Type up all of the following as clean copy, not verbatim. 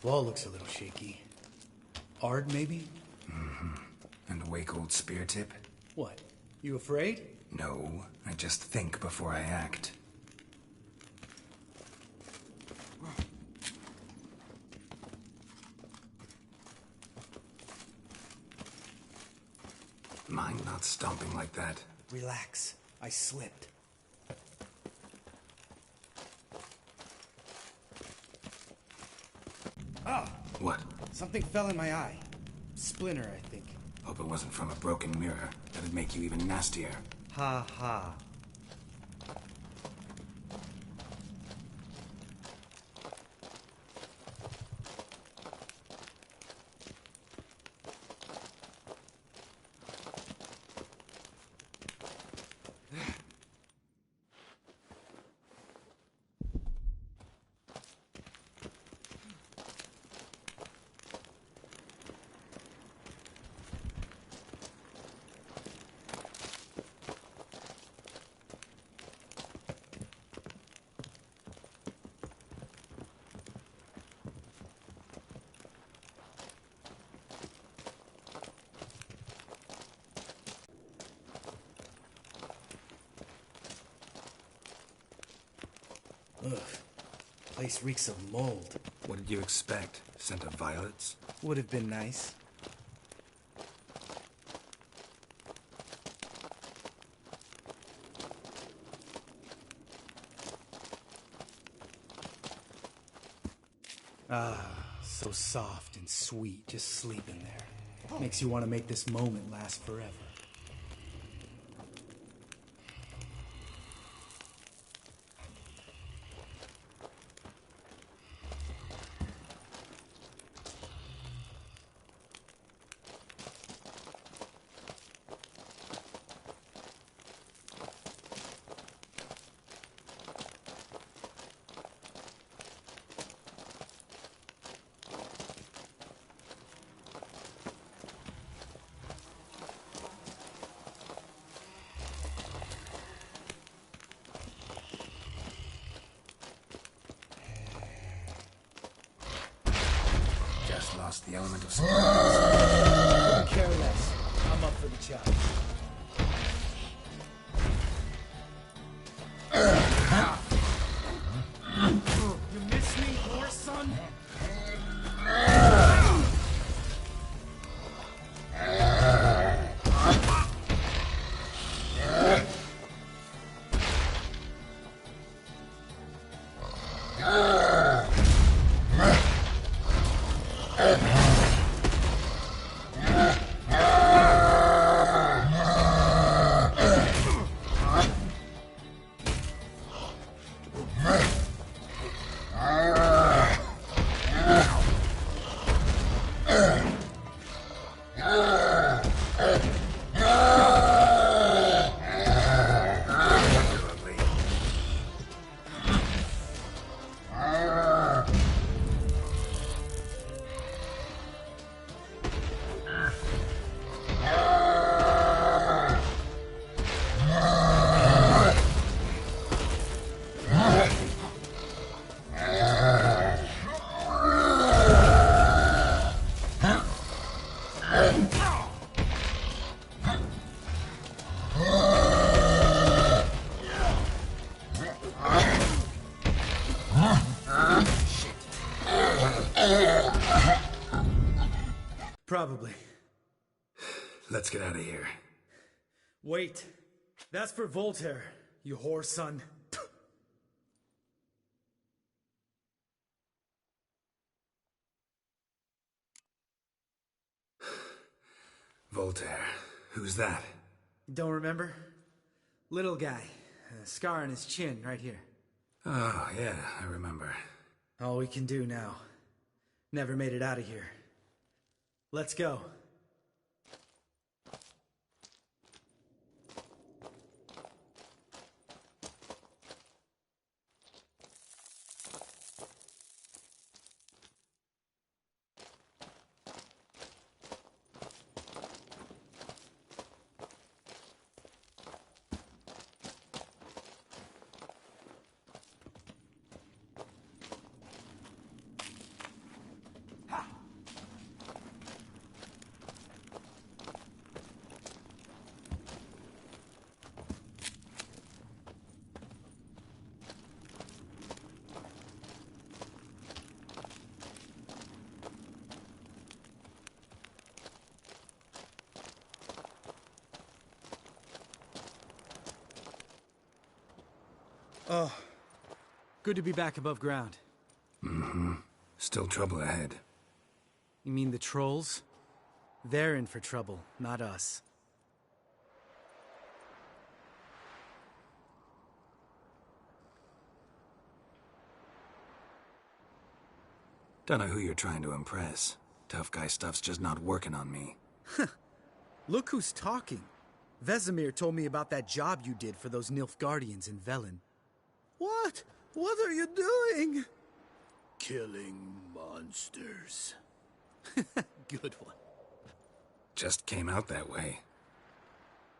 Wall looks a little shaky. Ard, maybe? Mm-hmm. And a wake-old spear tip? What? You afraid? No, I just think before I act. Mind not stomping like that. Relax. I slipped. Ah! What? Something fell in my eye. Splinter, I think. Hope it wasn't from a broken mirror. That'd make you even nastier. Ha ha. Ugh. Place reeks of mold. What did you expect? Scent of violets? Would have been nice. Ah, so soft and sweet, just sleeping there. Makes you want to make this moment last forever. Lost the element of surprise. Couldn't care less. I'm up for the challenge. You miss me, horse son? Probably. Let's get out of here. Wait. That's for Voltaire, you whore son. Voltaire. Who's that? Don't remember? Little guy. A scar on his chin, right here. Oh, yeah, I remember. All we can do now. Never made it out of here. Let's go. Oh, good to be back above ground. Mm-hmm. Still trouble ahead. You mean the trolls? They're in for trouble, not us. Don't know who you're trying to impress. Tough guy stuff's just not working on me. Look who's talking. Vesemir told me about that job you did for those Nilfgaardians in Velen. What? What are you doing? Killing monsters. Good one. Just came out that way.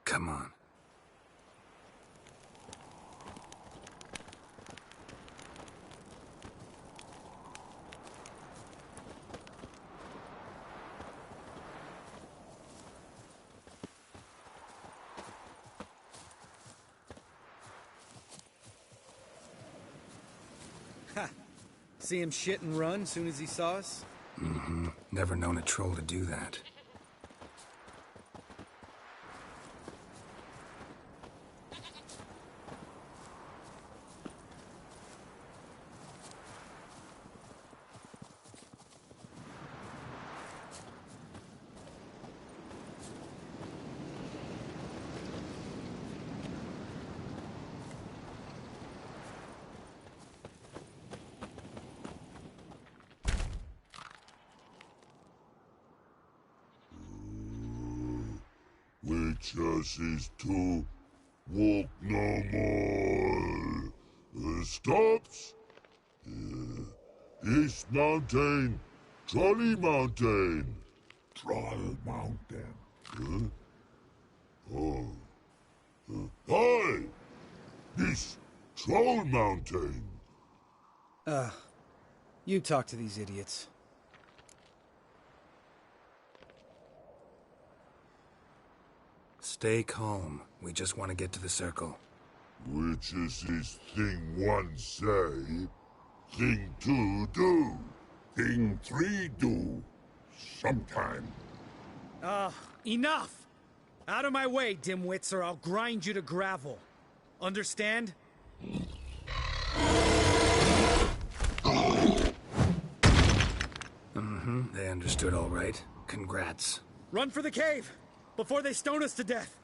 Come on. Ha! See him shit and run soon as he saw us? Mm-hmm. Never known a troll to do that. Witches is to walk no more. Stops. East Mountain, Trolley Mountain. Troll Mountain. Oh. Hi! This Troll Mountain. You talk to these idiots. Stay calm. We just want to get to the circle. Witches is thing one say, thing two do, thing three do, sometime. Enough! Out of my way, dimwits, or I'll grind you to gravel. Understand? Mm-hmm. They understood all right. Congrats. Run for the cave! Before they stone us to death!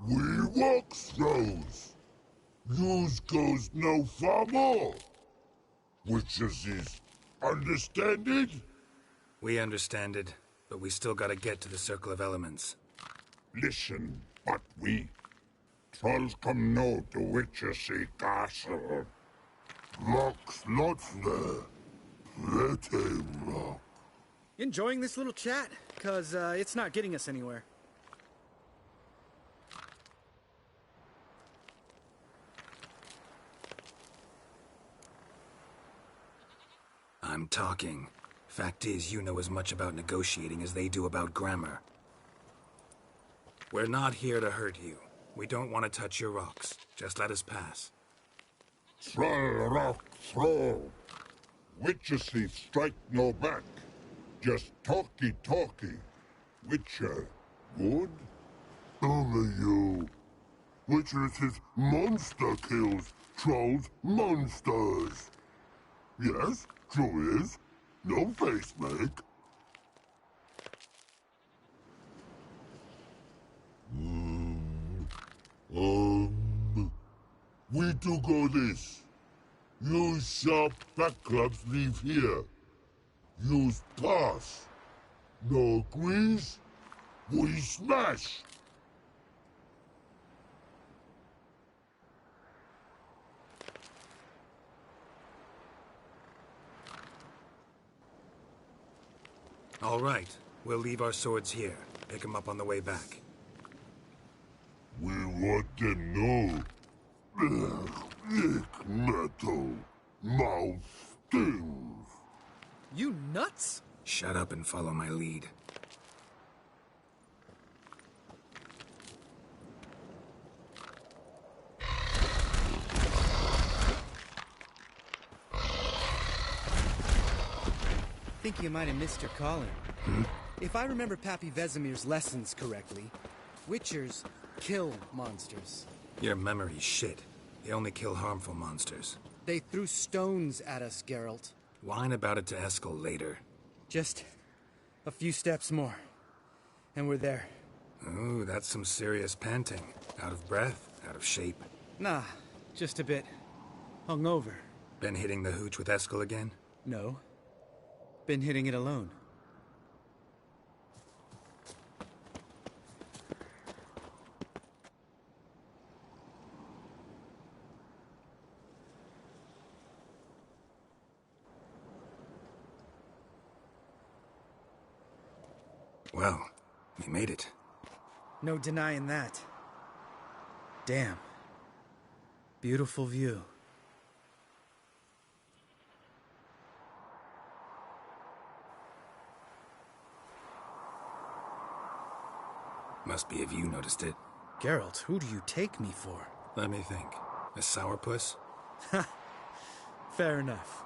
We walk throws. Yous goes no far more. Witches is understand it? We understand it, but we still gotta get to the Circle of Elements. Listen, but we trolls come no to Witches castle. Rocks lots there. Plenty rock. Enjoying this little chat? 'Cause it's not getting us anywhere. I'm talking. Fact is, you know as much about negotiating as they do about grammar. We're not here to hurt you. We don't want to touch your rocks. Just let us pass. Troll rock throw. Witches strike no back. Just talky. Witcher, good? Only you. Witches is monster kills. Trolls monsters. Yes, true is. No face make. We do go this. Use sharp back clubs leave here. Use pass. No agrees? We smash! All right. We'll leave our swords here. Pick them up on the way back. We want them know. Thick metal. Mouth stings. You nuts? Shut up and follow my lead. Think you might have missed your calling. If I remember Pappy Vesemir's lessons correctly, Witchers kill monsters. Your memory's shit. They only kill harmful monsters. They threw stones at us, Geralt. Whine about it to Eskel later. Just a few steps more, and we're there. Ooh, that's some serious panting. Out of breath, out of shape. Nah, just a bit hungover. Been hitting the hooch with Eskel again? No. Been hitting it alone. Well, we made it. No denying that. Damn. Beautiful view. Must be if you noticed it. Geralt, who do you take me for? Let me think. A sourpuss? Fair enough.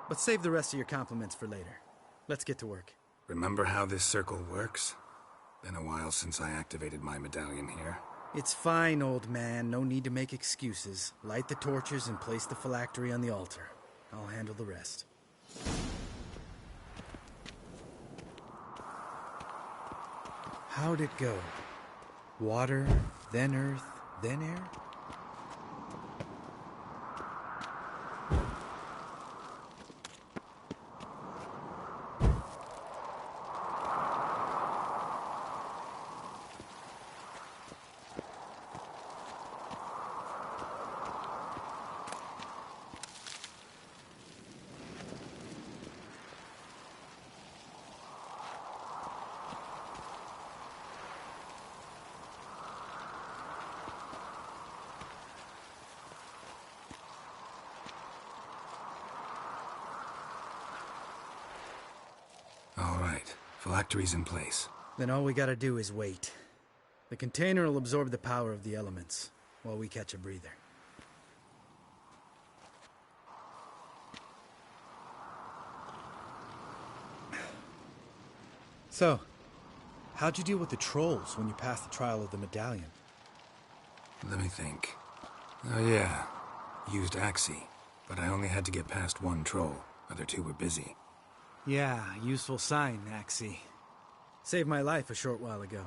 But save the rest of your compliments for later. Let's get to work. Remember how this circle works? Been a while since I activated my medallion here. It's fine, old man. No need to make excuses. Light the torches and place the phylactery on the altar. I'll handle the rest. How'd it go? Water, then earth, then air? All right. Phylactery's in place. Then all we gotta do is wait. The container will absorb the power of the elements, while we catch a breather. So, how'd you deal with the trolls when you passed the trial of the medallion? Let me think. Oh yeah. Used Axii, but I only had to get past one troll. Other two were busy. Yeah, useful sign, Axii. Saved my life a short while ago.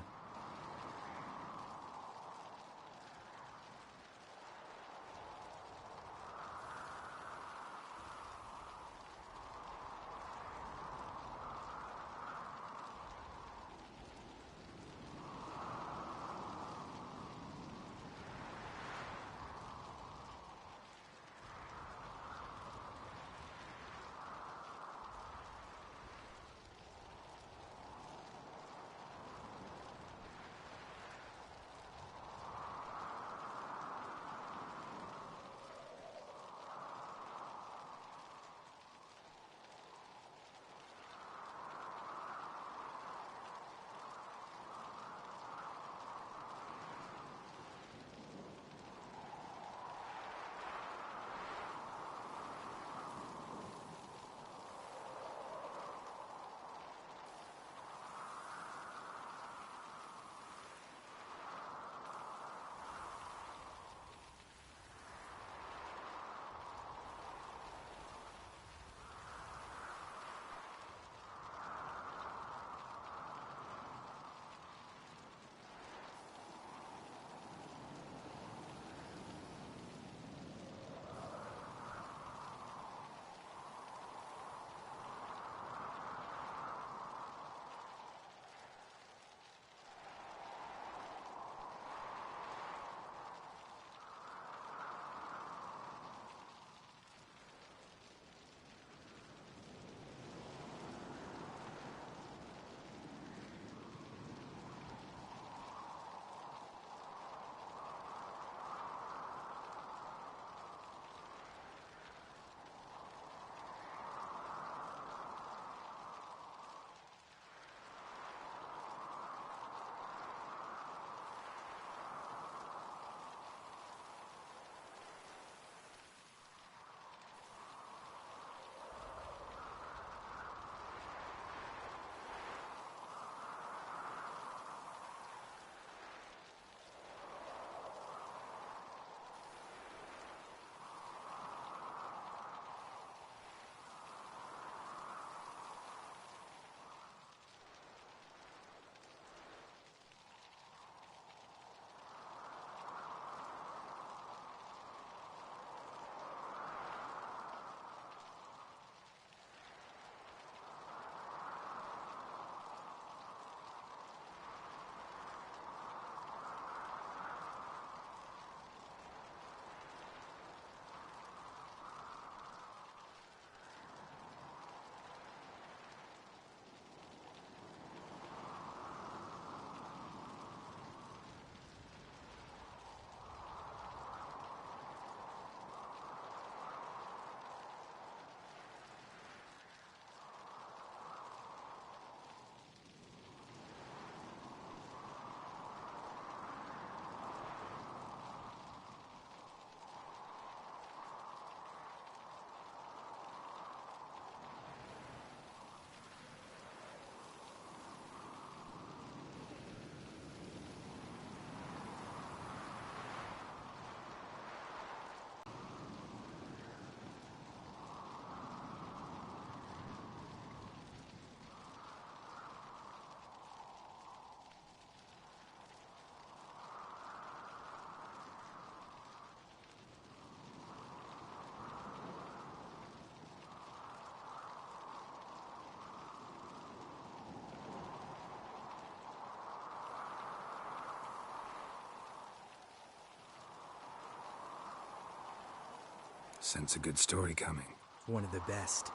Sense a good story coming. One of the best.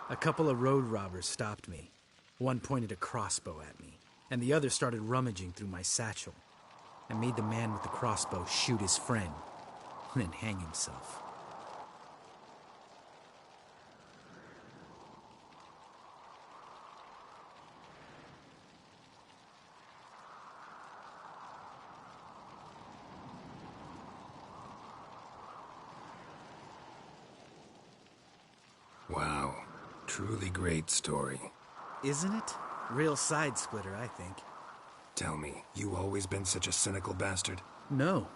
A couple of road robbers stopped me. One pointed a crossbow at me, and the other started rummaging through my satchel. I made the man with the crossbow shoot his friend, and then hang himself. Wow. Truly great story. Isn't it? Real side-splitter, I think. Tell me, you always been such a cynical bastard? No.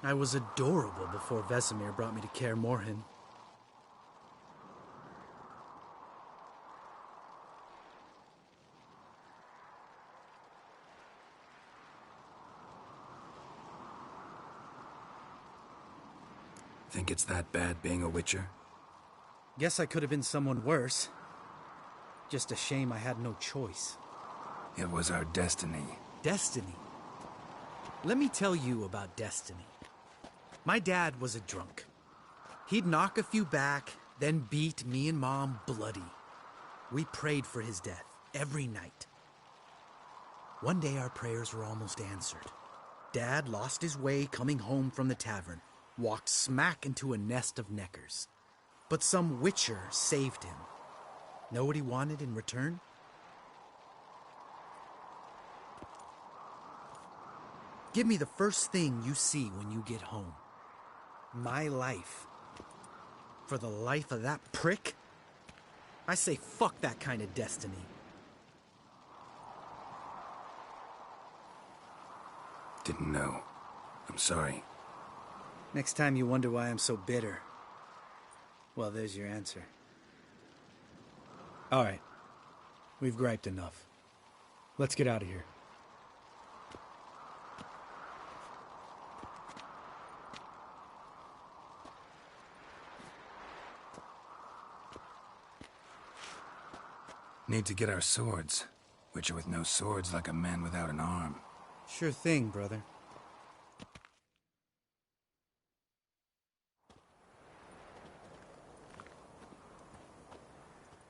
I was adorable before Vesemir brought me to Kaer Morhen. Think it's that bad being a Witcher? Guess I could have been someone worse. Just a shame I had no choice. It was our destiny. Destiny? Let me tell you about destiny. My dad was a drunk. He'd knock a few back, then beat me and Mom bloody. We prayed for his death every night. One day our prayers were almost answered. Dad lost his way coming home from the tavern, walked smack into a nest of neckers. But some Witcher saved him. Know what he wanted in return? Give me the first thing you see when you get home. My life. For the life of that prick? I say fuck that kind of destiny. Didn't know. I'm sorry. Next time you wonder why I'm so bitter, well, there's your answer. All right. We've griped enough. Let's get out of here. Need to get our swords. Witcher with no swords like a man without an arm. Sure thing, brother.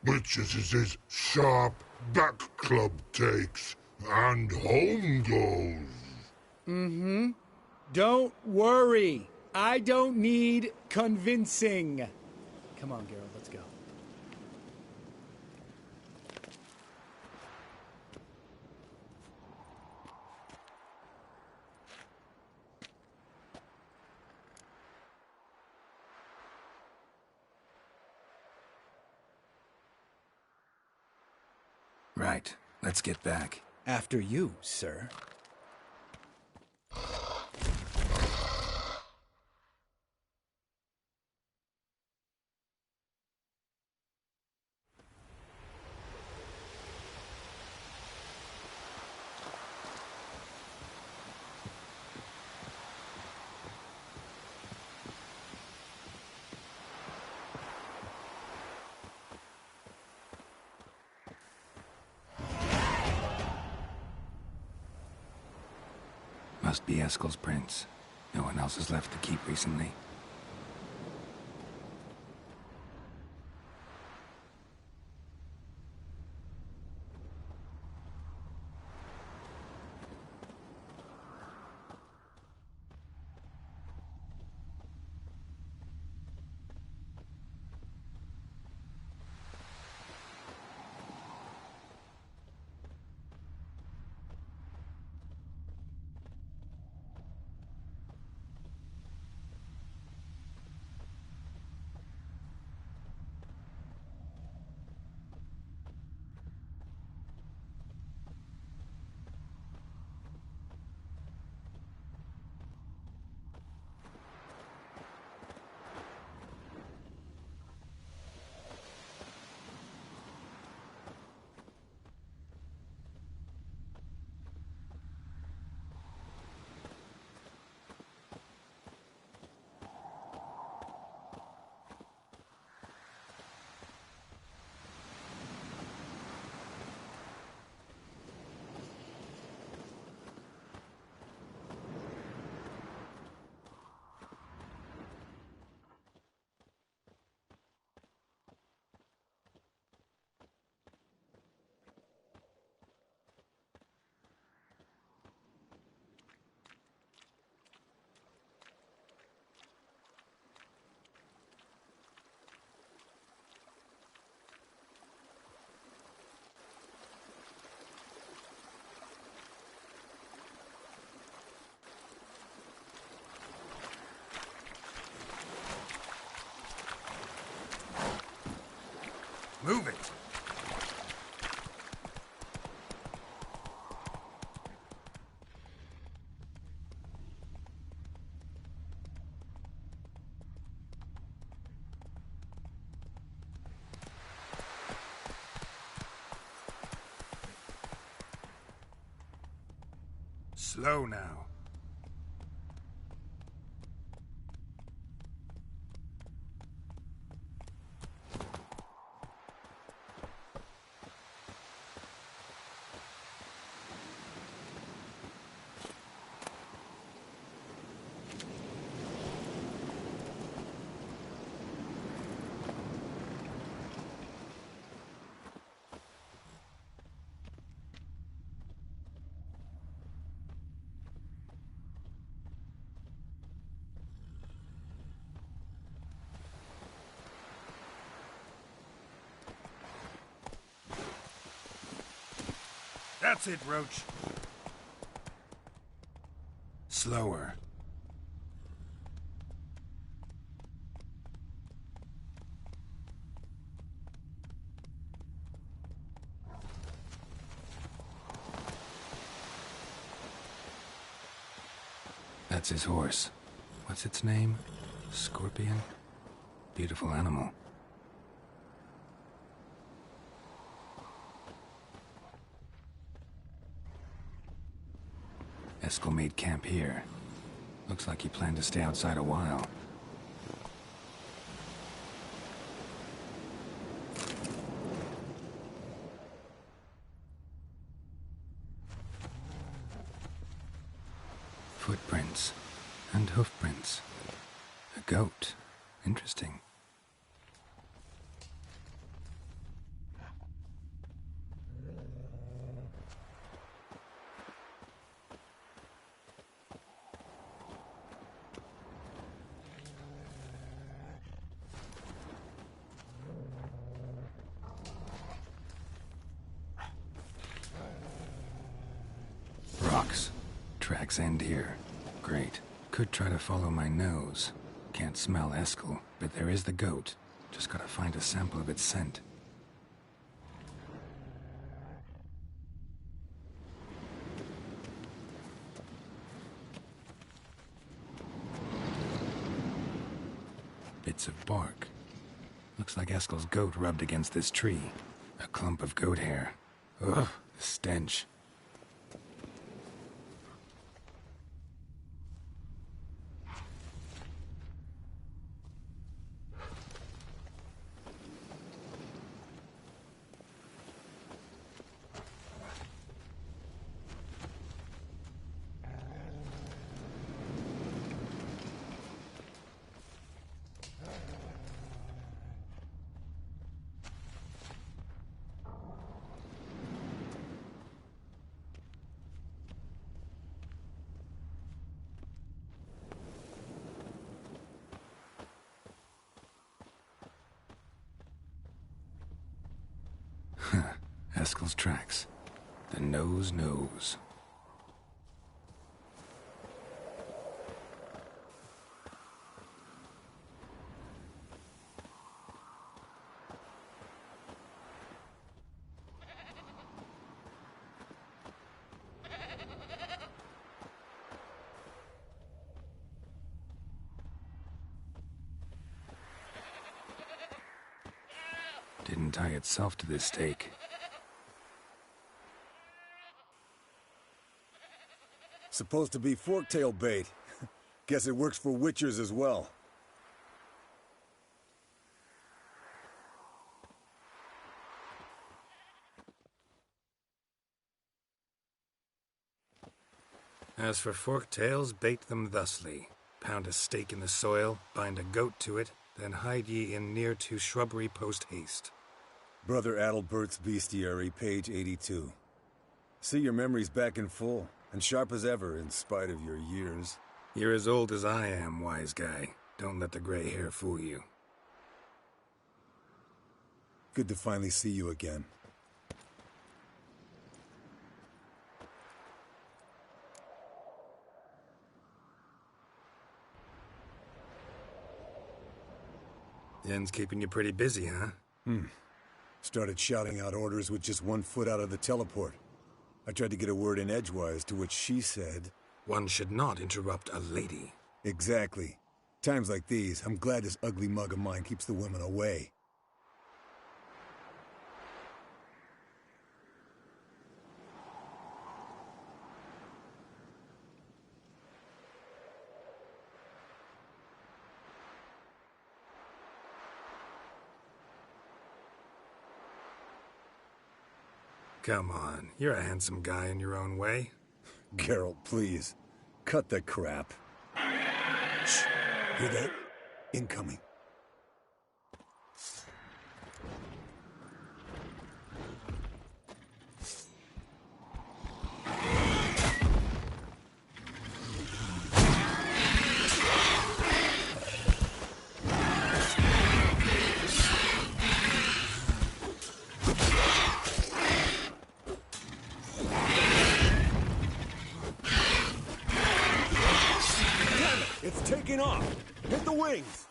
Witches is his sharp back club takes, and home goes. Don't worry. I don't need convincing. Come on, Geralt, let's go. Right. Let's get back. After you, sir. Must be Eskel's prints. No one else has left the keep recently. Move it! Slow now. That's it, Roach. Slower. That's his horse. What's its name? Scorpion? Beautiful animal. Eskel made camp here. Looks like he planned to stay outside a while. Footprints and hoofprints. A goat. Interesting. Rocks. Tracks end here. Great. Could try to follow my nose. Can't smell Eskel, but there is the goat. Just gotta find a sample of its scent. Bits of bark. Looks like Eskel's goat rubbed against this tree. A clump of goat hair. Ugh, the stench. Eskel's tracks. The nose knows. Didn't tie itself to this stake. Supposed to be forktail bait. Guess it works for witchers as well. As for forktails, bait them thusly. Pound a stake in the soil, bind a goat to it, then hide ye in near to shrubbery post haste. Brother Adalbert's Bestiary, page 82. See your memories back in full, and sharp as ever in spite of your years. You're as old as I am, wise guy. Don't let the gray hair fool you. Good to finally see you again. The end's keeping you pretty busy, huh? Started shouting out orders with just 1 foot out of the teleport. I tried to get a word in edgewise, to which she said... One should not interrupt a lady. Exactly. Times like these, I'm glad this ugly mug of mine keeps the women away. Come on, you're a handsome guy in your own way. Geralt, please. Cut the crap. Shh. Hear that? Incoming. It's taking off! Hit the wings!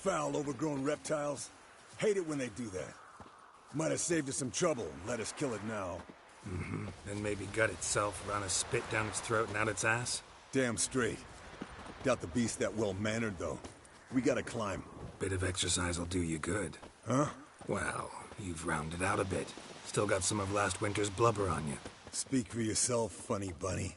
Foul, overgrown reptiles. Hate it when they do that. Might have saved us some trouble. Let us kill it now. Mm-hmm. Then maybe gut itself, run a spit down its throat and out its ass? Damn straight. Doubt the beast that well-mannered, though. We gotta climb. Bit of exercise'll do you good. Huh? Well, you've rounded out a bit. Still got some of last winter's blubber on you. Speak for yourself, funny bunny.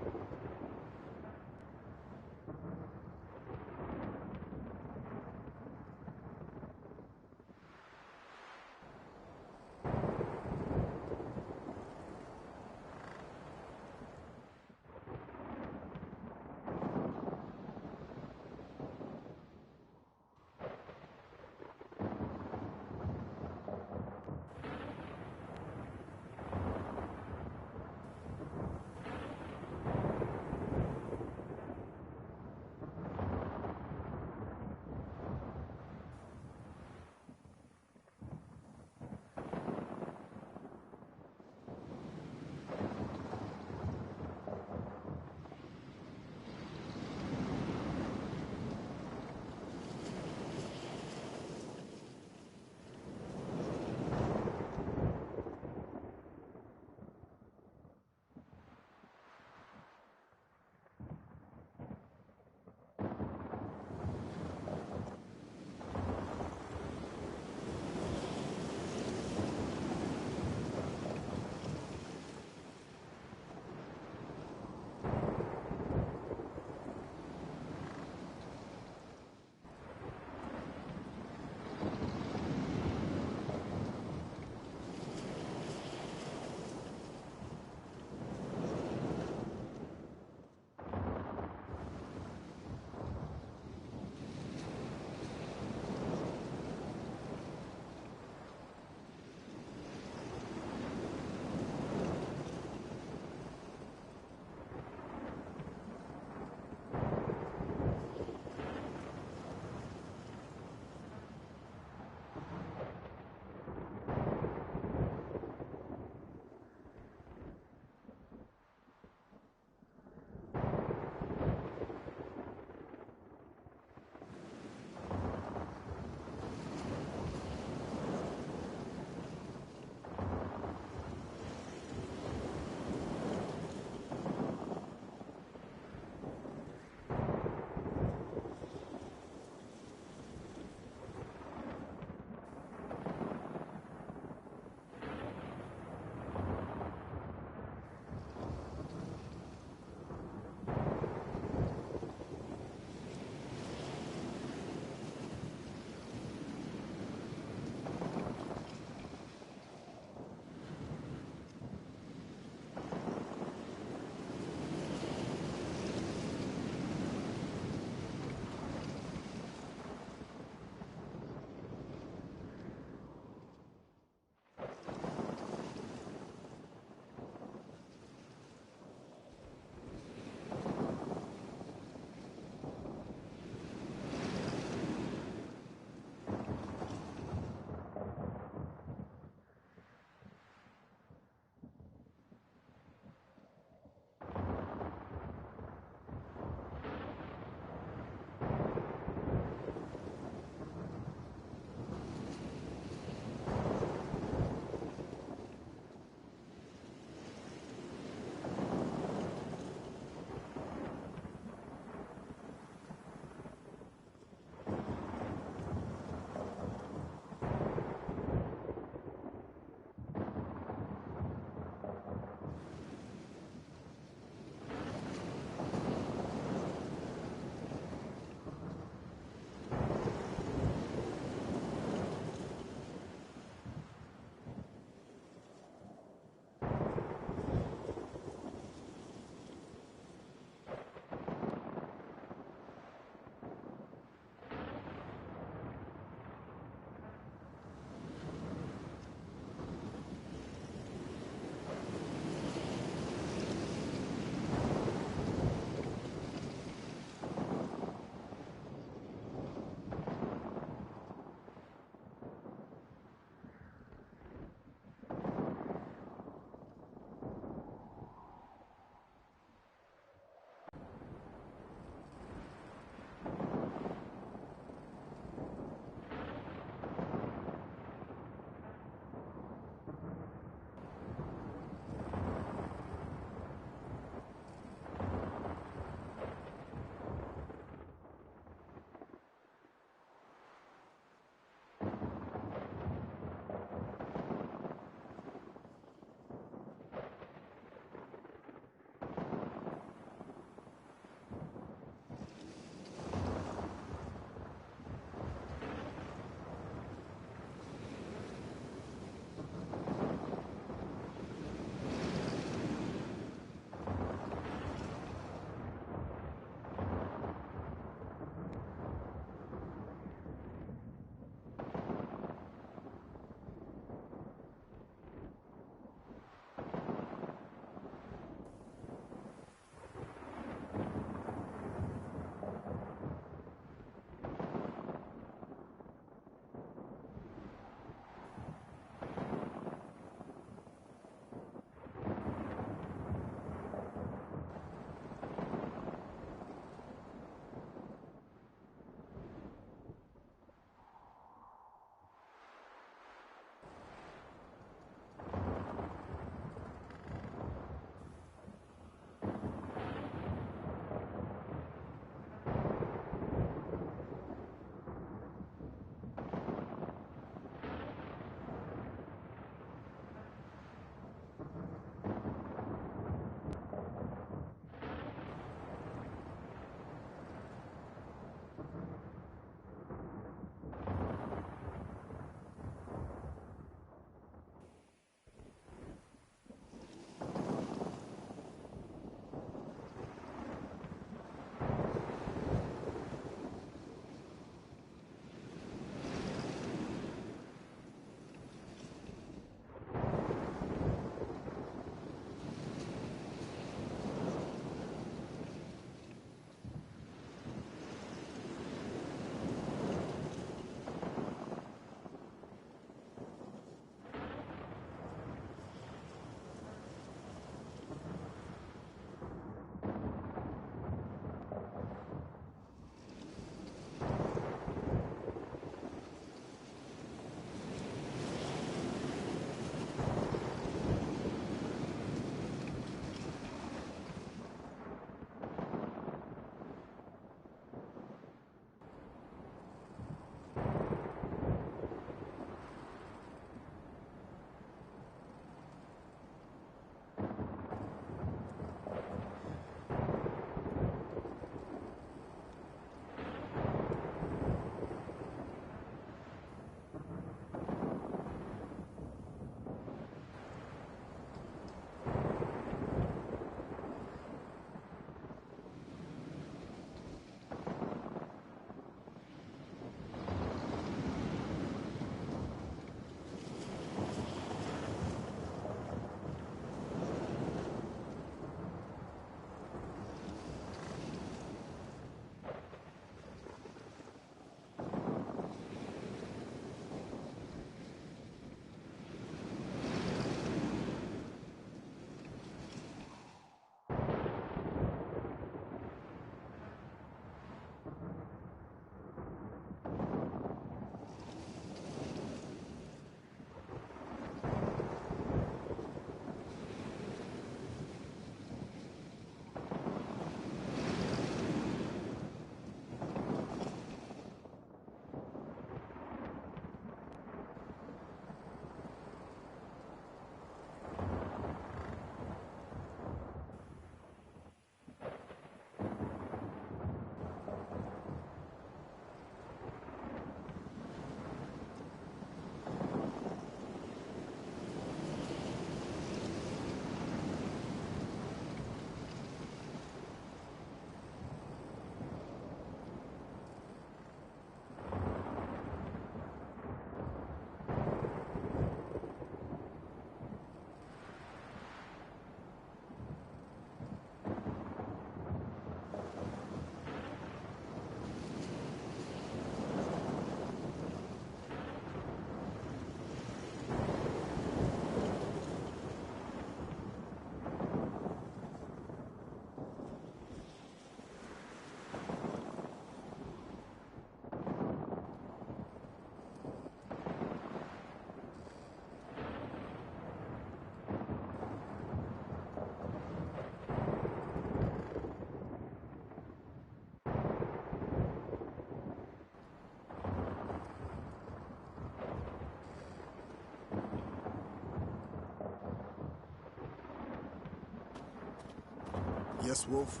Yes, Wolf?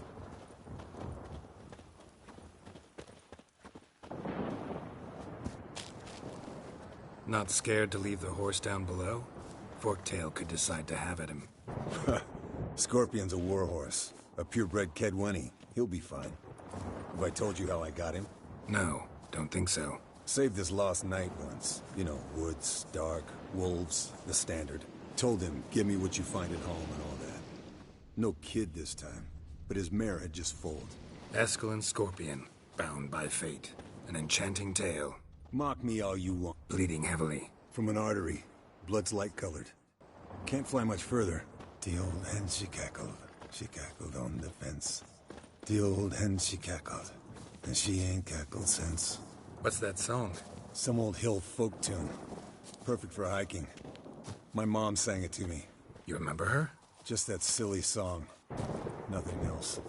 Not scared to leave the horse down below? Forktail could decide to have at him. Scorpion's a warhorse. A purebred Kedwenny. He'll be fine. Have I told you how I got him? No, don't think so. Saved his lost knight once. You know, woods, dark, wolves, the standard. Told him, give me what you find at home and all that. No kid this time, but his mare had just foaled. Eskel and Scorpion, bound by fate. An enchanting tale. Mock me all you want. Bleeding heavily. From an artery. Blood's light-colored. Can't fly much further. The old hen, she cackled. She cackled on the fence. The old hen, she cackled. And she ain't cackled since. What's that song? Some old hill folk tune. Perfect for hiking. My mom sang it to me. You remember her? Just that silly song. Nothing else.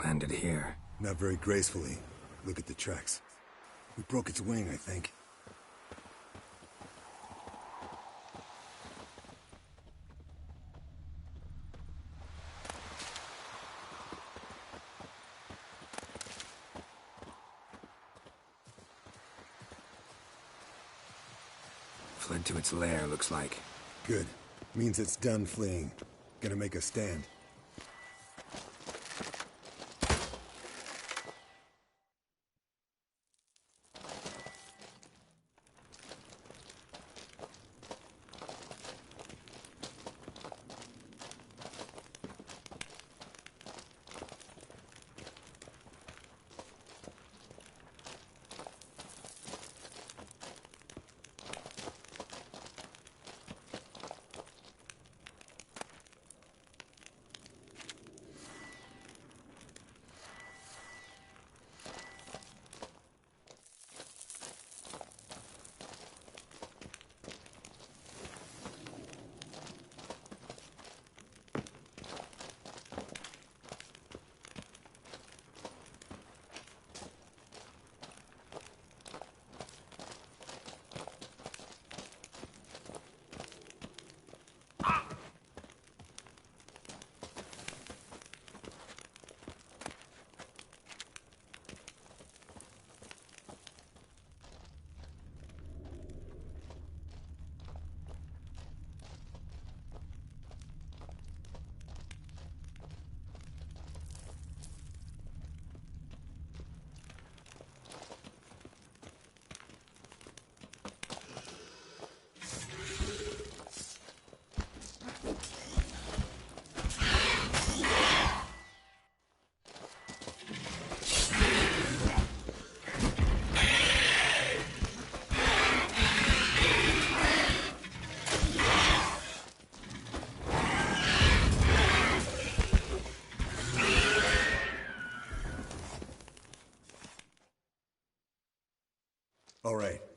Landed here. Not very gracefully. Look at the tracks. We broke its wing, I think. Fled to its lair, looks like. Good. Means it's done fleeing. Gonna make a stand.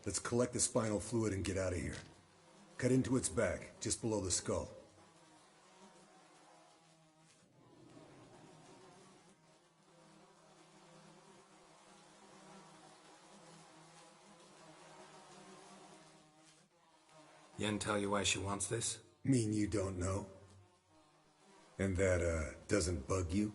Let's collect the spinal fluid and get out of here. Cut into its back, just below the skull. Yen tell you why she wants this? Mean you don't know? And that, doesn't bug you?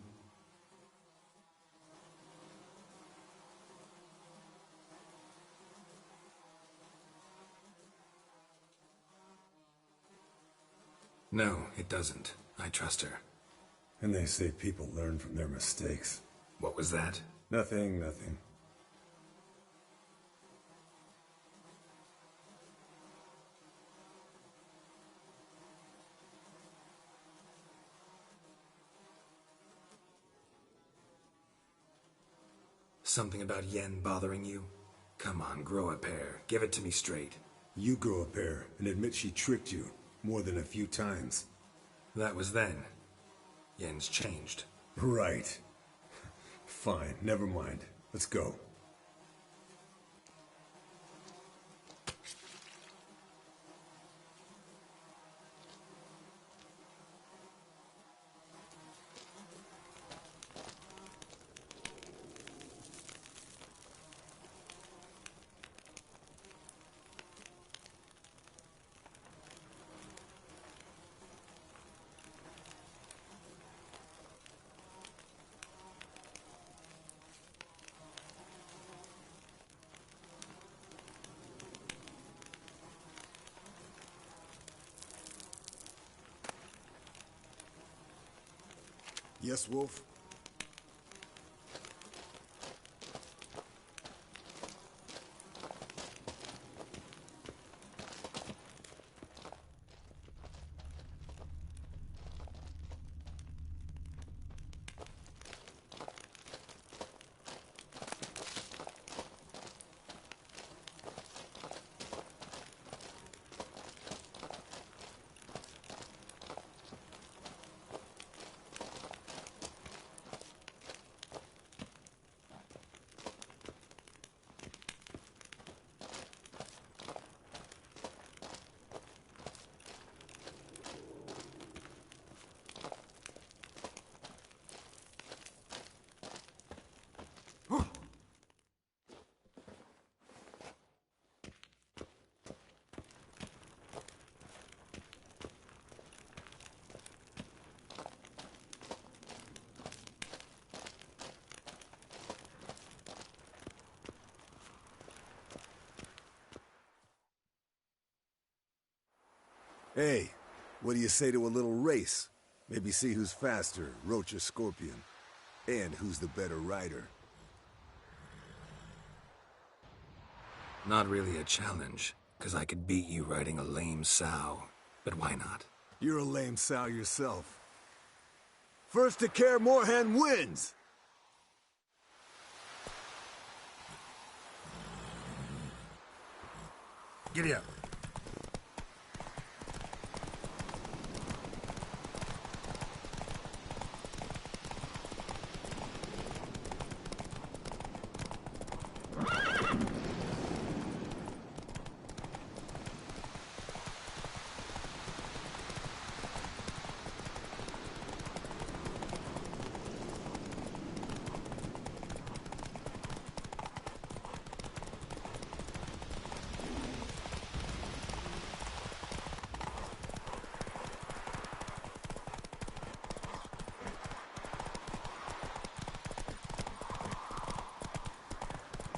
No, it doesn't. I trust her. And they say people learn from their mistakes. What was that? Nothing, nothing. Something about Yen bothering you? Come on, grow a pair. Give it to me straight. You grow a pair and admit she tricked you more than a few times. That was then. Yen's changed. Right. Fine, never mind. Let's go. Yes, Wolf? Hey, what do you say to a little race? Maybe see who's faster, Roach or Scorpion. And who's the better rider. Not really a challenge, because I could beat you riding a lame sow. But why not? You're a lame sow yourself. First to Care Moorhen wins! Giddy up.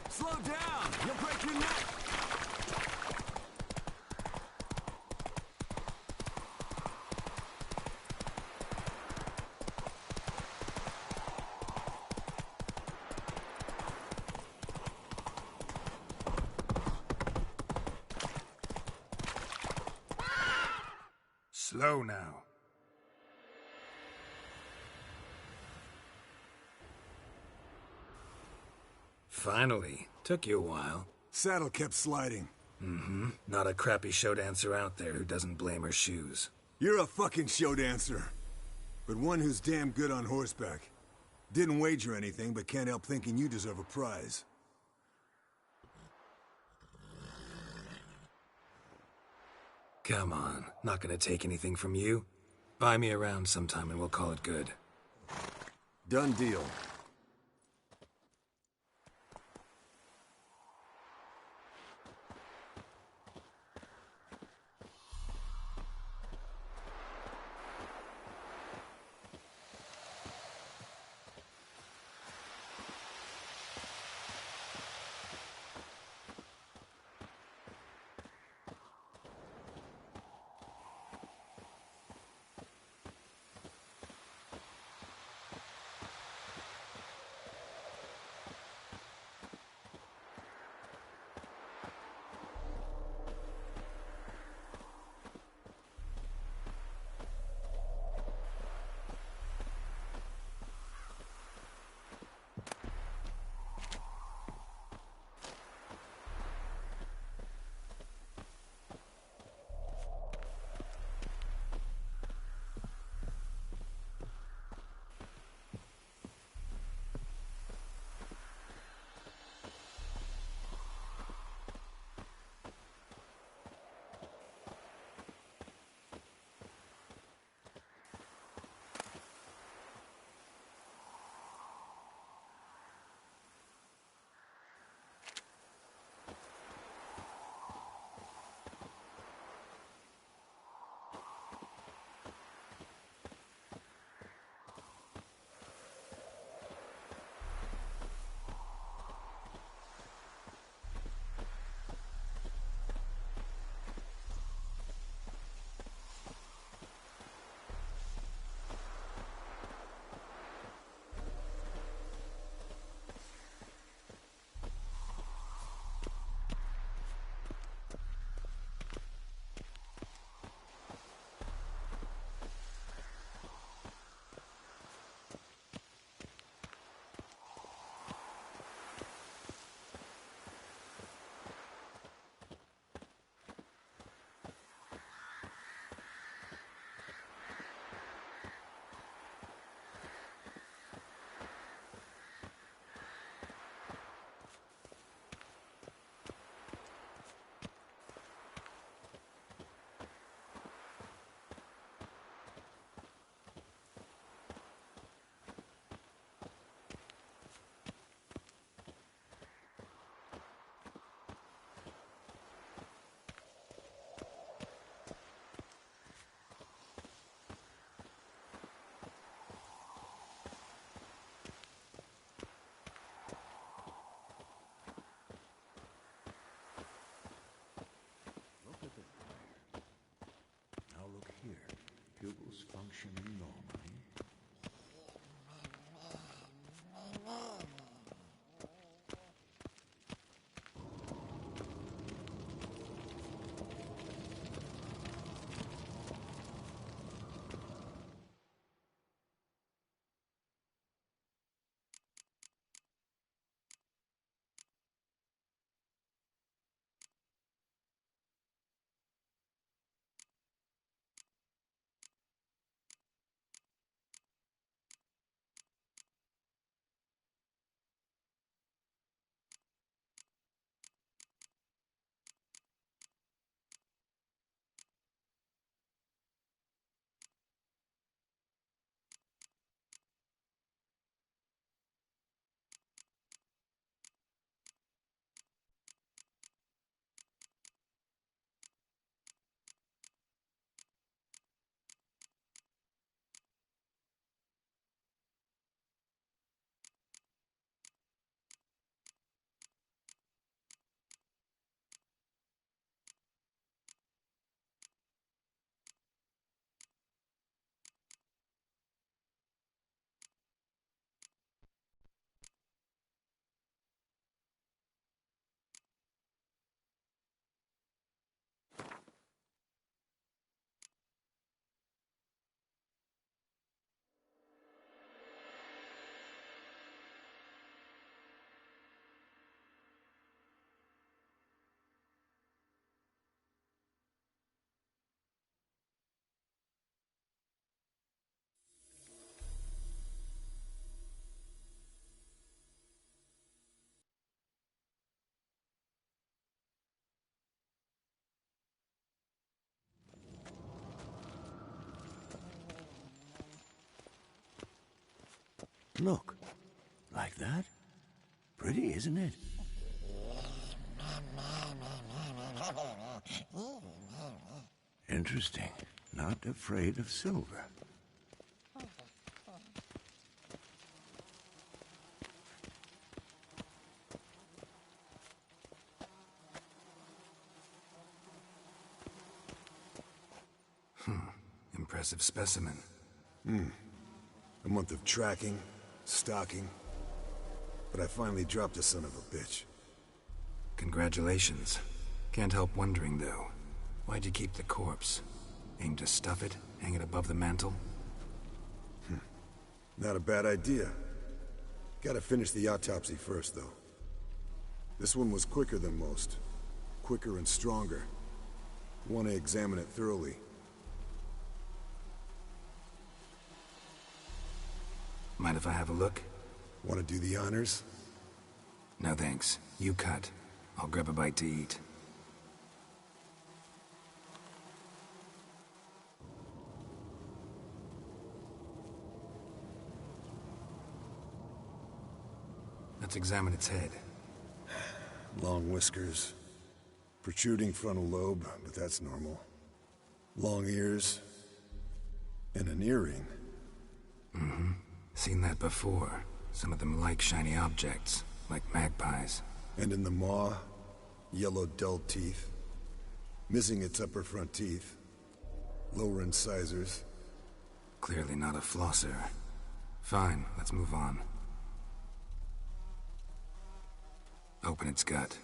Slow down! You'll break your neck! Slow now. Finally. Took you a while. Saddle kept sliding. Mm-hmm. Not a crappy show dancer out there who doesn't blame her shoes. You're a fucking show dancer. But one who's damn good on horseback. Didn't wager anything, but can't help thinking you deserve a prize. Come on, not gonna take anything from you. Buy me around sometime and we'll call it good. Done deal. Look at that. Now look here. Pupils functioning normally. look. Like that? Pretty, isn't it? Interesting. Not afraid of silver. Impressive specimen. A month of tracking, stalking, but I finally dropped a son of a bitch. Congratulations. Can't help wondering, though. Why'd you keep the corpse? Aim to stuff it? Hang it above the mantel? Not a bad idea. Gotta finish the autopsy first, though. This one was quicker than most. Quicker and stronger. Want to examine it thoroughly. Mind if I have a look? Want to do the honors? No thanks. You cut. I'll grab a bite to eat. Let's examine its head. Long whiskers. Protruding frontal lobe, but that's normal. Long ears. And an earring. Seen that before. Some of them like shiny objects, like magpies. And in the maw, yellow dull teeth. Missing its upper front teeth. Lower incisors. Clearly not a flosser. Fine, let's move on. Open its gut.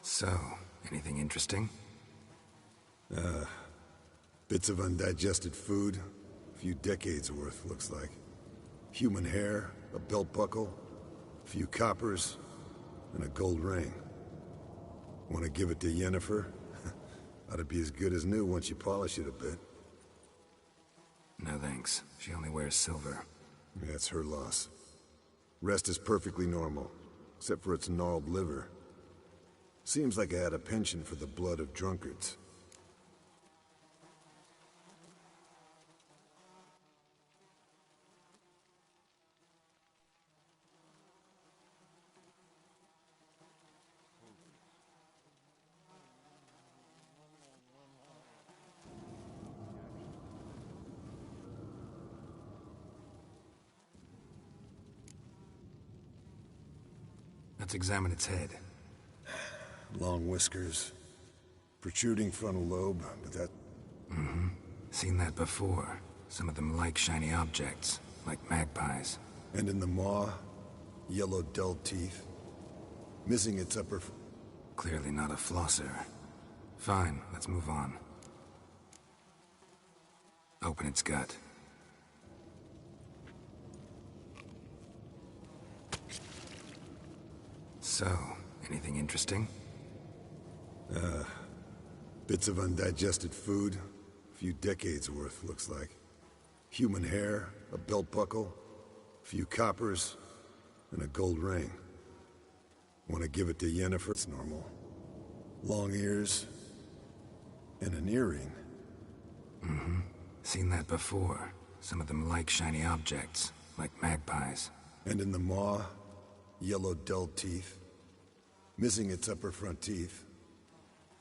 So, anything interesting? Bits of undigested food. A few decades worth, looks like. Human hair, a belt buckle, a few coppers, and a gold ring. Want to give it to Yennefer? Ought to be as good as new once you polish it a bit. No thanks. She only wears silver. That's her loss. Rest is perfectly normal, except for its gnarled liver. Seems like I had a penchant for the blood of drunkards. Let's examine its head. Long whiskers. Protruding frontal lobe, but that... Seen that before. Some of them like shiny objects, like magpies. And in the maw, yellow dull teeth. Missing its upper... Clearly not a flosser. Fine, let's move on. Open its gut. So, anything interesting? Bits of undigested food. A few decades worth, looks like. Human hair, a belt buckle, a few coppers, and a gold ring. Want to give it to Yennefer? It's normal. Long ears, and an earring. Seen that before. Some of them like shiny objects, like magpies. And in the maw, yellow dull teeth. Missing its upper front teeth.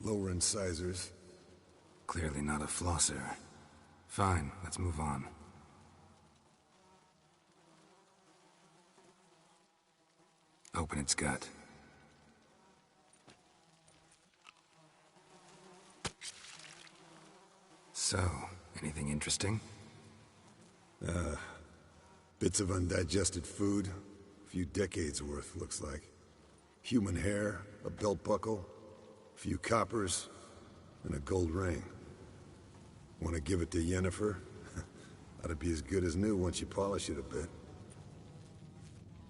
Lower incisors. Clearly not a flosser. Fine, let's move on. Open its gut. So, anything interesting? Bits of undigested food. A few decades worth, looks like. Human hair, a belt buckle, a few coppers, and a gold ring. Want to give it to Yennefer? Ought to be as good as new once you polish it a bit.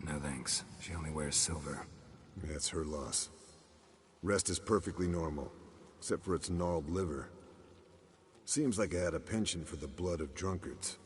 No thanks. She only wears silver. That's her loss. Rest is perfectly normal, except for its gnarled liver. Seems like I had a penchant for the blood of drunkards.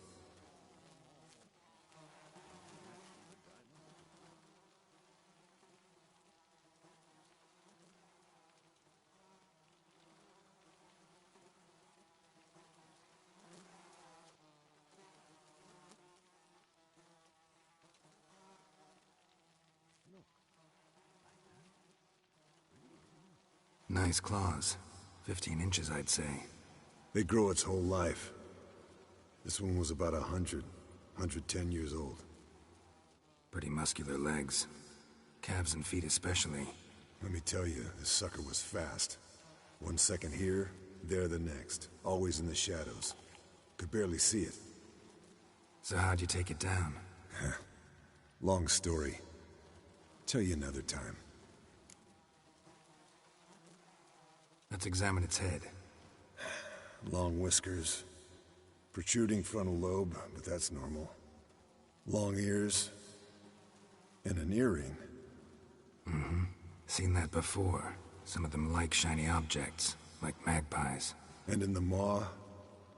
Nice claws. 15 inches, I'd say. They grow its whole life. This one was about 110 years old. Pretty muscular legs. Calves and feet especially. Let me tell you, this sucker was fast. 1 second here, there the next. Always in the shadows. Could barely see it. So how'd you take it down? Long story. Tell you another time. Let's examine its head. Long whiskers. Protruding frontal lobe, but that's normal. Long ears. And an earring. Mm-hmm. Seen that before. Some of them like shiny objects, like magpies. And in the maw,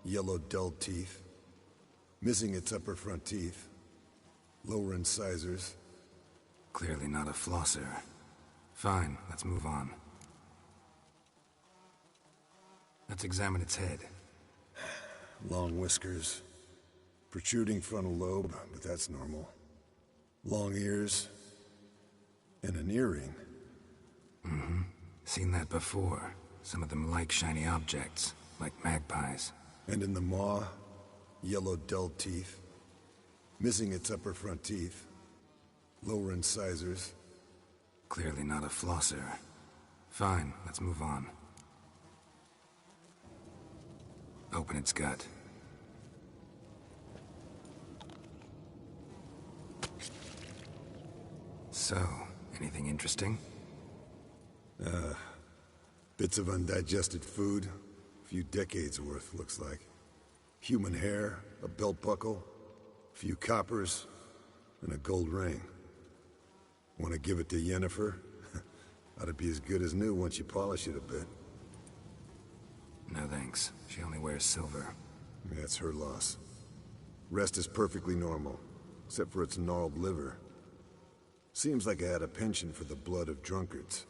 yellow dull teeth. Missing its upper front teeth. Lower incisors. Clearly not a flosser. Fine, let's move on. Let's examine its head. Long whiskers. Protruding frontal lobe, but that's normal. Long ears. And an earring. Mm-hmm. Seen that before. Some of them like shiny objects, like magpies. And in the maw, yellow dull teeth. Missing its upper front teeth. Lower incisors. Clearly not a flosser. Fine, let's move on. Open its gut. So, anything interesting? Bits of undigested food. A few decades worth, looks like. Human hair, a belt buckle, a few coppers, and a gold ring. Want to give it to Yennefer? Ought to be as good as new once you polish it a bit. No thanks. She only wears silver. That's her loss. Rest is perfectly normal, except for its gnarled liver. Seems like I had a penchant for the blood of drunkards.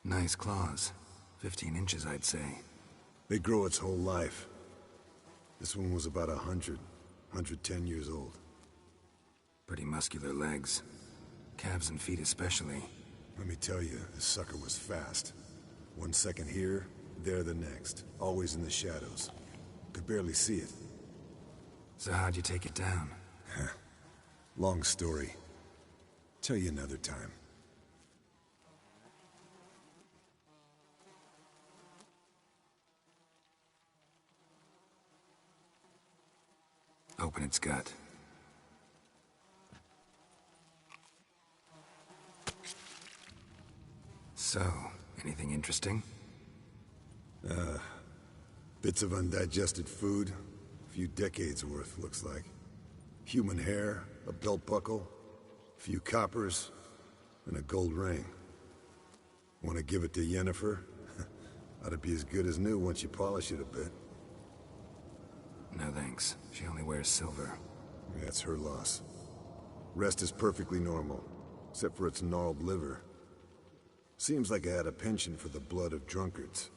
Nice claws. 15 inches, I'd say. They grow its whole life. This one was about 110 years old. Pretty muscular legs. Calves and feet especially. Let me tell you, this sucker was fast. 1 second here, there the next. Always in the shadows. Could barely see it. So how'd you take it down? Long story. Tell you another time. Open its gut. So, anything interesting? Bits of undigested food. A few decades worth, looks like. Human hair, a belt buckle, a few coppers, and a gold ring. Want to give it to Yennefer? Ought to be as good as new once you polish it a bit. No thanks. She only wears silver. That's her loss. Rest is perfectly normal, except for its gnarled liver. Seems like I had a penchant for the blood of drunkards.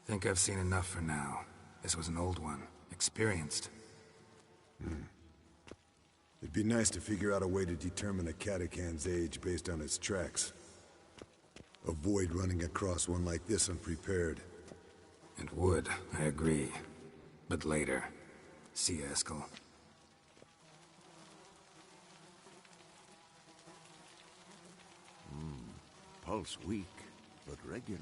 Think I've seen enough for now. This was an old one. Experienced. It'd be nice to figure out a way to determine a catacan's age based on its tracks. Avoid running across one like this unprepared. It would, I agree. But later. See you, Eskel. Pulse weak, but regular.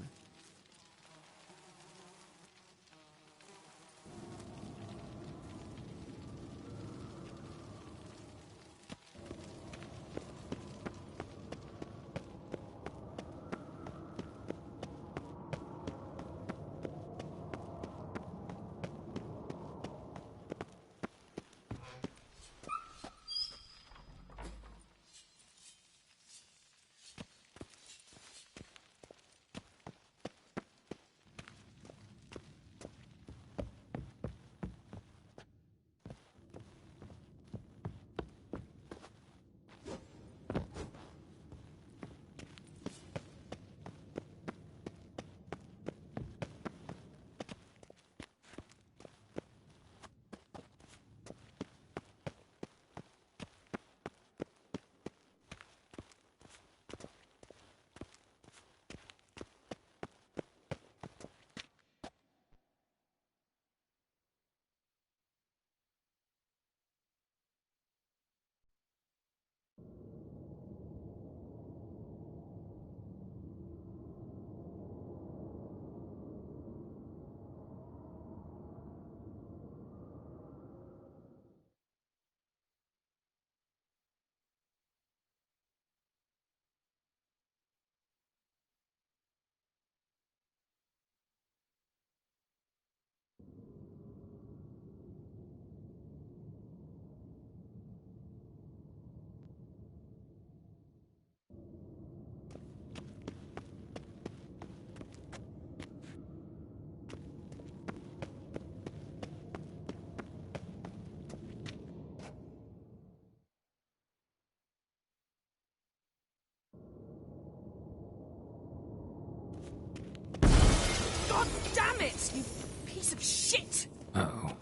Damn it, you piece of shit! Uh-oh.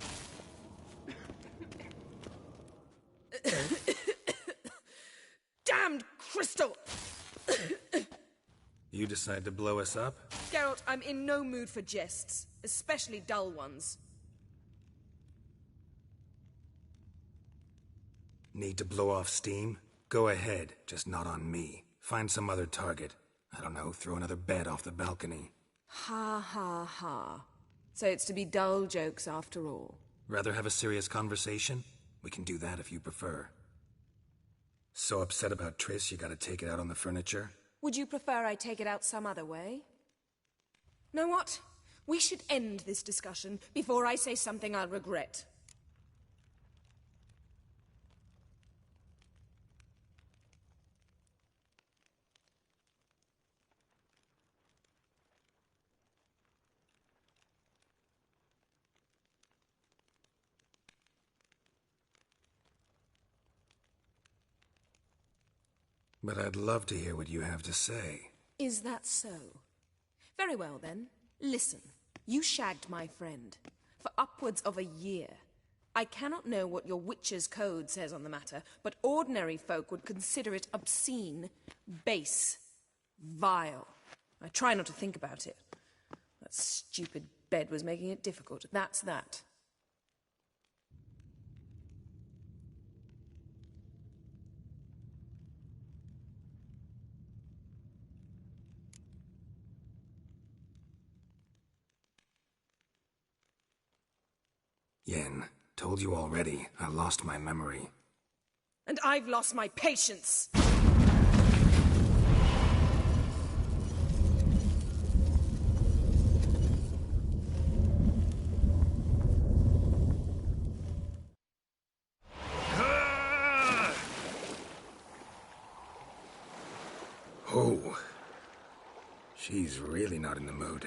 Damned crystal! You decide to blow us up? Geralt, I'm in no mood for jests, especially dull ones. Need to blow off steam? Go ahead, just not on me. Find some other target. I don't know, throw another bed off the balcony. Ha ha ha. So it's to be dull jokes after all. Rather have a serious conversation? We can do that if you prefer. So upset about Triss you gotta take it out on the furniture? Would you prefer I take it out some other way? Know what? We should end this discussion before I say something I'll regret. But I'd love to hear what you have to say. Is that so? Very well then. Listen. You shagged my friend. For upwards of a year. I cannot know what your witch's code says on the matter, but ordinary folk would consider it obscene, base, vile. I try not to think about it. That stupid bed was making it difficult. That's that. Yen, told you already, I lost my memory. And I've lost my patience! Oh. She's really not in the mood.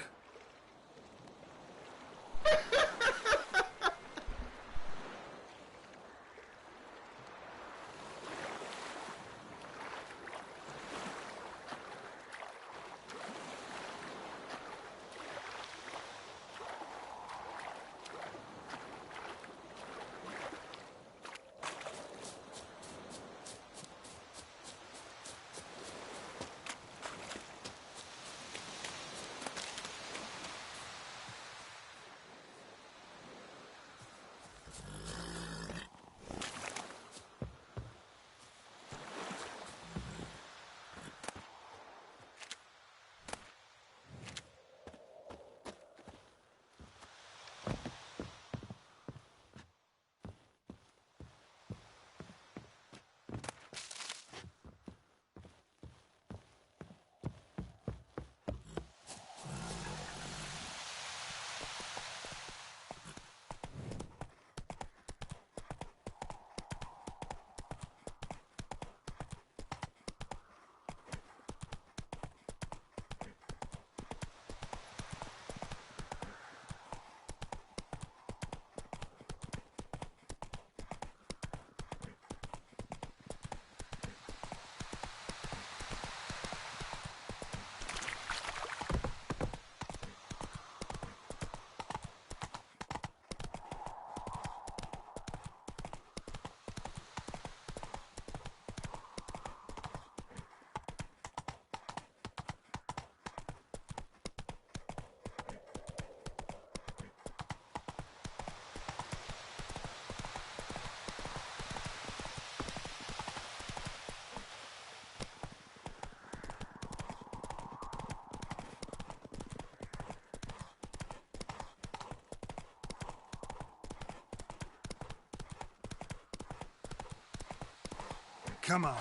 Come on.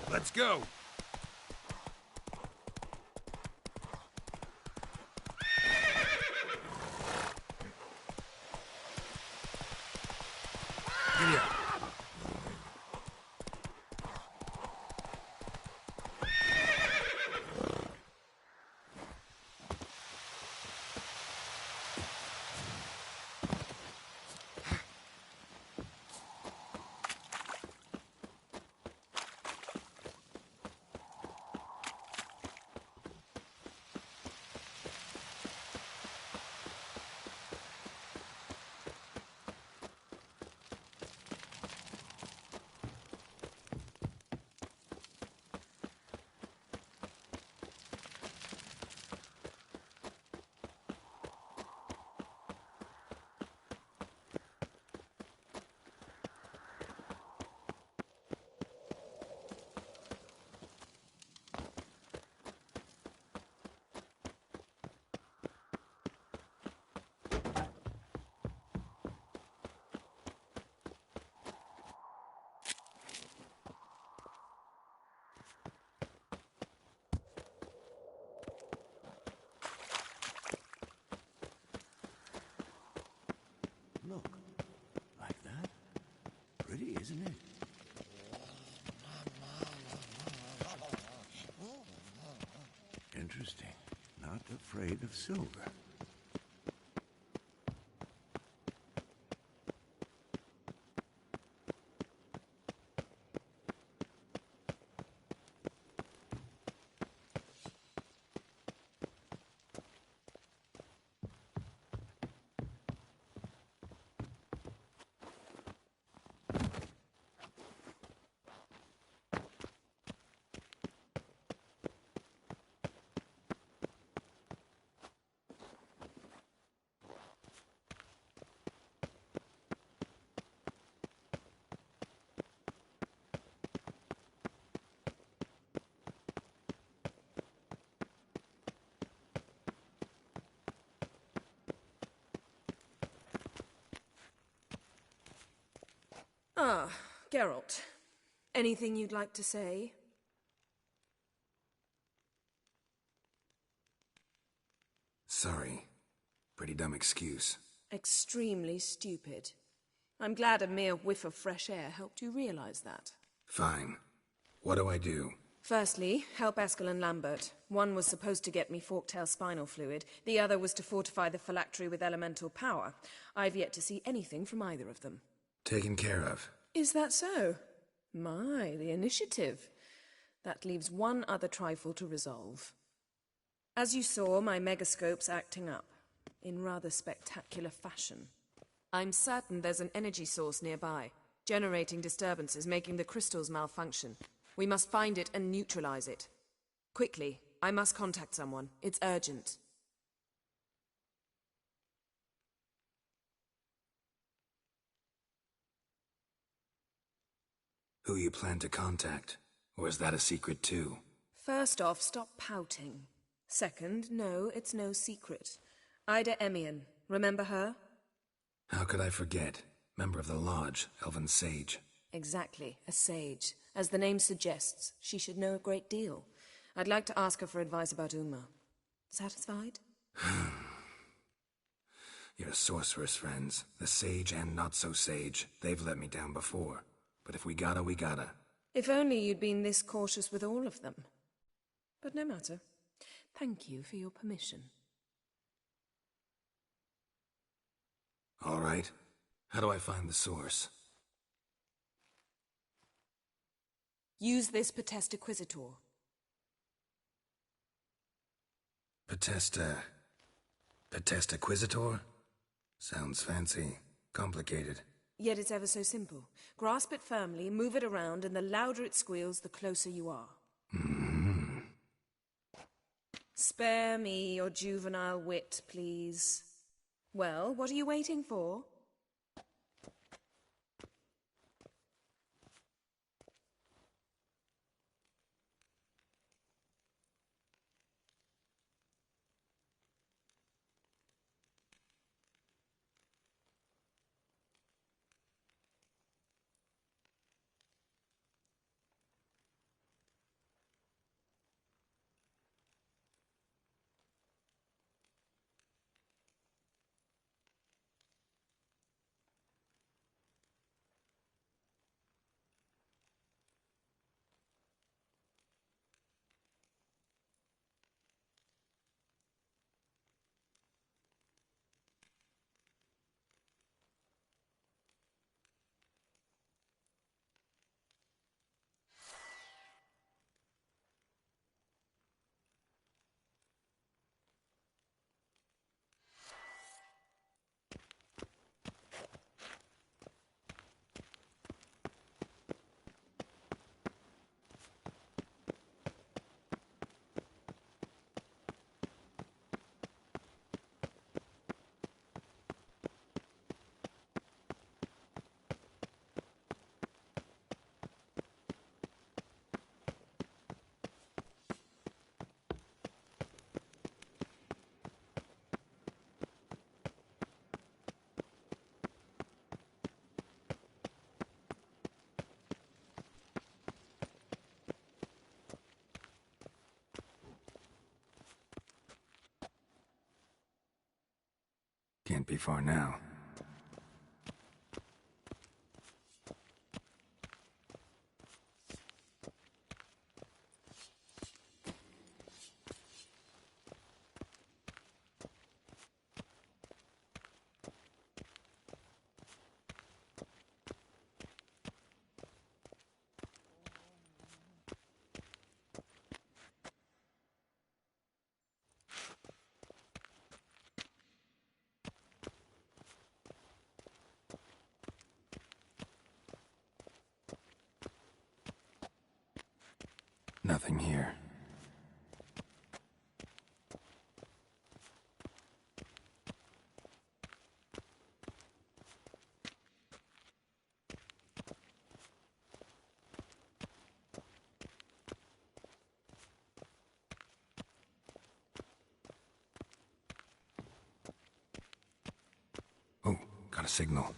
Let's go. Giddy up. isn't it? Interesting. Not afraid of silver. Ah, Geralt. Anything you'd like to say? Sorry. Pretty dumb excuse. Extremely stupid. I'm glad a mere whiff of fresh air helped you realize that. Fine. What do I do? Firstly, help Eskel and Lambert. One was supposed to get me forktail spinal fluid, the other was to fortify the phylactery with elemental power. I've yet to see anything from either of them. Taken care of. Is that so? My, the initiative. That leaves one other trifle to resolve. As you saw, my megascope's acting up, in rather spectacular fashion. I'm certain there's an energy source nearby, generating disturbances, making the crystals malfunction. We must find it and neutralize it. Quickly, I must contact someone. It's urgent. Who you plan to contact? Or is that a secret too? First off, stop pouting. Second, no, it's no secret. Ida Emian. Remember her? How could I forget? Member of the Lodge, Elven Sage. Exactly, a sage. As the name suggests, she should know a great deal. I'd like to ask her for advice about Uma. Satisfied? Your sorceress friends, the sage and not-so-sage, they've let me down before. But if we gotta, we gotta. If only you'd been this cautious with all of them. But no matter. Thank you for your permission. All right. How do I find the source? Use this Potestaquizitor. Potestaquizitor? Sounds fancy. Complicated. Yet it's ever so simple. Grasp it firmly, move it around, and the louder it squeals, the closer you are. Mm-hmm. Spare me your juvenile wit, please. Well, what are you waiting for? Can't be far now. Nothing here. Oh, got a signal.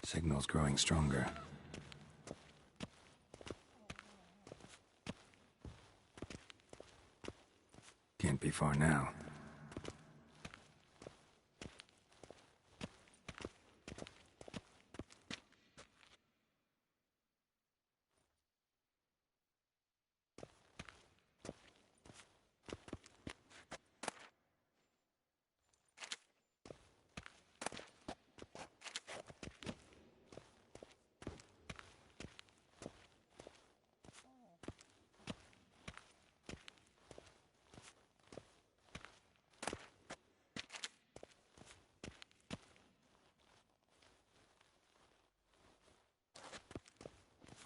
Signal's growing stronger. Can't be far now.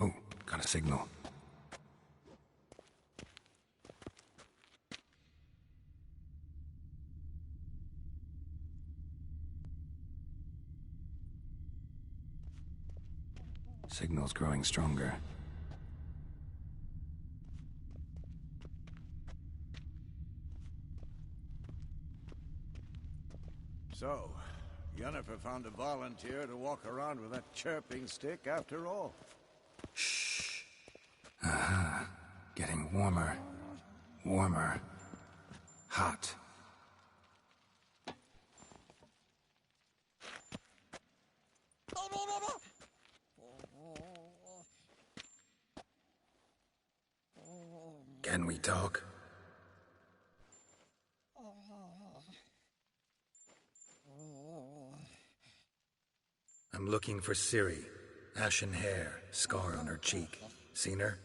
Oh, got a signal. Signal's growing stronger. So, Yennefer found a volunteer to walk around with that chirping stick after all. Shh. Aha. Getting warmer. Warmer. Hot. Can we talk? I'm looking for Ciri. Ashen hair, scar on her cheek. Seen her?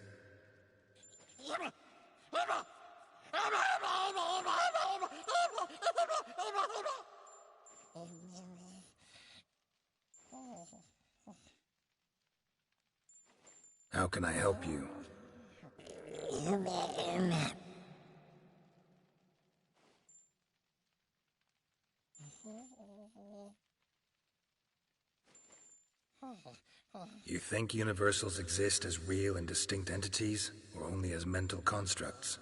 How can I help you? You think universals exist as real and distinct entities, or only as mental constructs?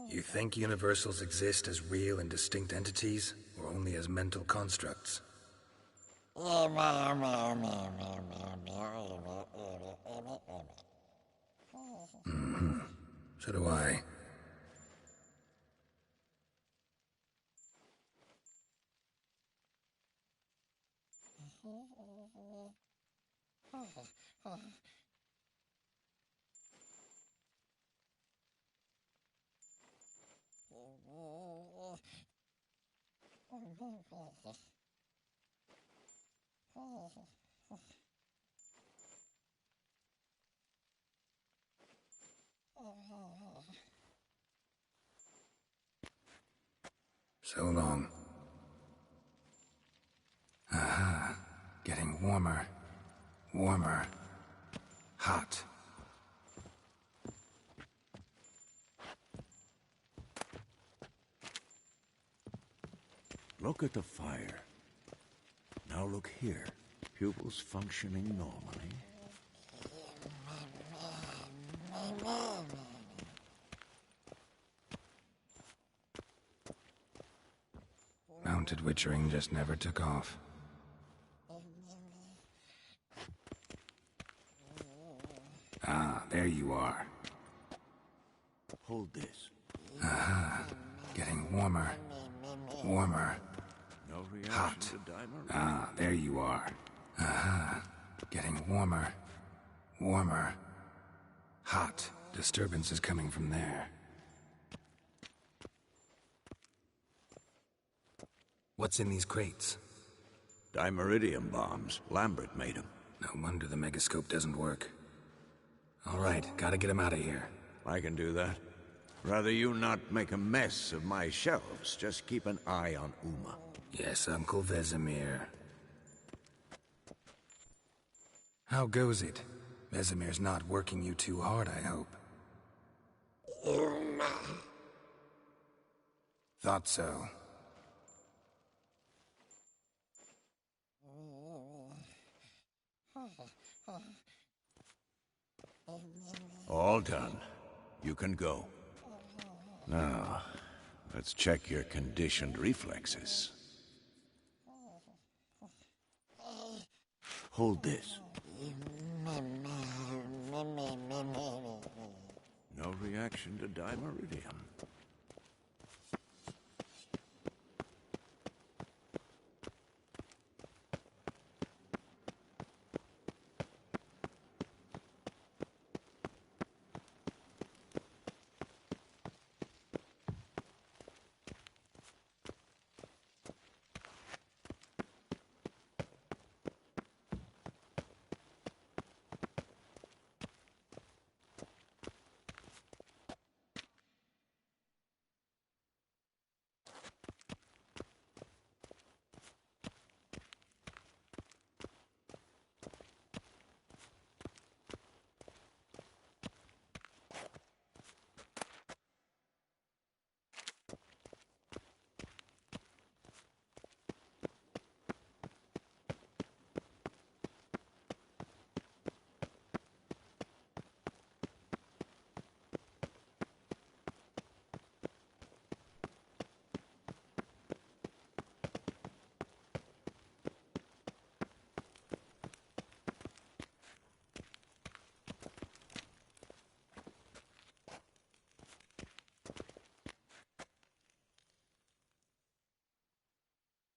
You think universals exist as real and distinct entities, or only as mental constructs? Mm-hmm. So do I. So long. Aha. Getting warmer. Warmer. Hot. Look at the fire. Now look here. Pupils functioning normally. Mounted witchering just never took off. Ah, there you are. Hold this. Aha. Getting warmer. Warmer. No reaction Hot. to dimer? Ah, there you are. Aha. Getting warmer. Warmer. Hot. Disturbance is coming from there. What's in these crates? Dimeridium bombs. Lambert made them. No wonder the megascope doesn't work. All right, gotta get him out of here. I can do that. Rather you not make a mess of my shelves. Just keep an eye on Uma. Yes, Uncle Vesemir. How goes it? Vesemir's not working you too hard, I hope. Thought so. All done. You can go. Now, let's check your conditioned reflexes. Hold this. No reaction to dimeridium.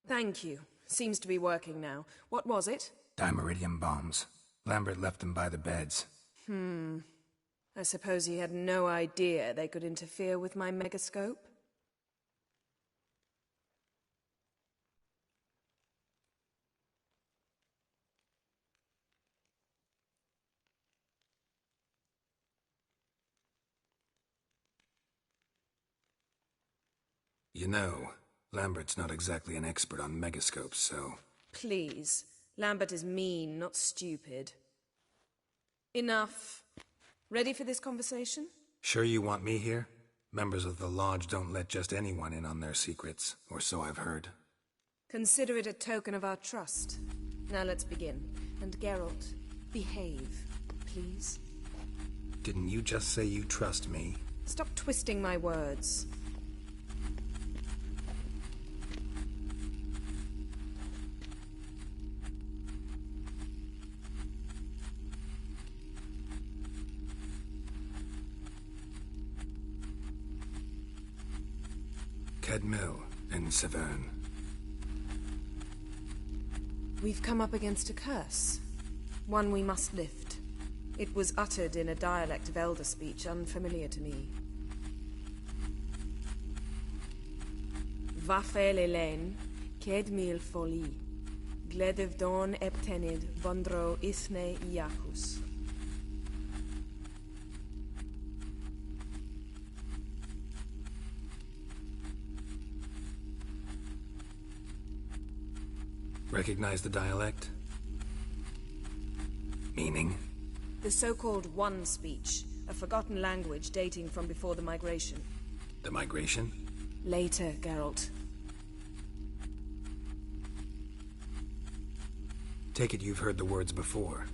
Thank you. Seems to be working now. What was it? Dimeridium bombs. Lambert left them by the beds. I suppose he had no idea they could interfere with my megascope? You know, Lambert's not exactly an expert on megascopes, so... Please. Lambert is mean, not stupid. Enough. Ready for this conversation? Sure you want me here? Members of the Lodge don't let just anyone in on their secrets, or so I've heard. Consider it a token of our trust. Now let's begin. And Geralt, behave, please. Didn't you just say you trust me? Stop twisting my words. Kedmil in Severn. We've come up against a curse. One we must lift. It was uttered in a dialect of elder speech unfamiliar to me. Vafel Elaine, Kedmil Foli, Gledev Don Eptenid, Vondro Isne Iakus. Recognize the dialect? Meaning? The so-called One speech, a forgotten language dating from before the migration. The migration? Later, Geralt. Take it you've heard the words before.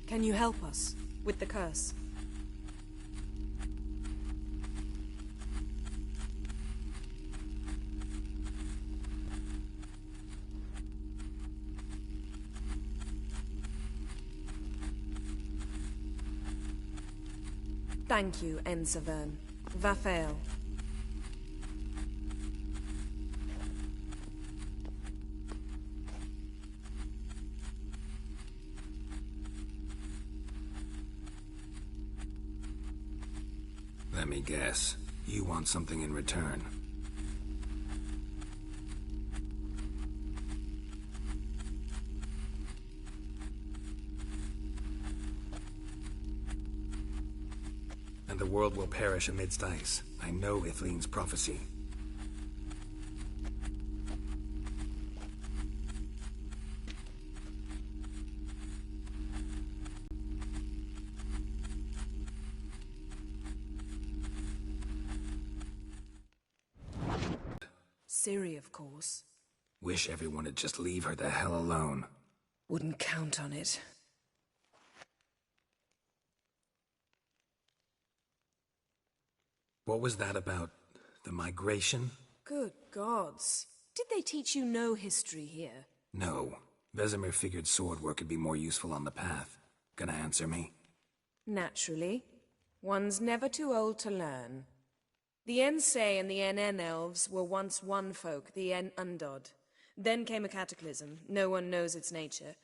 Can you help us with the curse? Thank you, En Severn. Vafel. Let me guess. You want something in return. and the world will perish amidst ice. I know Ithleen's prophecy. Ciri, of course. Wish everyone would just leave her the hell alone. Wouldn't count on it. What was that about? The migration? Good gods. Did they teach you no history here? No. Vesemir figured sword work could be more useful on the path. Gonna answer me? Naturally. One's never too old to learn. The Ensei and the NN elves were once one folk, the En Undod. Then came a cataclysm. No one knows its nature.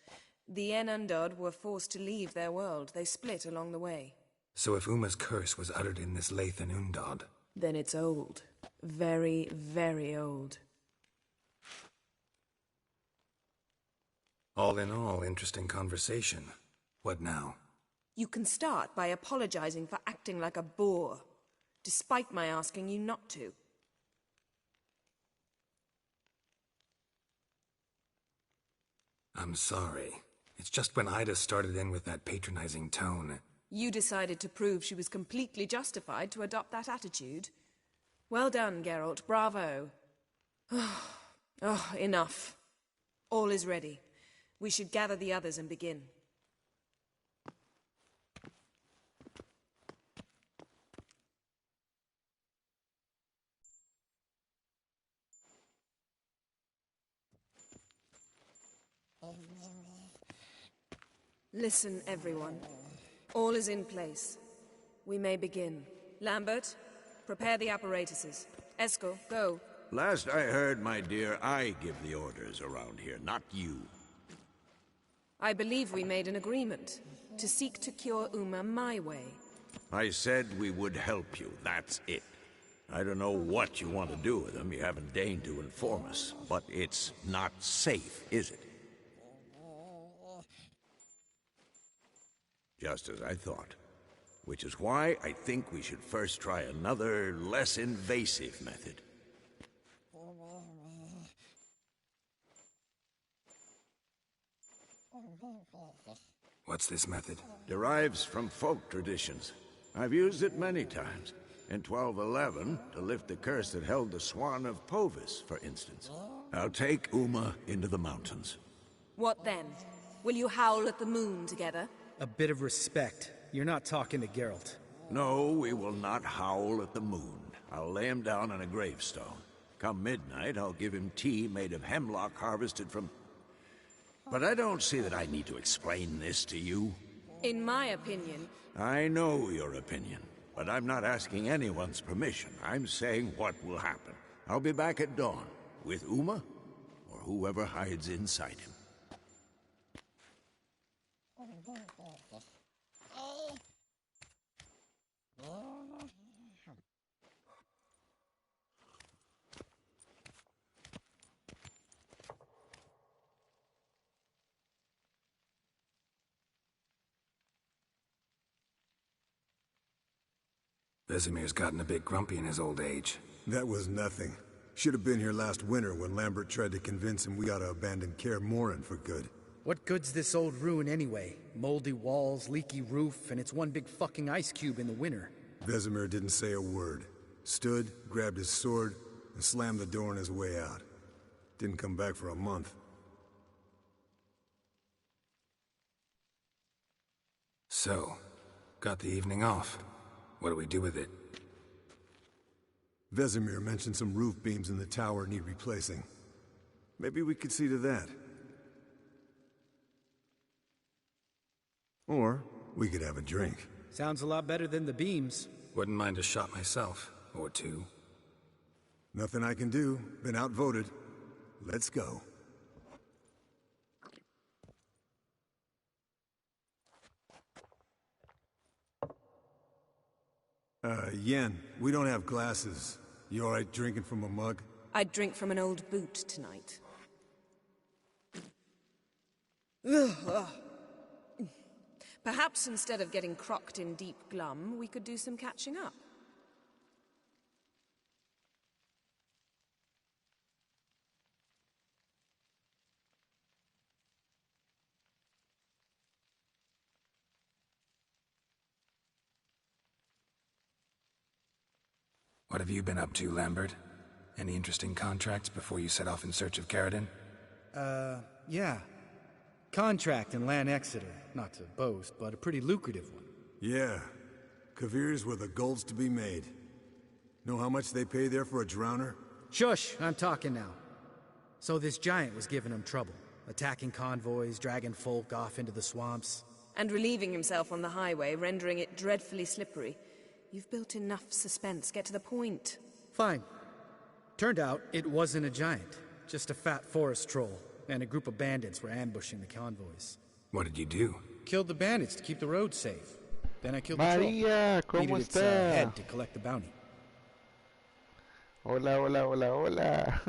The En Undod were forced to leave their world. They split along the way. So if Uma's curse was uttered in this Lathan Undod... Then it's old. Very, very old. All in all, interesting conversation. What now? You can start by apologizing for acting like a boor, despite my asking you not to. I'm sorry. It's just when Ida started in with that patronizing tone... You decided to prove she was completely justified to adopt that attitude. Well done, Geralt. Bravo. Oh, enough. All is ready. We should gather the others and begin. Listen, everyone. All is in place. We may begin. Lambert, prepare the apparatuses. Eskel, go. Last I heard, my dear, I give the orders around here, not you. I believe we made an agreement to seek to cure Uma my way. I said we would help you, that's it. I don't know what you want to do with them, you haven't deigned to inform us, but it's not safe, is it? Just as I thought. Which is why I think we should first try another, less invasive method. What's this method? Derives from folk traditions. I've used it many times. In 1211, to lift the curse that held the Swan of Povis, for instance. I'll take Uma into the mountains. What then? Will you howl at the moon together? A bit of respect. You're not talking to Geralt. No, we will not howl at the moon. I'll lay him down on a gravestone. Come midnight, I'll give him tea made of hemlock harvested from... But I don't see that I need to explain this to you. In my opinion... I know your opinion, but I'm not asking anyone's permission. I'm saying what will happen. I'll be back at dawn, with Uma, or whoever hides inside him. Vesemir's gotten a bit grumpy in his old age. That was nothing. Should have been here last winter when Lambert tried to convince him we ought to abandon Kaer Morhen for good. What good's this old ruin anyway? Moldy walls, leaky roof, and it's one big fucking ice cube in the winter. Vesemir didn't say a word. Stood, grabbed his sword, and slammed the door on his way out. Didn't come back for a month. So, got the evening off. What do we do with it? Vesemir mentioned some roof beams in the tower need replacing. Maybe we could see to that. Or we could have a drink. Sounds a lot better than the beams. Wouldn't mind a shot myself, or two. Nothing I can do. Been outvoted. Let's go. Yen, we don't have glasses. You alright drinking from a mug? I'd drink from an old boot tonight. Ugh. Perhaps instead of getting crocked in deep glum, we could do some catching up. What have you been up to, Lambert? Any interesting contracts before you set off in search of Carradine? Yeah. Contract in Lan Exeter. Not to boast, but a pretty lucrative one. Yeah. Kavir's where the gold's to be made. Know how much they pay there for a drowner? Shush, I'm talking now. So this giant was giving him trouble. Attacking convoys, dragging folk off into the swamps. And relieving himself on the highway, rendering it dreadfully slippery. You've built enough suspense. Get to the point. Fine. Turned out it wasn't a giant. Just a fat forest troll. And a group of bandits were ambushing the convoys. What did you do? Killed the bandits to keep the road safe. Then I killed the María, troll. ¿cómo Needed its está? head to collect the bounty. Hola, hola, hola, hola.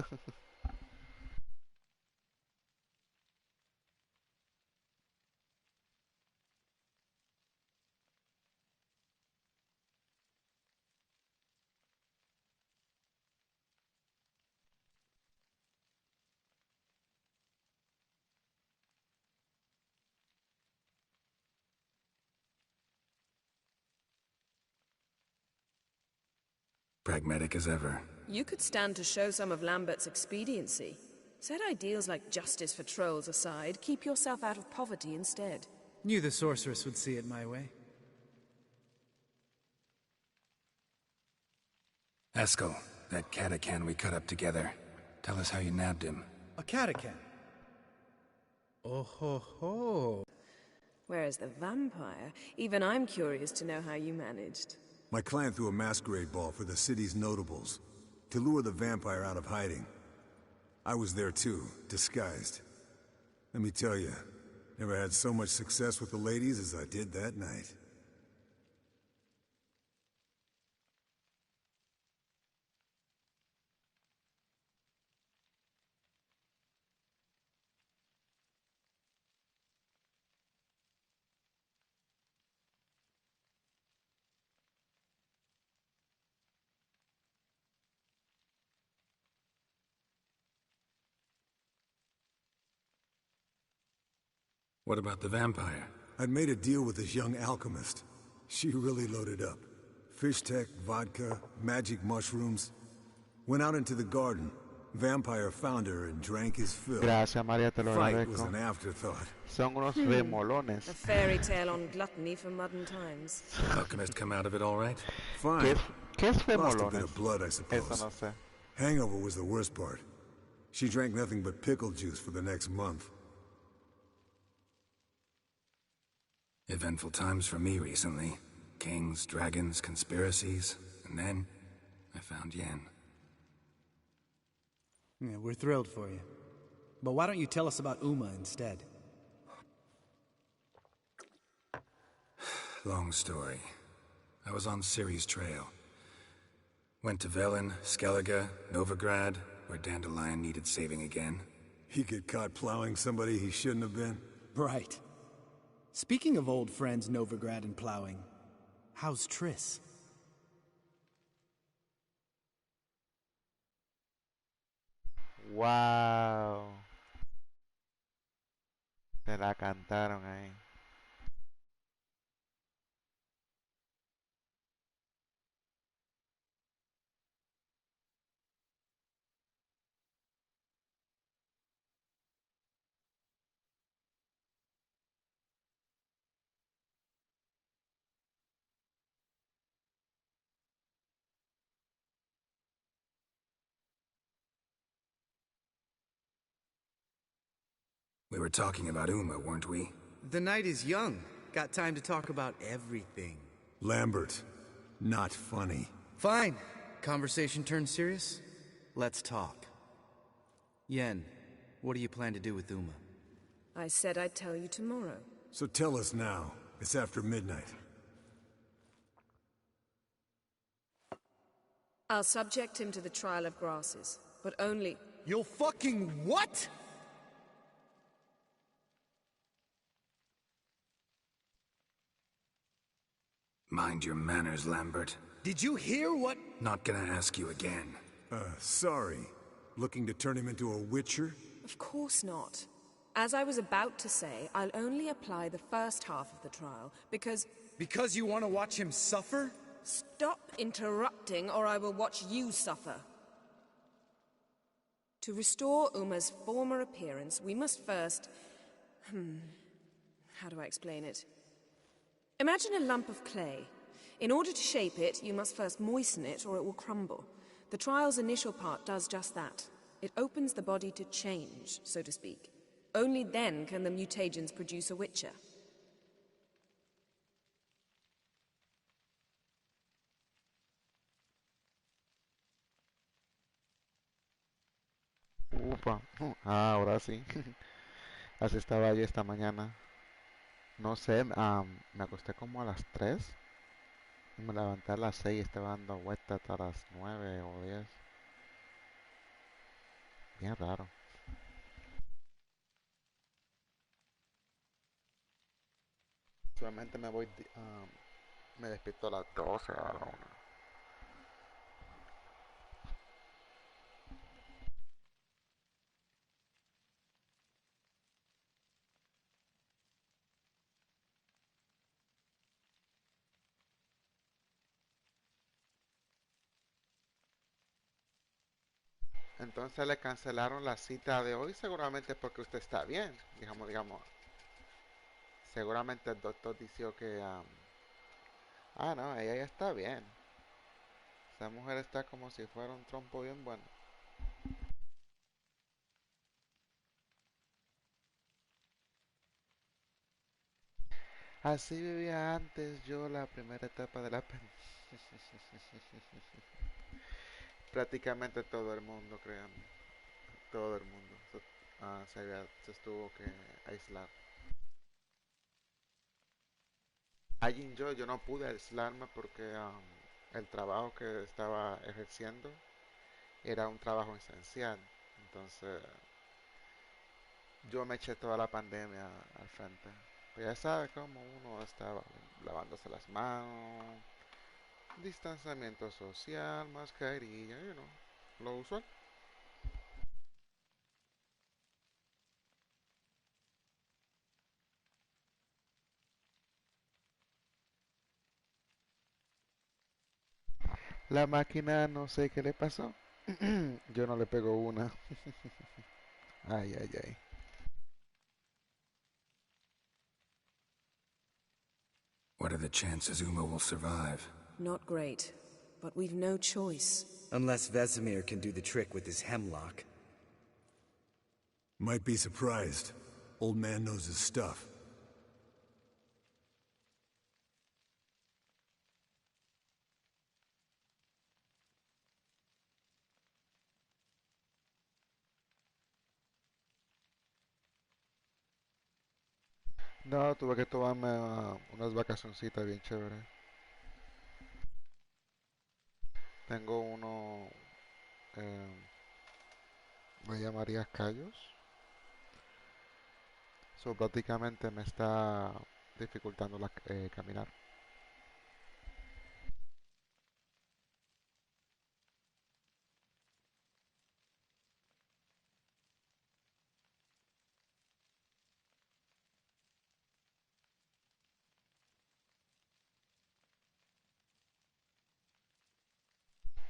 Pragmatic as ever. You could stand to show some of Lambert's expediency. Set ideals like justice for trolls aside, keep yourself out of poverty instead. Knew the sorceress would see it my way. Eskel, that catacan we cut up together. Tell us how you nabbed him. A catacan. Oh ho ho. Whereas the vampire, even I'm curious to know how you managed. My clan threw a masquerade ball for the city's notables, to lure the vampire out of hiding. I was there too, disguised. Let me tell you, never had so much success with the ladies as I did that night. What about the vampire? I'd made a deal with this young alchemist. She really loaded up. Fish tech, vodka, magic mushrooms. Went out into the garden. Vampire found her and drank his fill. Gracias, María, te lo Fight was agradezco. an afterthought. Son unos remolones. A fairy tale on gluttony for modern times. Alchemist come out of it all right? Fine. ¿Qué es Lost a bit remolones? of blood, I Eso suppose. no sé. Hangover was the worst part. She drank nothing but pickle juice for the next month. Eventful times for me recently. Kings, dragons, conspiracies. And then, I found Yen. Yeah, we're thrilled for you. But why don't you tell us about Uma instead? Long story. I was on Ciri's trail. Went to Velen, Skellige, Novigrad, where Dandelion needed saving again. He get caught plowing somebody he shouldn't have been. Right. Speaking of old friends Novigrad and plowing, how's Triss? Wow. Se la cantaron ahí. We were talking about Uma, weren't we? The night is young. Got time to talk about everything. Lambert. Not funny. Fine. Conversation turned serious? Let's talk. Yen, what do you plan to do with Uma? I said I'd tell you tomorrow. So tell us now. It's after midnight. I'll subject him to the trial of grasses, but only... You'll fucking what? Mind your manners, Lambert. Did you hear what? Not gonna ask you again. Sorry. Looking to turn him into a witcher? Of course not. As I was about to say, I'll only apply the first half of the trial, because... Because you want to watch him suffer? Stop interrupting, or I will watch you suffer. To restore Uma's former appearance, we must first... How do I explain it? Imagine a lump of clay. In order to shape it, you must first moisten it, or it will crumble. The trial's initial part does just that. It opens the body to change, so to speak. Only then can the mutagens produce a witcher. Upa. Ahora sí. Así estaba yo esta mañana. No sé, me acosté como a las 3 y me levanté a las 6 y estaba dando vueltas hasta las 9 o 10. Bien raro. Solamente me despierto a las 12 a la 1. Entonces le cancelaron la cita de hoy seguramente porque usted está bien. Digamos. Seguramente el doctor dijo que... no, ella ya está bien. Esa mujer está como si fuera un trompo bien bueno. Así vivía antes yo la primera etapa de la prácticamente todo el mundo, créanme. Todo el mundo se estuvo que aislar. Allí yo no pude aislarme porque el trabajo que estaba ejerciendo era un trabajo esencial. Entonces yo me eché toda la pandemia al frente. Pues ya sabes cómo uno estaba lavándose las manos, distanciamiento social, mascarilla, lo usual. La máquina no sé qué le pasó. Yo no le pego una. Ay, ay, ay. What are the chances Uma will survive? Not great, but we've no choice. Unless Vesemir can do the trick with his hemlock. Might be surprised. Old man knows his stuff. No, tuve que tomarme unas vacacioncitas bien chéveres. Tengo eh, me llamaría callos. So, prácticamente me está dificultando caminar.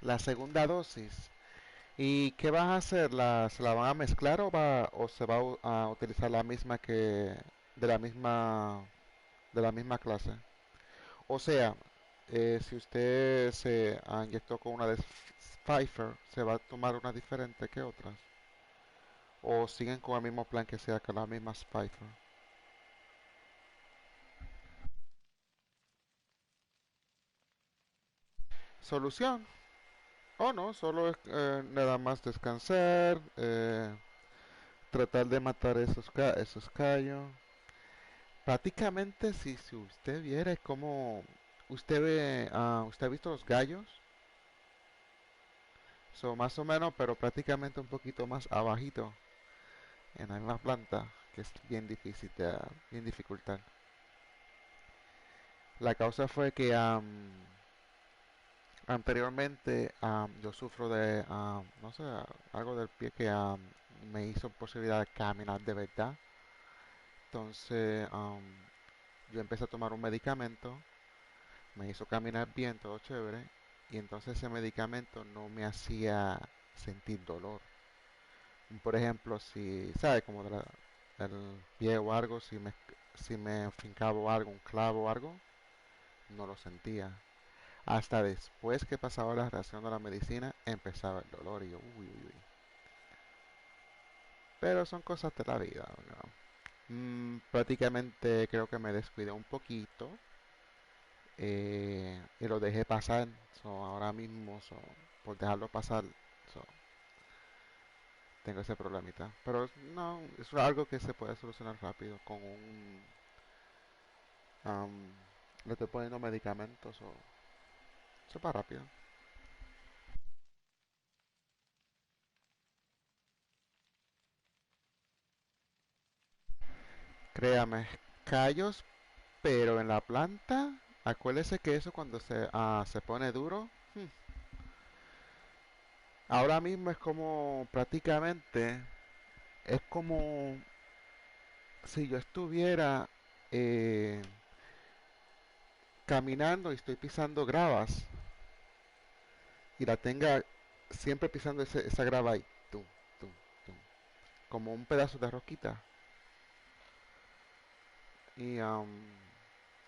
La segunda dosis. ¿Y qué vas a hacer? ¿Se la van a mezclar o se va a utilizar la misma de de la misma clase? O sea, si usted se inyectó con una de Pfeiffer, ¿se va a tomar una diferente que otras? ¿O siguen con el mismo plan que sea con la misma Pfeiffer? Solución. O no, solo es nada más descansar, tratar de matar esos callos. Prácticamente, si usted viera es como usted ha visto los gallos, son más o menos, pero prácticamente un poquito más abajito en la misma planta, que es bien difícil bien dificultar. La causa fue que anteriormente yo sufro de, no sé, algo del pie que me hizo posibilidad de caminar de verdad. Entonces yo empecé a tomar un medicamento, me hizo caminar bien, todo chévere, y entonces ese medicamento no me hacía sentir dolor. Por ejemplo, si, ¿sabes? Como del pie o algo, si me fincaba algo, un clavo o algo, no lo sentía. Hasta después que pasaba la reacción de la medicina, empezaba el dolor y yo, uy, uy, uy. Pero son cosas de la vida, ¿no? Prácticamente creo que me descuidé un poquito y lo dejé pasar. So, ahora mismo, por dejarlo pasar, so, tengo ese problemita. Pero no, es algo que se puede solucionar rápido con um, le estoy poniendo medicamentos o eso para rápido. Créame, callos, pero en la planta, acuérdese que eso cuando se pone duro, ahora mismo es como prácticamente, es como si yo estuviera eh, caminando y estoy pisando gravas y la tenga siempre pisando esa grava ahí, tum, tum, tum, como un pedazo de roquita. Y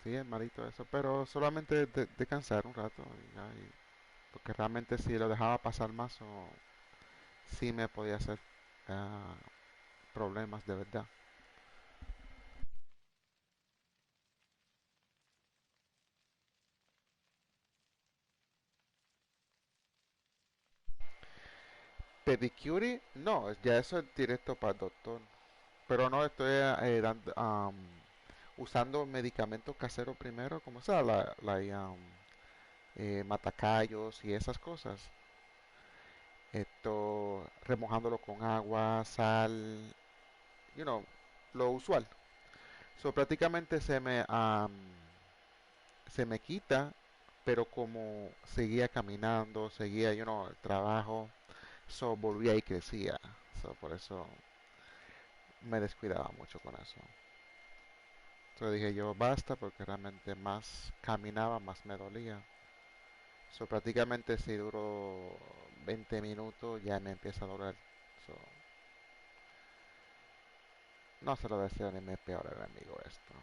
sí, es malito eso, pero solamente descansar un rato, y ya, porque realmente si lo dejaba pasar más, sí me podía hacer ah, problemas de verdad. Pedicure, no, ya eso es directo para el doctor. Pero no estoy usando medicamentos caseros primero, como sea, matacayos y esas cosas. Esto, remojándolo con agua, sal, you know, lo usual. So, prácticamente se me quita, pero como seguía caminando, seguía, el trabajo, so volvía y crecía. So, por eso me descuidaba mucho con eso. Entonces dije yo, basta, porque realmente más caminaba, más me dolía. So, prácticamente si duró 20 minutos ya me empieza a doler. So, no se lo deseo ni mi peor enemigo esto.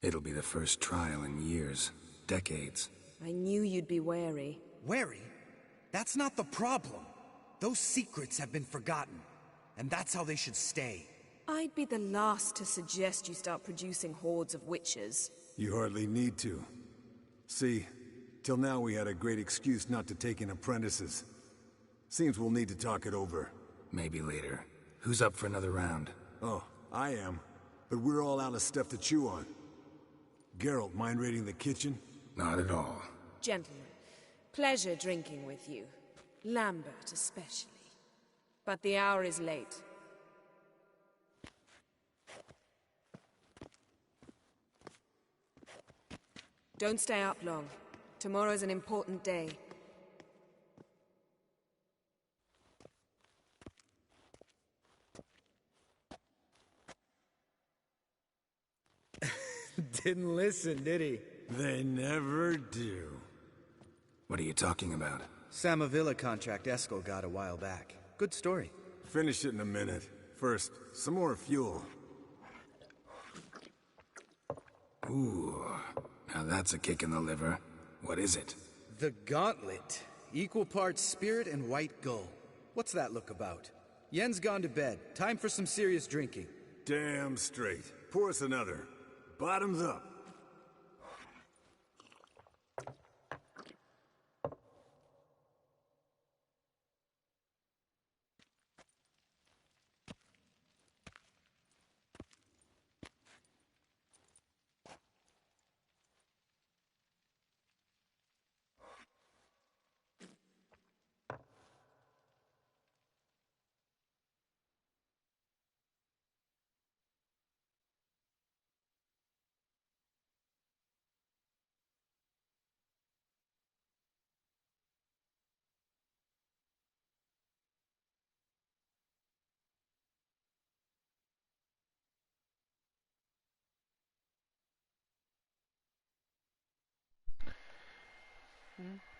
It'll be the first trial in years, decades. I knew you'd be wary. Wary? That's not the problem. Those secrets have been forgotten, and that's how they should stay. I'd be the last to suggest you start producing hordes of witches. You hardly need to. See, till now we had a great excuse not to take in apprentices. Seems we'll need to talk it over. Maybe later. Who's up for another round? Oh, I am. But we're all out of stuff to chew on. Geralt, mind raiding the kitchen? Not at all. Gentlemen, pleasure drinking with you. Lambert especially. But the hour is late. Don't stay up long. Tomorrow's an important day. Didn't listen, did he? They never do. What are you talking about? Samavilla contract Eskel got a while back. Good story. Finish it in a minute. First, some more fuel. Ooh, now that's a kick in the liver. What is it? The Gauntlet. Equal parts spirit and white gull. What's that look about? Yen's gone to bed. Time for some serious drinking. Damn straight. Pour us another. Bottoms up.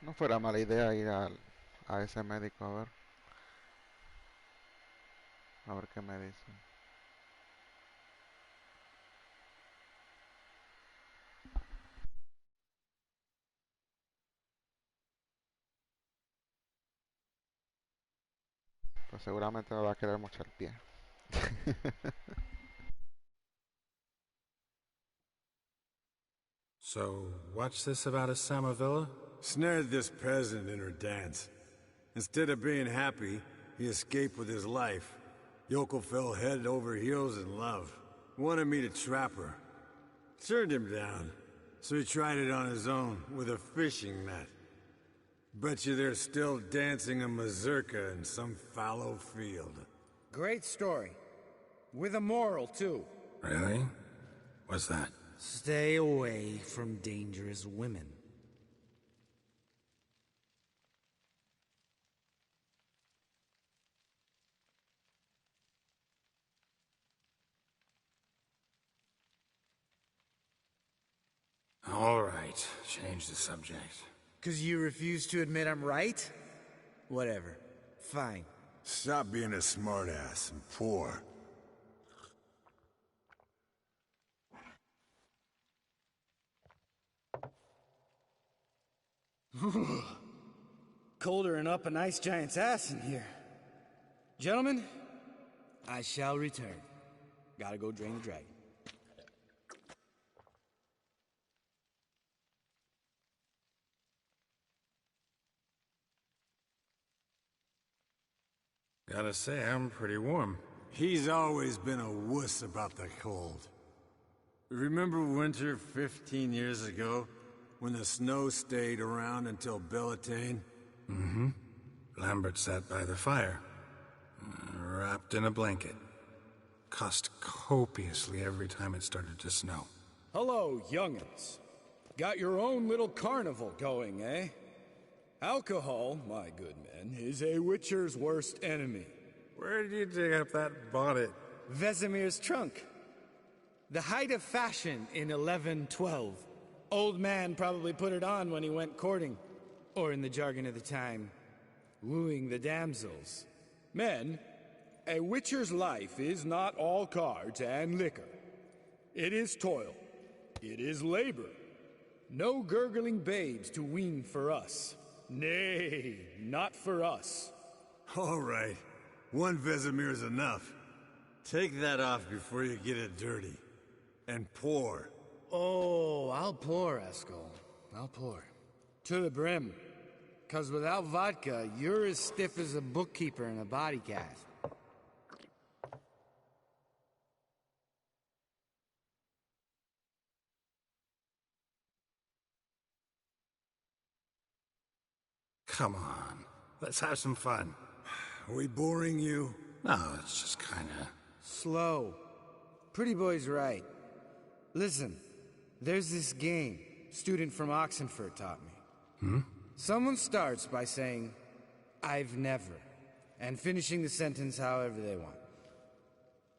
No fuera mala idea ir a ese médico a ver qué me dice. Pues seguramente me va a querer mochar el pie. So, what's this about a Samavilla? Snared this peasant in her dance. Instead of being happy, he escaped with his life. Yoko fell head over heels in love. Wanted me to trap her. Turned him down. So he tried it on his own, with a fishing net. Bet you they're still dancing a mazurka in some fallow field. Great story. With a moral, too. Really? What's that? Stay away from dangerous women. All right, change the subject. 'Cause you refuse to admit I'm right? Whatever. Fine. Stop being a smartass and pour. Colder and up a nice giant's ass in here. Gentlemen, I shall return. Gotta go drain the dragon. Gotta say, I'm pretty warm. He's always been a wuss about the cold. Remember winter 15 years ago, when the snow stayed around until Bellatane? Mm-hmm. Lambert sat by the fire, wrapped in a blanket. Cussed copiously every time it started to snow. Hello, young'uns. Got your own little carnival going, eh? Alcohol, my good men, is a witcher's worst enemy. Where did you dig up that bonnet? Vesemir's trunk. The height of fashion in 1112. Old man probably put it on when he went courting. Or in the jargon of the time, wooing the damsels. Men, a witcher's life is not all cards and liquor. It is toil. It is labor. No gurgling babes to wean for us. Nay, not for us. All right. One Vesemir's enough. Take that off before you get it dirty. And pour. Oh, I'll pour, Eskel. I'll pour. To the brim. 'Cause without vodka, you're as stiff as a bookkeeper in a body cast. Come on, let's have some fun. Are we boring you? No, it's just kinda... Slow. Pretty boy's right. Listen, there's this game student from Oxenford taught me. Someone starts by saying, I've never, and finishing the sentence however they want.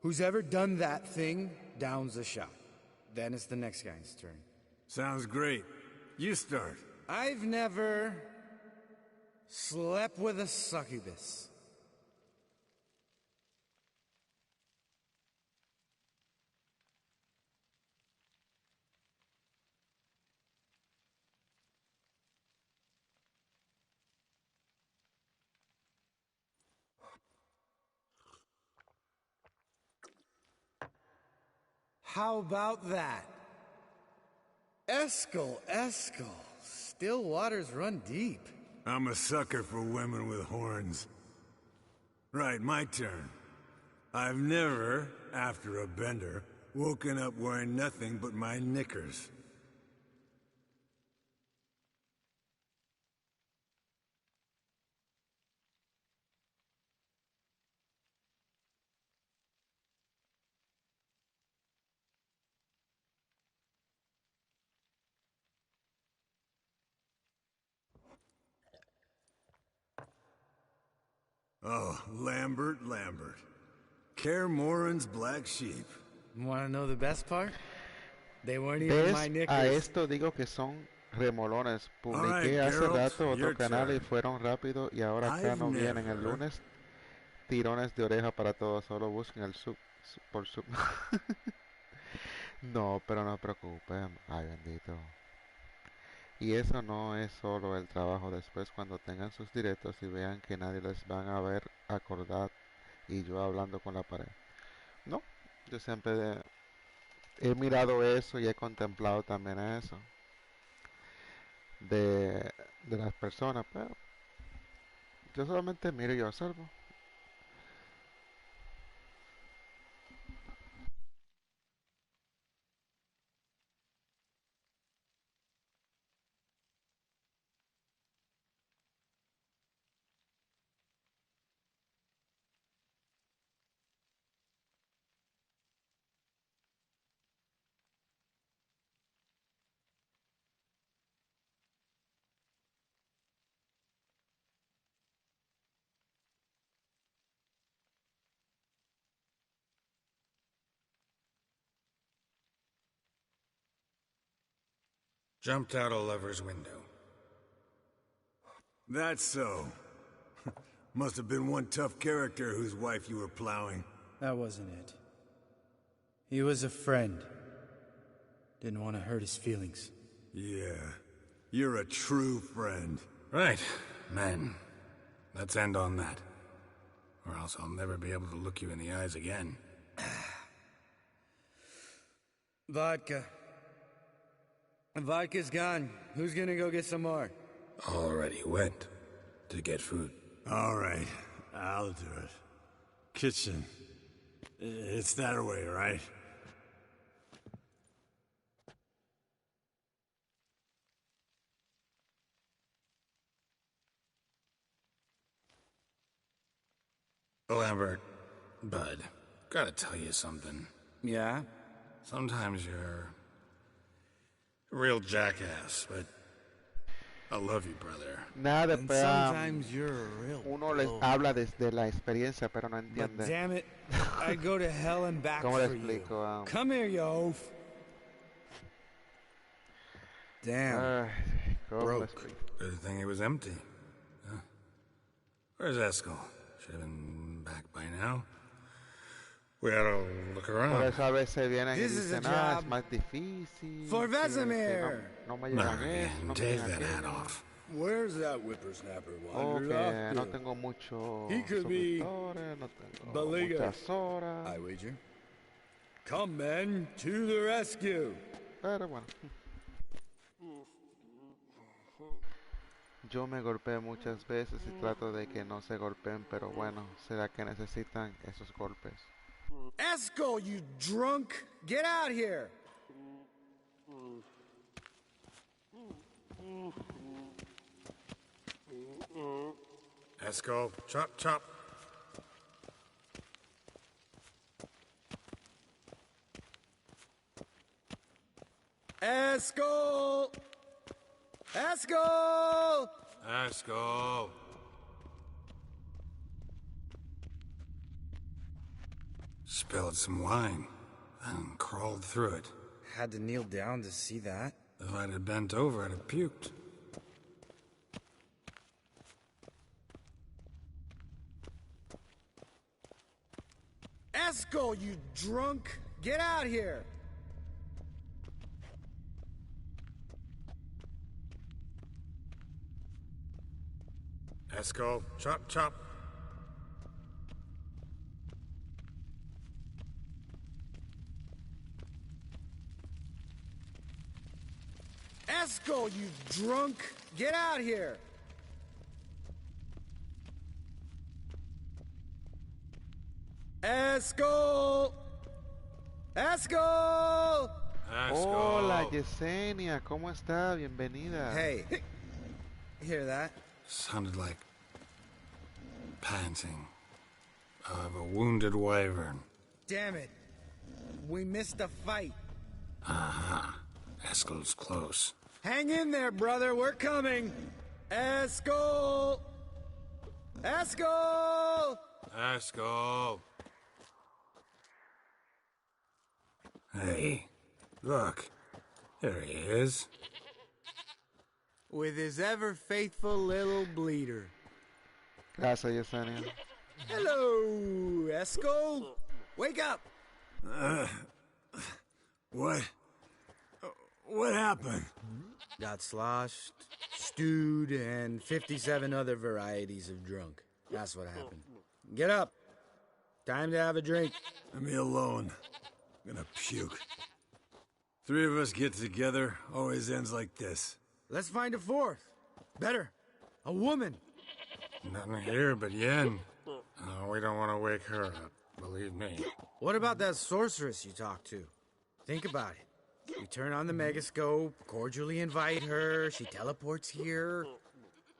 Who's ever done that thing downs a shot. Then it's the next guy's turn. Sounds great. You start. I've never slept with a succubus. How about that? Eskel, still waters run deep. I'm a sucker for women with horns. Right, my turn. I've never, after a bender, woken up wearing nothing but my knickers. Oh, Lambert. Kaer Morhen's black sheep. Want to know the best part? They weren't even my ¿Ves? knickers. A esto digo que son remolones. All right, Publiqué hace Geralt, rato otro your canal y turn. fueron rápido y ahora acá I've no vienen el never... lunes. Tirones de oreja para todos, solo busquen el por sub. No, pero no se preocupen. Ay, bendito. Y eso no es solo el trabajo después cuando tengan sus directos y vean que nadie les van a ver acordar y yo hablando con la pared. No, yo siempre he mirado eso y he contemplado también eso de las personas, pero yo solamente miro y observo. Jumped out a lover's window. That's so. Must have been one tough character whose wife you were plowing. That wasn't it. He was a friend. Didn't want to hurt his feelings. Yeah, you're a true friend. Right, men. Let's end on that. Or else I'll never be able to look you in the eyes again. Vodka. Vodka's gone. Who's gonna go get some more? Already went to get food. All right, I'll do it. Kitchen. It's that way, right? Lambert, Bud, gotta tell you something. Yeah? Sometimes you're a real jackass, but I love you, brother. Nada, And pero sometimes you're a real uno les blow. habla desde la experiencia, pero no But entiende. damn it, I'd go to hell and back ¿Cómo le for you. explico? Come here, you oaf. Damn. Ay, ¿cómo le Broke. explico? Good thing it was empty. Huh? Where's Eskel? Should have been back by now. We ought to look Por around. eso a veces vienen y This is a dicen, ah, es job más difícil. for que Vesemir. no me No, llegan eso, man, no me take llegan that hat aquello. off. Where's that whippersnapper O wandered que off no to? tengo mucho He could be suscriptores, no tengo beleaguered. muchas horas. I wager. Come, men, to the rescue. Pero bueno. Yo me golpeo muchas veces y trato de que no se golpeen, pero bueno, ¿será que necesitan esos golpes? Eskel, you drunk! Get out here! Eskel, chop, chop. Eskel! Eskel! Eskel. Spilled some wine and crawled through it. Had to kneel down to see that. If I'd have bent over, I'd have puked. Eskel, you drunk! Get out here! Eskel, chop, chop. Eskel, you drunk! Get out here! Eskel! Eskel! Hola Yesenia, ¿cómo está? Bienvenida. Hey, hear that? Sounded like panting of a wounded wyvern. Damn it. We missed a fight. Aha. Eskel's close. Hang in there, brother. We're coming. Eskel! Eskel! Eskel! Hey, look. There he is. with his ever-faithful little bleeder. Gracias, Yesenia. Hello, Esco. Wake up! What? What happened? Got sloshed, stewed, and 57 other varieties of drunk. That's what happened. Get up. Time to have a drink. Leave me alone. I'm gonna puke. Three of us get together, always ends like this. Let's find a fourth. Better. A woman. Nothing here but Yen. Oh, we don't want to wake her up, believe me. What about that sorceress you talked to? Think about it. We turn on the megascope, cordially invite her, she teleports here.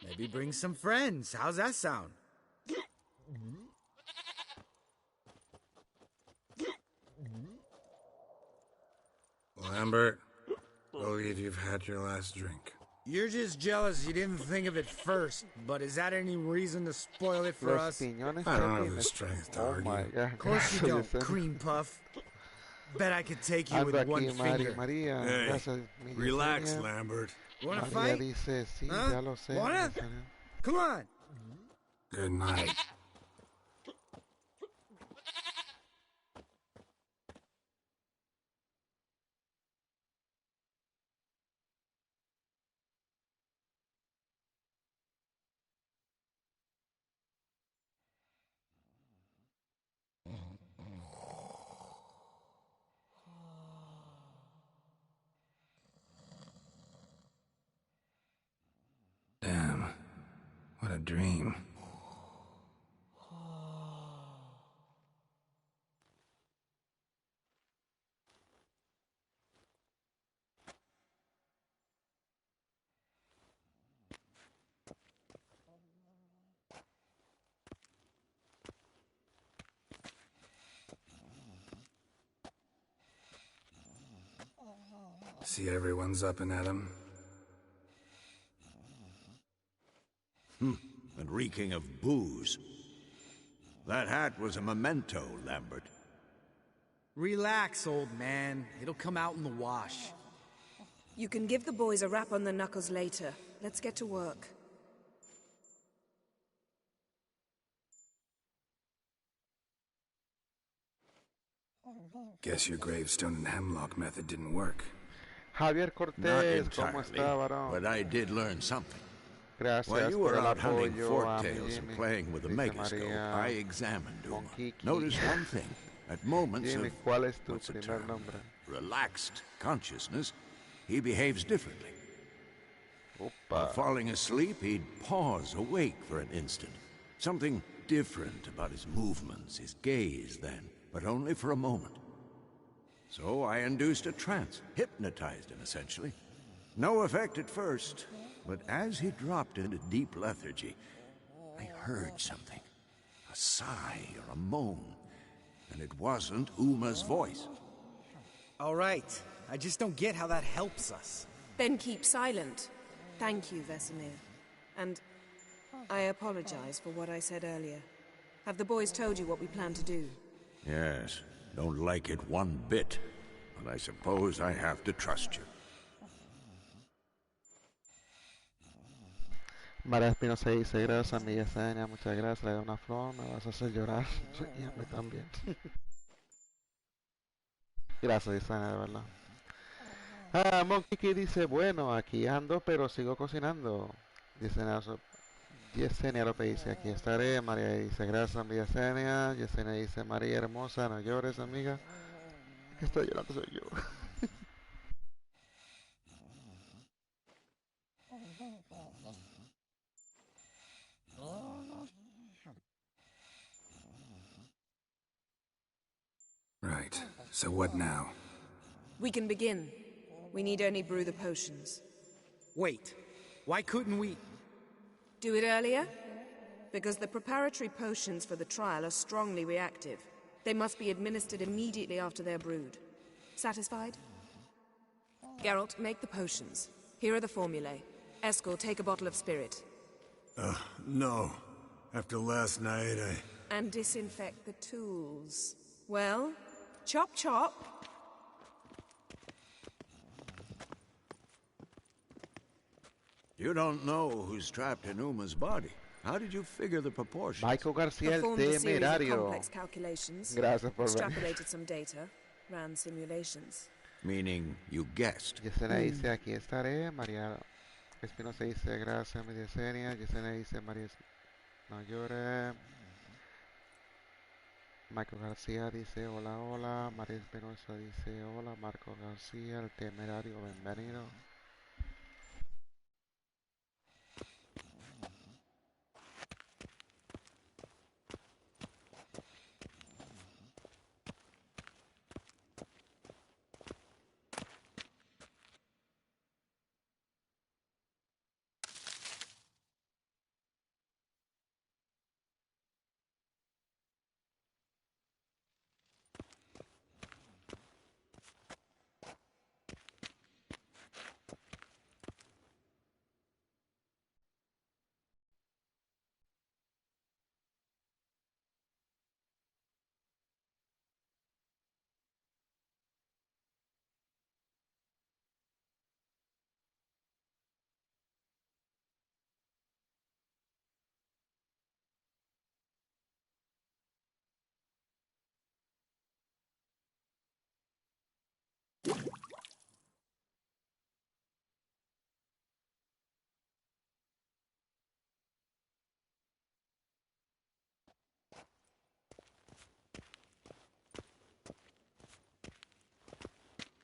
Maybe bring some friends. How's that sound? Lambert, believe you've had your last drink. You're just jealous you didn't think of it first, but is that any reason to spoil it for Los us? piñones I don't de have the pime- strength to Oh argue. my god. Of course you Gracias, don't, Yesenia. cream puff. Bet I could take you Ando with one aquí, Mari, finger. María. Hey, Gracias, mi relax, Yesenia. Lambert. You wanna María fight? dice, sí, Huh? ya lo sé, Wanna? Yesenia. Come on. Good night. Damn. What a dream. See everyone's up and at 'em. And reeking of booze. That hat was a memento, Lambert. Relax, old man. It'll come out in the wash. You can give the boys a rap on the knuckles later. Let's get to work. Guess your gravestone and hemlock method didn't work. Javier Not Cortés, ¿cómo entirely, está, varón? but I did learn something. Gracias While you por were el out hunting apoyo a fork mi tails and Jimmy. playing with the Dice megascope, María I examined Uma. Monkiki. Noticed one thing. At moments Jimmy, of, ¿cuál es tu what's the primer term? nombre? Relaxed consciousness, he behaves differently. While Opa. falling asleep, he'd pause awake for an instant. Something different about his movements, his gaze then, but only for a moment. So I induced a trance, hypnotized him essentially. No effect at first, but as he dropped into deep lethargy, I heard something. A sigh or a moan, and it wasn't Uma's voice. All right. I just don't get how that helps us. Then keep silent. Thank you, Vesemir. And I apologize for what I said earlier. Have the boys told you what we plan to do? Yes, don't like it one bit, but I suppose I have to trust you. María Espinosa dice, gracias, mi Yesenia, muchas gracias, le doy una flor, me vas a hacer llorar. Y a mí también. Gracias, Yesenia, de verdad. Ah, Monkey dice, bueno, aquí ando, pero sigo cocinando. Yesenia López dice, aquí estaré. María dice, gracias, mi Yesenia. Yesenia dice, María hermosa, no llores, amiga. El que estoy llorando soy yo. Right. So what now? We can begin. We need only brew the potions. Wait. Why couldn't we... Do it earlier? Because the preparatory potions for the trial are strongly reactive. They must be administered immediately after they're brewed. Satisfied? Geralt, make the potions. Here are the formulae. Eskel, take a bottle of spirit. No. After last night, And disinfect the tools. Well, chop chop. You don't know who's trapped in Uma's body. How did you figure the proportions? Michael García el Performed a series of temerario. complex calculations. Gracias por venir. Extrapolated some data. Ran simulations. Meaning you guessed. Yesenia dice, aquí estaré. María Espinosa dice, gracias, media seria. Yesenia dice, María no llore. Michael García dice, hola, hola. María Espinosa dice, hola. Marco García, el temerario, bienvenido.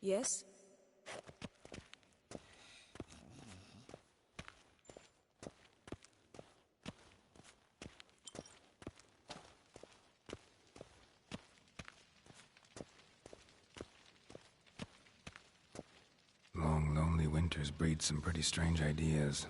Yes? Long, lonely winters breed some pretty strange ideas.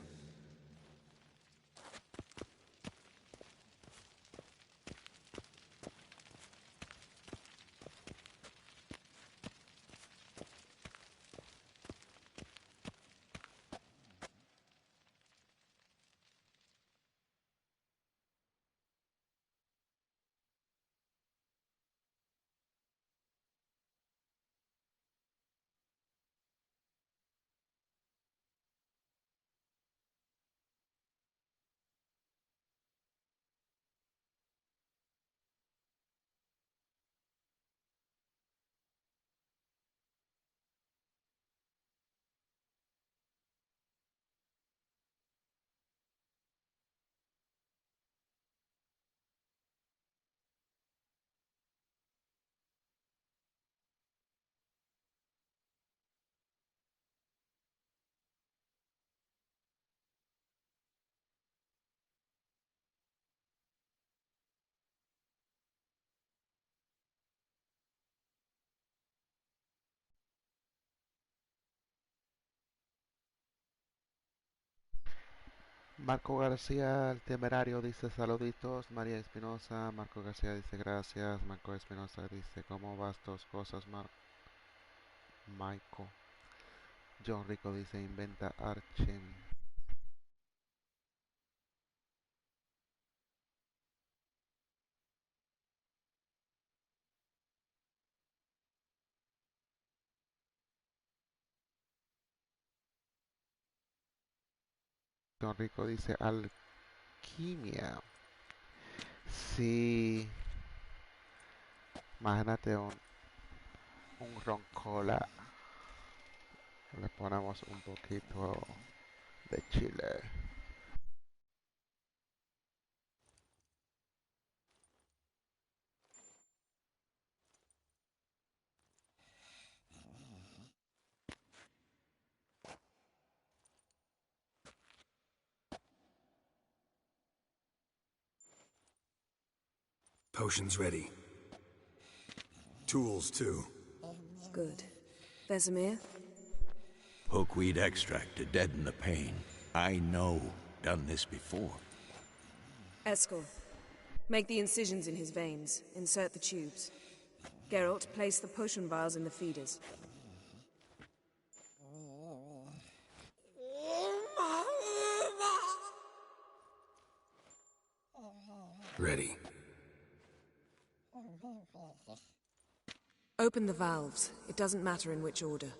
Marco García, el temerario, dice saluditos. María Espinosa, Marco García dice gracias. Marco Espinosa dice, ¿cómo vas tus cosas, Michael? John Rico dice, inventa Archen. John Rico dice, alquimia. Sí, imagínate un roncola. Le ponemos un poquito de chile. Potions ready. Tools, too. Good. Vesemir? Hookweed extract to deaden the pain. I know. Done this before. Eskel. Make the incisions in his veins. Insert the tubes. Geralt, place the potion vials in the feeders. Ready. Open the valves. It doesn't matter in which order.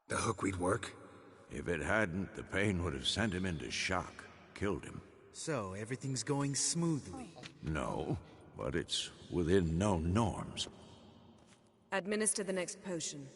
The hookweed work? If it hadn't, the pain would have sent him into shock, killed him. So, everything's going smoothly. No, but it's within known norms. Administer the next potion.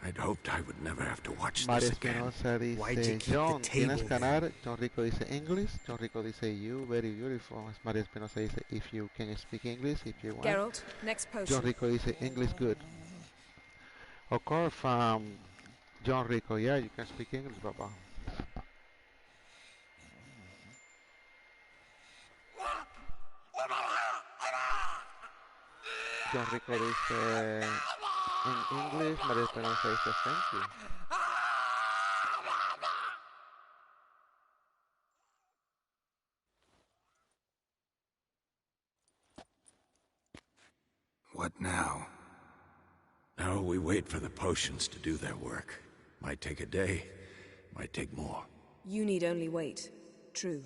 I'd hoped I would never have to watch María this again. Espinosa Why'd you dice, keep the John, ¿tienes table canal? John Rico dice English. John Rico dice you, very beautiful. María Espinosa dice if you can speak English, if you want. Geralt, next John potion. Rico dice English good. Of course, from John Rico, yeah, you can speak English, Papa. John Rico dice in English, María Espinosa dice thank you. What now? Now we wait for the potions to do their work. Might take a day, might take more. You need only wait. True.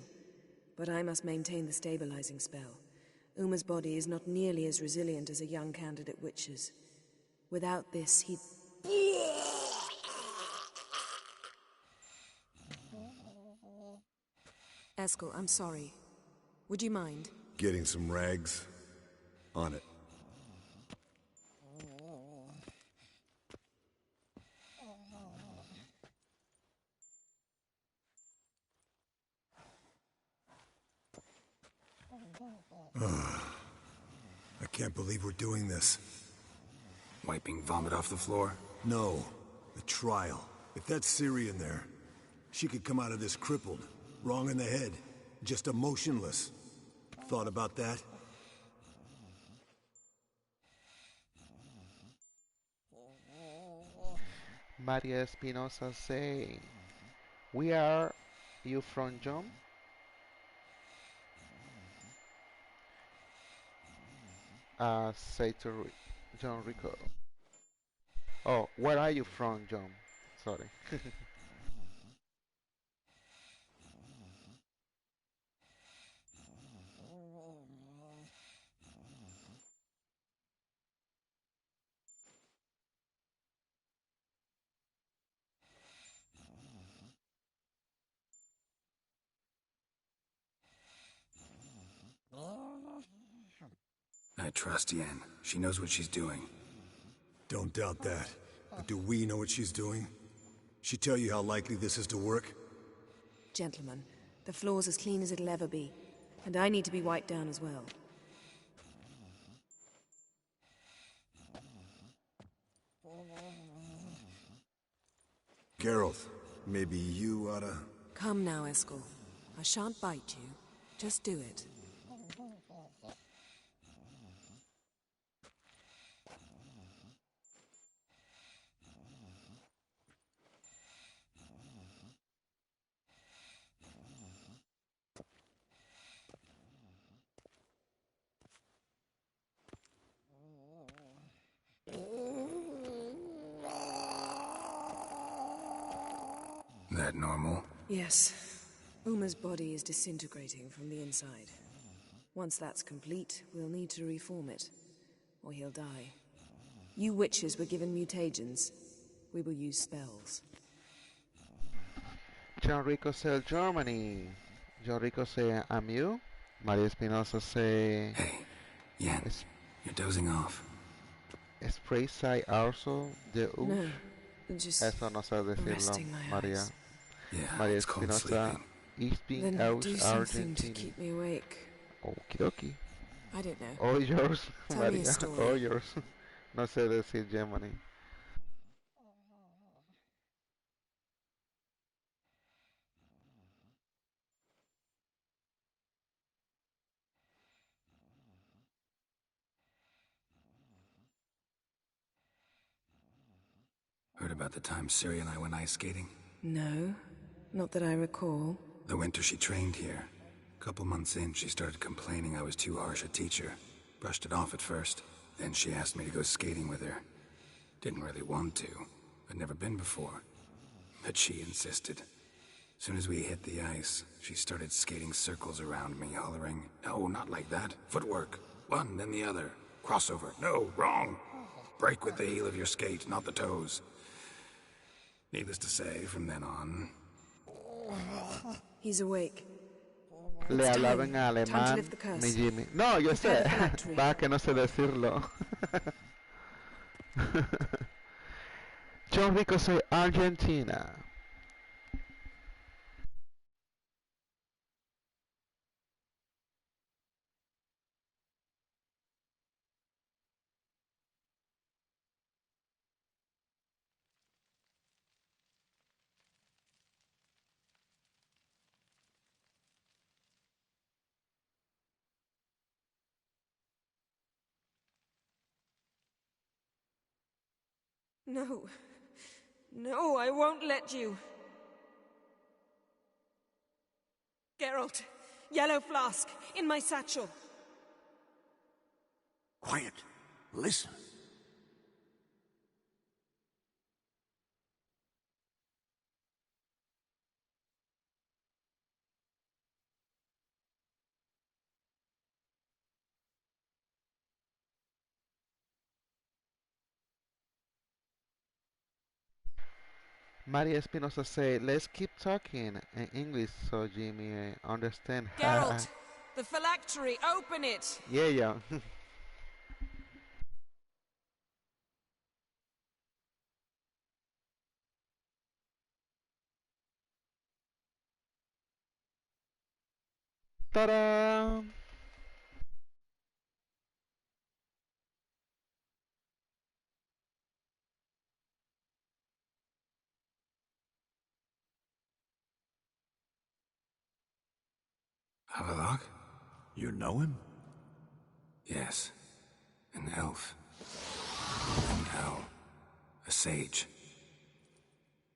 But I must maintain the stabilizing spell. Uma's body is not nearly as resilient as a young candidate witch's. Without this, he'd... Eskel, I'm sorry. Would you mind? Getting some rags. On it. I can't believe we're doing this. Wiping vomit off the floor? No, the trial. If that's Ciri in there, she could come out of this crippled, wrong in the head, just emotionless. Thought about that? María Espinosa say, we are you from John? Say to John Rico. Oh, where are you from, John? Sorry. I trust Yen. She knows what she's doing. Don't doubt that. But do we know what she's doing? She tell you how likely this is to work? Gentlemen, the floor's as clean as it'll ever be. And I need to be wiped down as well. Geralt, maybe you oughta... Come now, Eskel. I shan't bite you. Just do it. That normal? Yes. Uma's body is disintegrating from the inside. Once that's complete, we'll need to reform it, or he'll die. You witches were given mutagens. We will use spells. John Rico say Germany. John Rico say I'm you. María Espinosa say Hey, Yen, you're dozing off. Spray side also the No, just Eso no sé decirlo, resting my María. eyes. Yeah, María it's called Espinosa, sleeping. East Being Then House, do something to Argentina. keep me awake. Okie dokie. I don't know. All yours, Tell me a María. story. All yours. No sé decir Germany. Heard about the time Ciri and I went ice skating? No, not that I recall. The winter she trained here. A couple months in, she started complaining I was too harsh a teacher. Brushed it off at first. Then she asked me to go skating with her. Didn't really want to. I'd never been before. But she insisted. Soon as we hit the ice, she started skating circles around me, hollering, "No, not like that. Footwork. One, then the other. Crossover. No, wrong. Break with the heel of your skate, not the toes." Needless to say, from then on... He's awake. Le hablaba en alemán, mi Jimmy. No, yo sé. Va que no sé decirlo. Yo Rico soy Argentina. No. No, I won't let you. Geralt, yellow flask, in my satchel. Quiet. Listen. Maria Espinosa say, let's keep talking in English so Jimmy understand. Geralt, the phylactery, open it! Yeah, yeah. Ta-da! Havelock? You know him? Yes. An elf. And now, a sage.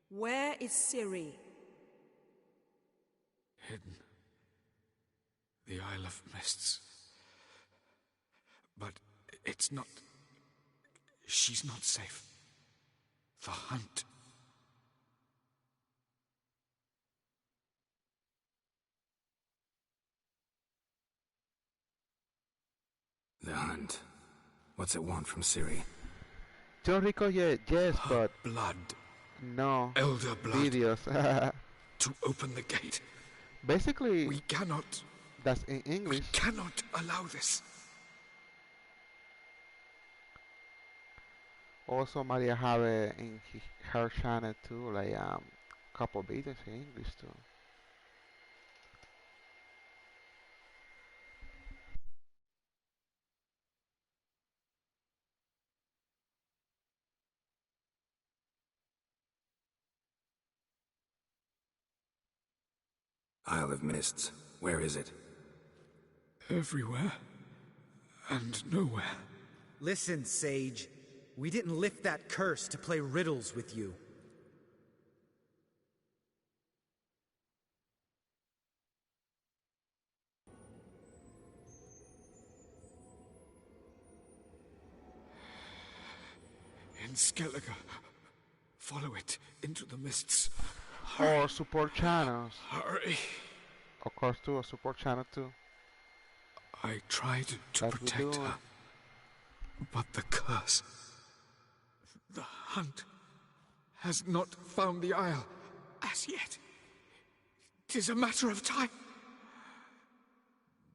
Where is Ciri? Hidden. The Isle of Mists. But it's not... She's not safe. The hunt. The hunt. What's it want from Ciri? Yo Rico, yeah, yes, but Blood. no. Elder blood. Videos. To open the gate. Basically, We cannot... that's in We English. cannot allow this. Also, Maria have in her channel too, like couple videos in English too. Isle of Mists. Where is it? Everywhere. And nowhere. Listen, Sage. We didn't lift that curse to play riddles with you. In Skellige. Follow it into the mists. Or support channels. Hurry. Of course too, a support channel too. I tried to That we protect do. her. But the curse... The hunt has not found the Isle as yet. 'Tis a matter of time.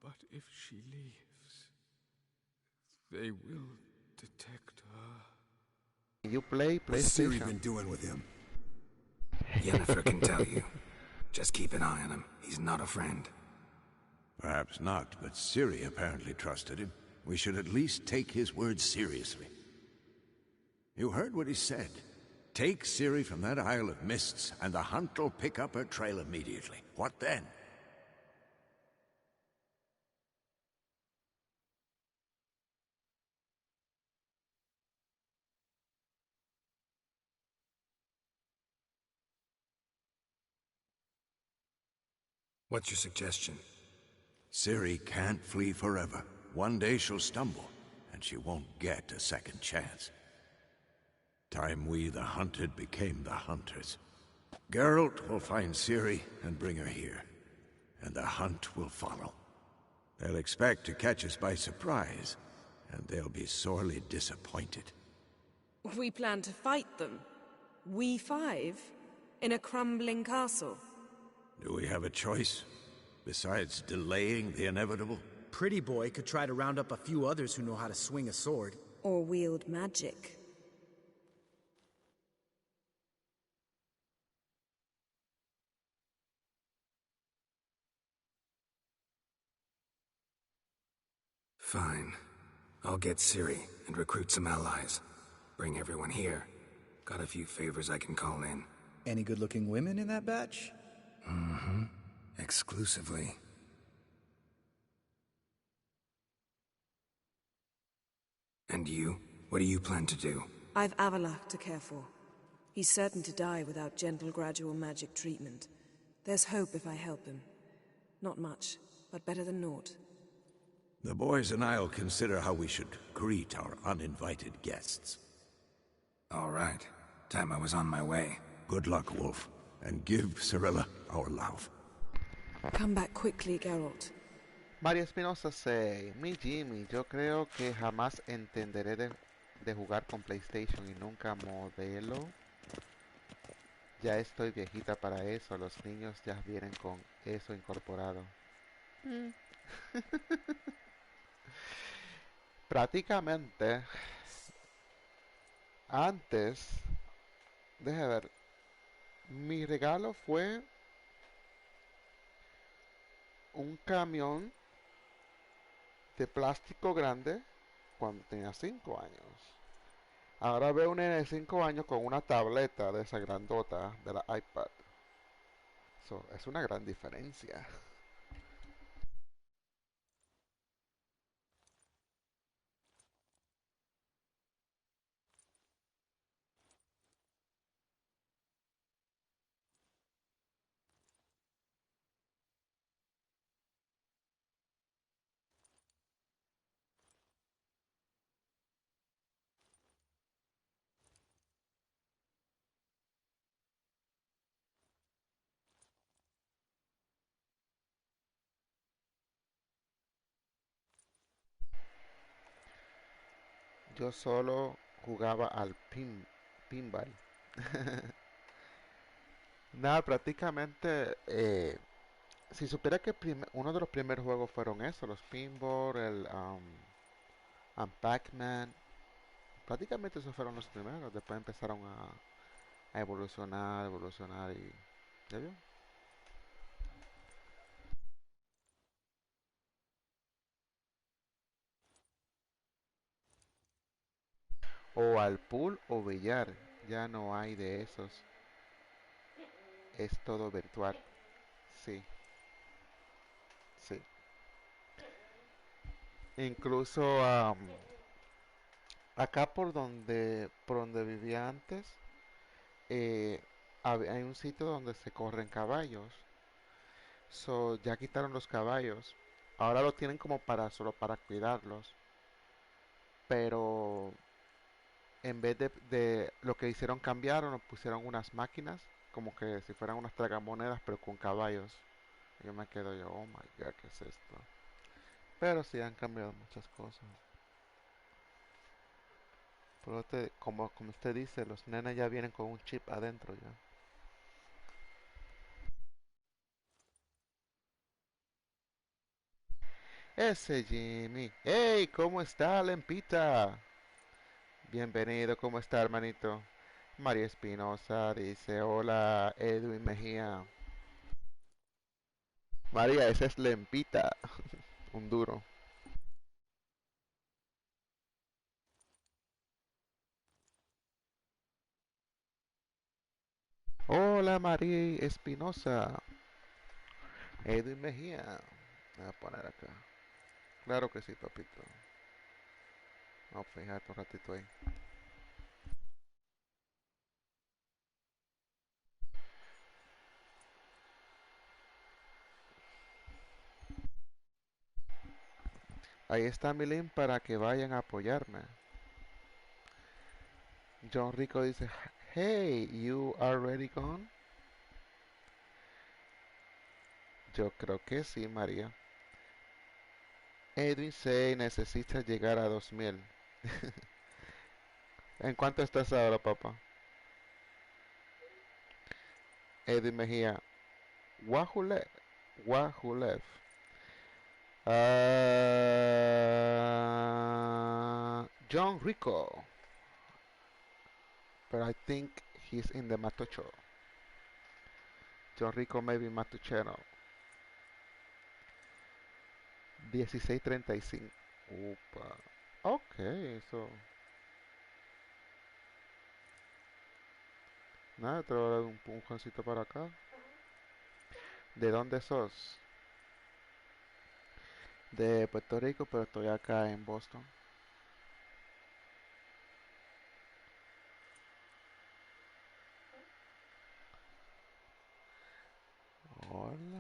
But if she leaves, they will detect her. You play What's Ciri PlayStation. been doing with him? Yennefer can tell you. Just keep an eye on him. He's not a friend. Perhaps not, but Ciri apparently trusted him. We should at least take his words seriously. You heard what he said. Take Ciri from that Isle of Mists, and the hunt will pick up her trail immediately. What then? What's your suggestion? Ciri can't flee forever. One day she'll stumble, and she won't get a second chance. Time we, the hunted, became the hunters. Geralt will find Ciri and bring her here, and the hunt will follow. They'll expect to catch us by surprise, and they'll be sorely disappointed. We plan to fight them? We five? In a crumbling castle? Do we have a choice, besides delaying the inevitable? Pretty Boy could try to round up a few others who know how to swing a sword. Or wield magic. Fine. I'll get Ciri and recruit some allies. Bring everyone here. Got a few favors I can call in. Any good-looking women in that batch? Mm-hmm. Exclusively. And you? What do you plan to do? I've Avalak to care for. He's certain to die without gentle, gradual magic treatment. There's hope if I help him. Not much, but better than naught. The boys and I'll consider how we should greet our uninvited guests. All right. Time I was on my way. Good luck, Wolf, and give Cirilla our love. Come back quickly, Geralt. María Espinosa say, mi Jimmy, yo creo que jamás entenderé de jugar con PlayStation y nunca modelo. Ya estoy viejita para eso, los niños ya vienen con eso incorporado. Prácticamente, antes, deje ver, mi regalo fue un camión de plástico grande cuando tenía 5 años. Ahora veo un nene de 5 años con una tableta de esa grandota de la iPad. So, es una gran diferencia. Yo solo jugaba al pinball. Nada, prácticamente, si supiera que uno de los primeros juegos fueron esos, los pinball, Pac-Man, prácticamente esos fueron los primeros. Después empezaron a evolucionar y... ¿Ya vio? O al pool o billar, ya no hay de esos. Es todo virtual. Sí, sí. Incluso acá por donde vivía antes, hay un sitio donde se corren caballos. So, ya quitaron los caballos. Ahora lo tienen como solo para cuidarlos. Pero en vez de lo que hicieron cambiaron, nos pusieron unas máquinas, como que si fueran unas tragamonedas, pero con caballos. Yo me quedo oh my god, ¿qué es esto? Pero sí han cambiado muchas cosas. Pero como usted dice, los nenes ya vienen con un chip adentro ya. Ese Jimmy. ¡Hey! ¿Cómo está, Lempita? Bienvenido, ¿cómo está, hermanito? María Espinosa dice, hola, Edwin Mejía. María, esa es Lempita. Un duro. Hola, María Espinosa. Edwin Mejía. Voy a poner acá. Claro que sí, papito. Vamos a fijarte un ratito ahí. Ahí está mi link para que vayan a apoyarme. John Rico dice, hey, you already gone? Yo creo que sí, María. Edwin C. necesita llegar a 2000. ¿En cuánto estás ahora, papá? Edwin Mejía. Wahoo left. Wahoo left. John Rico. But I think he's in the Matocho. John Rico maybe Matucheno. 16:35. Upa. Ok, eso. Nada, te voy a dar un pujoncito para acá. ¿De dónde sos? De Puerto Rico, pero estoy acá en Boston. Hola.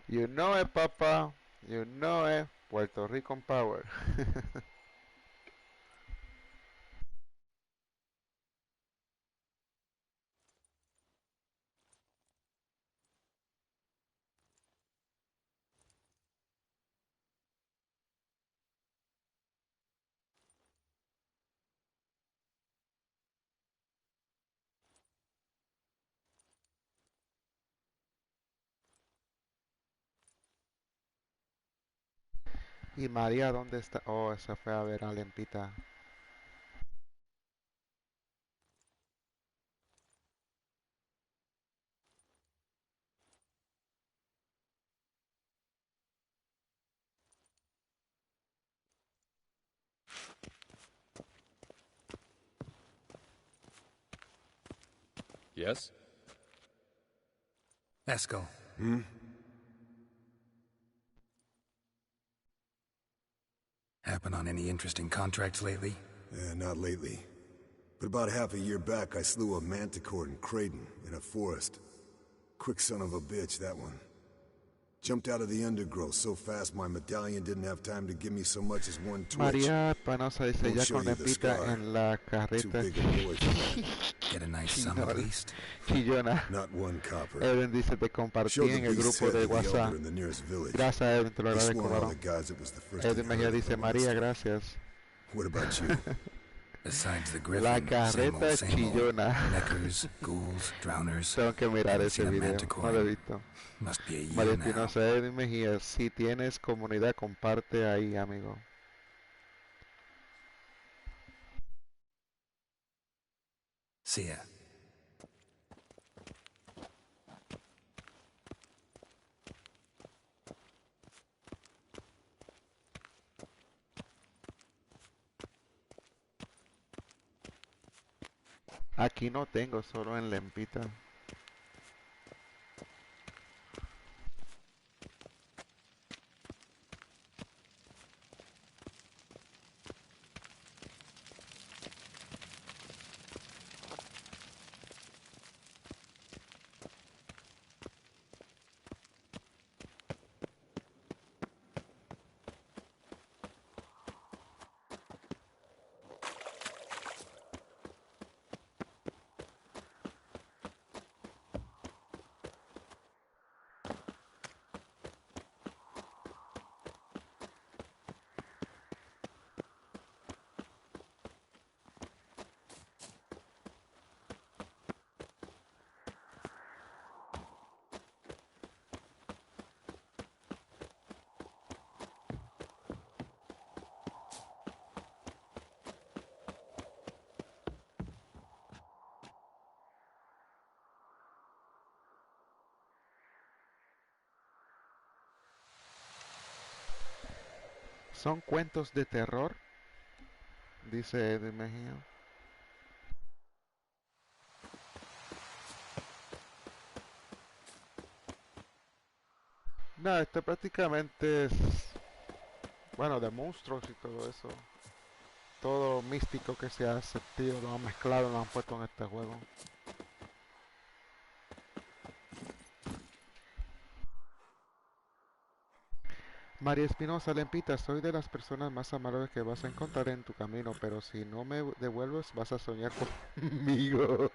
You know it, papa. You know it. Puerto Rican Power. ¿Y María dónde está? Oh, se fue a ver a Lempita. Yes? Esco. Happen on any interesting contracts lately? Not lately. But about half a year back, I slew a manticore in Creighton, in a forest. Quick son of a bitch, that one. Jumped out of the undergrowth so fast my medallion didn't have time to give me so much as one twitch. María Panosa dice ya con Lempita en la carreta. Get a nice sum at least. Chillona. Not one copper. Edwin dice te compartí en el grupo de WhatsApp. Gracias, Edwin, te lo agradezco, varón. Edwin Mejía dice María, gracias. What about you? Besides the griffin, La carreta chillona. Neckers, ghouls, drowners. Tengo que mirar ese video, no lo he visto. Must be a year María now. Espinosa, Edwin Mejía, si tienes comunidad, comparte ahí, amigo. See ya. Aquí no tengo, solo en Lempita. ¿Son cuentos de terror? Dice Edwin Mejía. No, esto prácticamente es, bueno, de monstruos y todo eso. Todo lo místico que se ha sentido lo han mezclado, lo han puesto en este juego. María Espinosa Lempita, soy de las personas más amables que vas a encontrar en tu camino, pero si no me devuelves vas a soñar conmigo.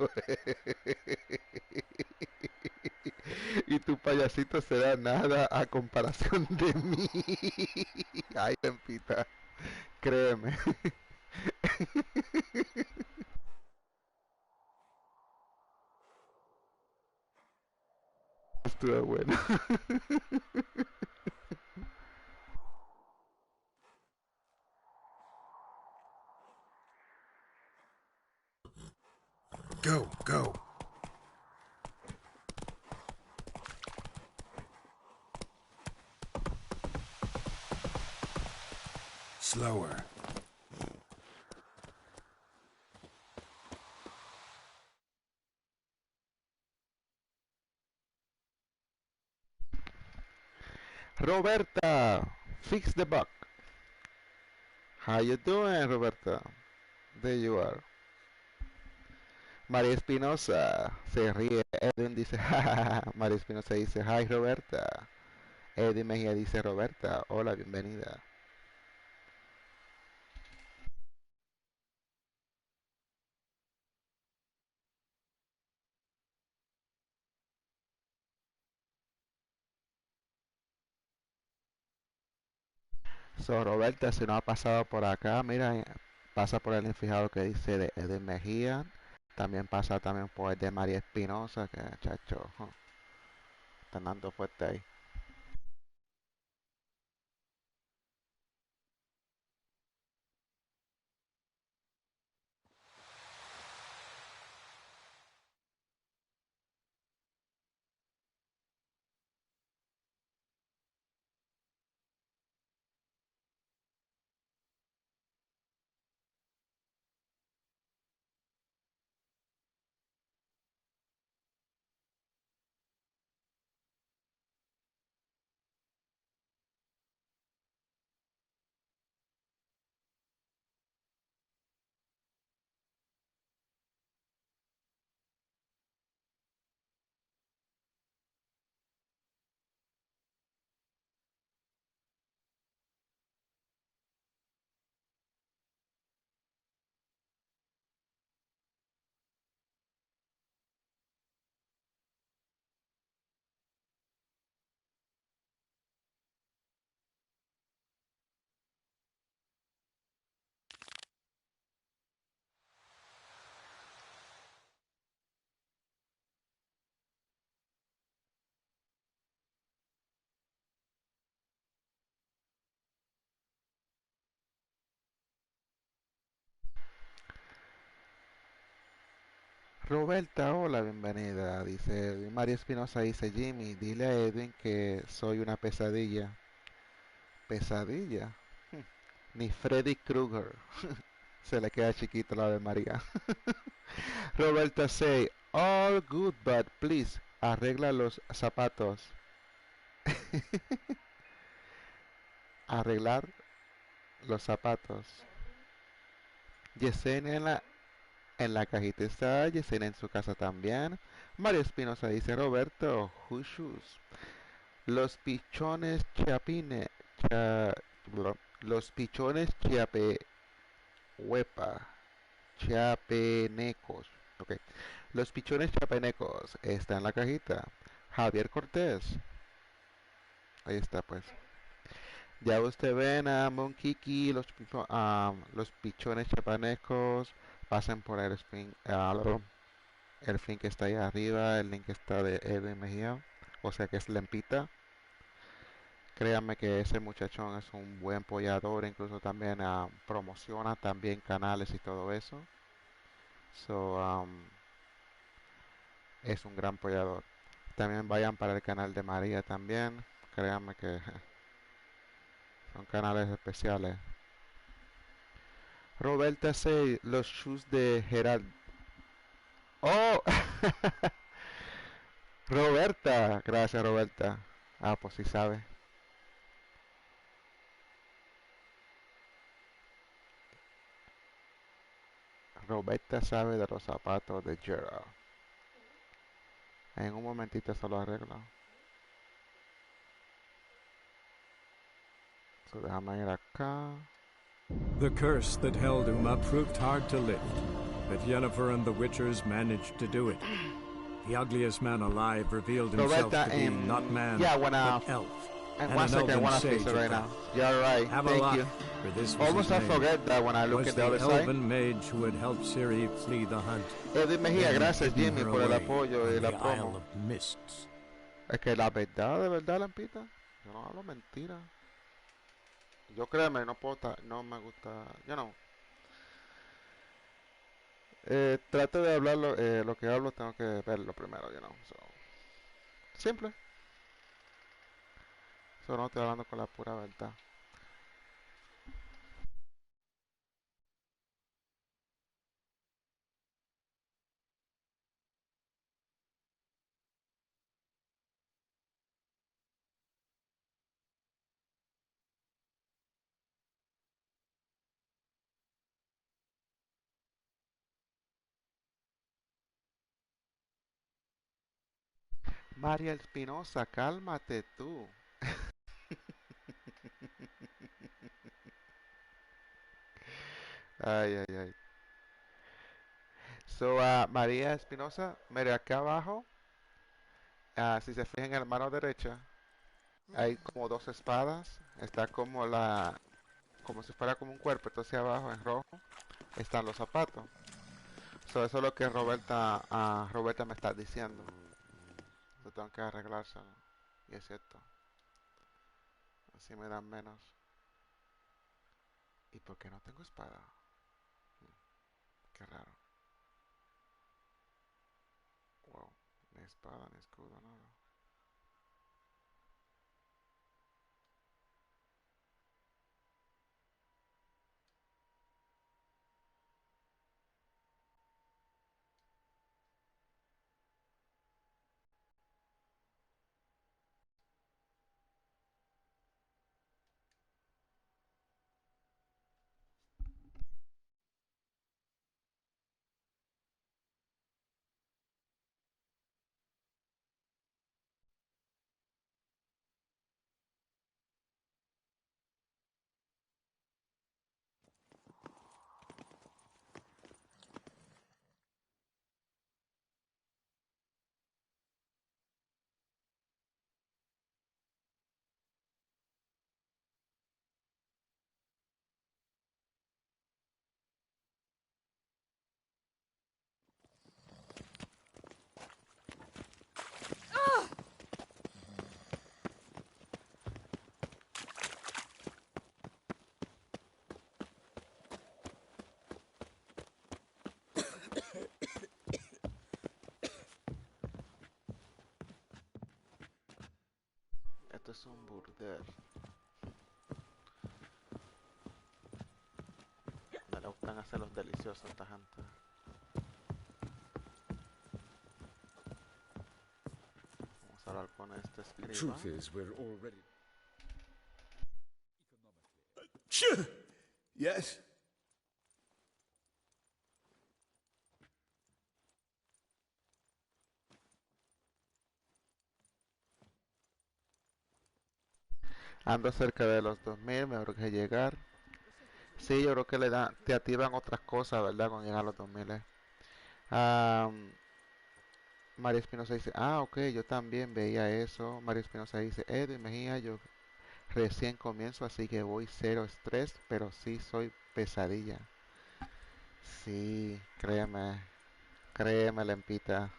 Y tu payasito será nada a comparación de mí. Ay, Lempita, créeme. Estuvo bueno. Go, go. Slower. Roberta, fix the bug. How you doing, Roberta? There you are. María Espinosa se ríe. Edwin dice, jajaja. María Espinosa dice, hi, Roberta. Edwin Mejía dice, Roberta, hola, bienvenida. So, Roberta, si no ha pasado por acá, mira, pasa por el fijado que dice de Edwin Mejía. También pasa también por el de María Espinosa, que chacho, están dando fuerte ahí. Roberta, hola, bienvenida. Dice María Espinosa, dice Jimmy, dile a Edwin que soy una pesadilla. Pesadilla. Ni Freddy Krueger. Se le queda chiquito la de María. Roberta say, all good, but please, arregla los zapatos. Arreglar los zapatos. Yesenia en la cajita está, Yesenia en su casa también. María Espinosa dice, Roberto, Jushus. Los pichones chiapine, cha- los pichones chiapenecos. Ok. Los pichones chiapenecos está en la cajita. Javier Cortés. Ahí está pues. Ya usted ven a Monkiki, los pichones chiapanecos. Pasen por el fin que está ahí arriba. El link está de Edwin Mejía. O sea que es Lempita. Créanme que ese muchachón es un buen pollador, incluso también promociona también canales y todo eso. So, es un gran pollador. También vayan para el canal de María también. Créanme que son canales especiales. Roberta say los shoes de Geralt. Oh, Roberta, gracias Roberta. Ah, pues sí sabe. Roberta sabe de los zapatos de Geralt. En un momentito se lo arreglo. So, déjame ir acá. The curse that held Uma proved hard to lift, but Yennefer and the Witchers managed to do it. The ugliest man alive revealed himself Roberta, to be not man, yeah, but elf. And And one an second, elven I want to sage fix it at right that. now. You're right. Have a Thank lot, you. for this was Almost his I name. forget that when I look Was at the the other side. elven mage who had helped Ciri flee the hunt. Edwin Mejía, Then gracias hidden Jimmy her por el away apoyo y on la the promo. Isle of Mists. Es que la verdad, de verdad, Lampita, yo no hablo mentira. Yo créeme, no puedo no me gusta, yo no. Trato de hablar lo que hablo, tengo que verlo primero, so. Simple. Solo no estoy hablando con la pura verdad. María Espinosa, cálmate tú. Ay, ay, ay. So, María Espinosa, mire acá abajo, si se fijan en la mano derecha, hay como dos espadas. Está como si fuera como un cuerpo. Entonces abajo en rojo están los zapatos. So, eso es lo que Roberta me está diciendo. Yo tengo que arreglárselo. Y es cierto. Así me dan menos. ¿Y por qué no tengo espada? Qué raro. Wow. Ni espada, ni escudo, nada. Esto es un burdel. No le gustan hacer los deliciosos a esta gente. Vamos a hablar con este escriba. The truth is, we're already... Yes? Ando cerca de los 2000, me urge llegar. Sí, yo creo que te activan otras cosas, ¿verdad? Cuando llegan a los 2000. María Espinosa dice, ok, yo también veía eso. María Espinosa dice, Edwin Mejía, yo recién comienzo, así que voy cero estrés, pero sí soy pesadilla. Sí, créeme, Lempita.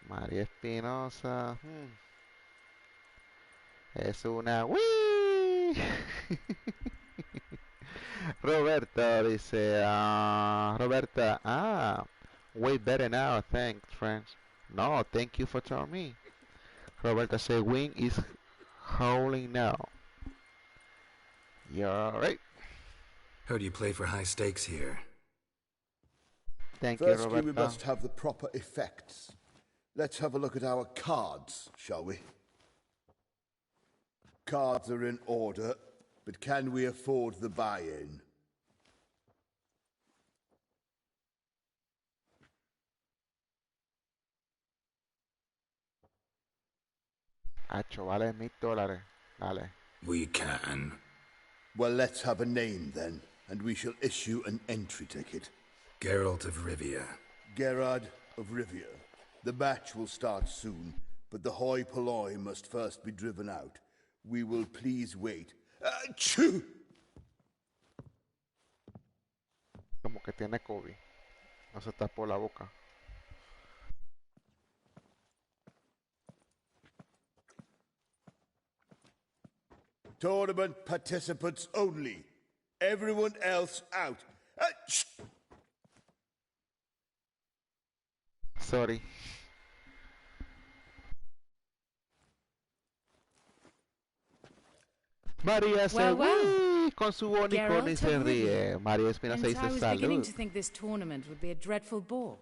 María Espinosa, es una... ¡Wii! Roberta dice, Roberta, way better now, thanks, friends. No, thank you for telling me. Roberta say, Wing is howling now. You're right. Heard you play for high stakes here. Thank you, Firstly, Roberta. we must have the proper effects. Let's have a look at our cards, shall we? Cards are in order, but can we afford the buy-in? Hacho, vale $1000. Dale. We can. Well, let's have a name then, and we shall issue an entry ticket. Geralt of Rivia. Gerard of Rivia. The match will start soon, but the hoi polloi must first be driven out. We will please wait. Achoo! Como que tiene COVID. No se tapó la boca. Tournament participants only. Everyone else out. Sorry. María se con su unicornio y se ríe. María Espinosa dice I was beginning salud. to think this tournament would be a dreadful bore.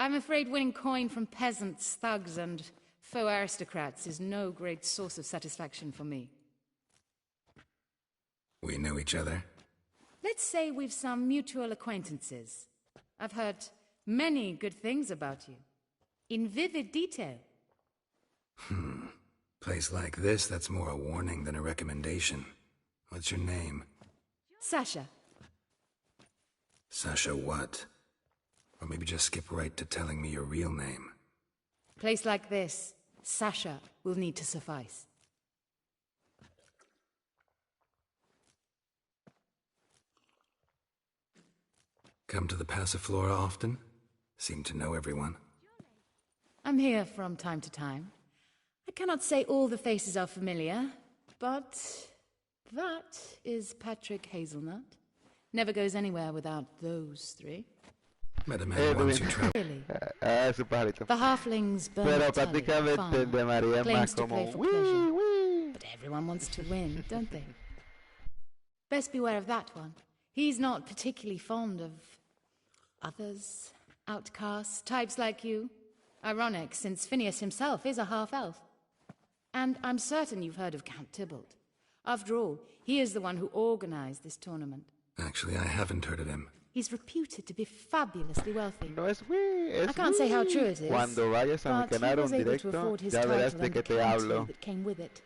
I'm afraid winning coin from peasants, thugs, and faux aristocrats is no great source of satisfaction for me. We know each other? Let's say we've some mutual acquaintances. I've heard many good things about you, in vivid detail. Place like this, that's more a warning than a recommendation. What's your name? Sasha. Sasha what? Or maybe just skip right to telling me your real name. Place like this, Sasha will need to suffice. Come to the Passiflora often? Seem to know everyone. I'm here from time to time. I cannot say all the faces are familiar, but that is Patrick Hazelnut. Never goes anywhere without those three. Met a man once who traveled. Really? Su pajarito. The halflings burn Pero Tully, prácticamente el de María es claims más to como play for wii, pleasure. wii. But everyone wants to win, don't they? Best beware of that one. He's not particularly fond of others, outcasts, types like you. Ironic, since Phineas himself is a half-elf. And I'm certain you've heard of Count Tybalt. After all, he is the one who organized this tournament. Actually, I haven't heard of him. He's reputed to be fabulously wealthy. No es wii, es I can't say how true it is, Cuando vayas a mi but he canal was un able to directo, afford his ya verás title de and qué the te county hablo. that came with it.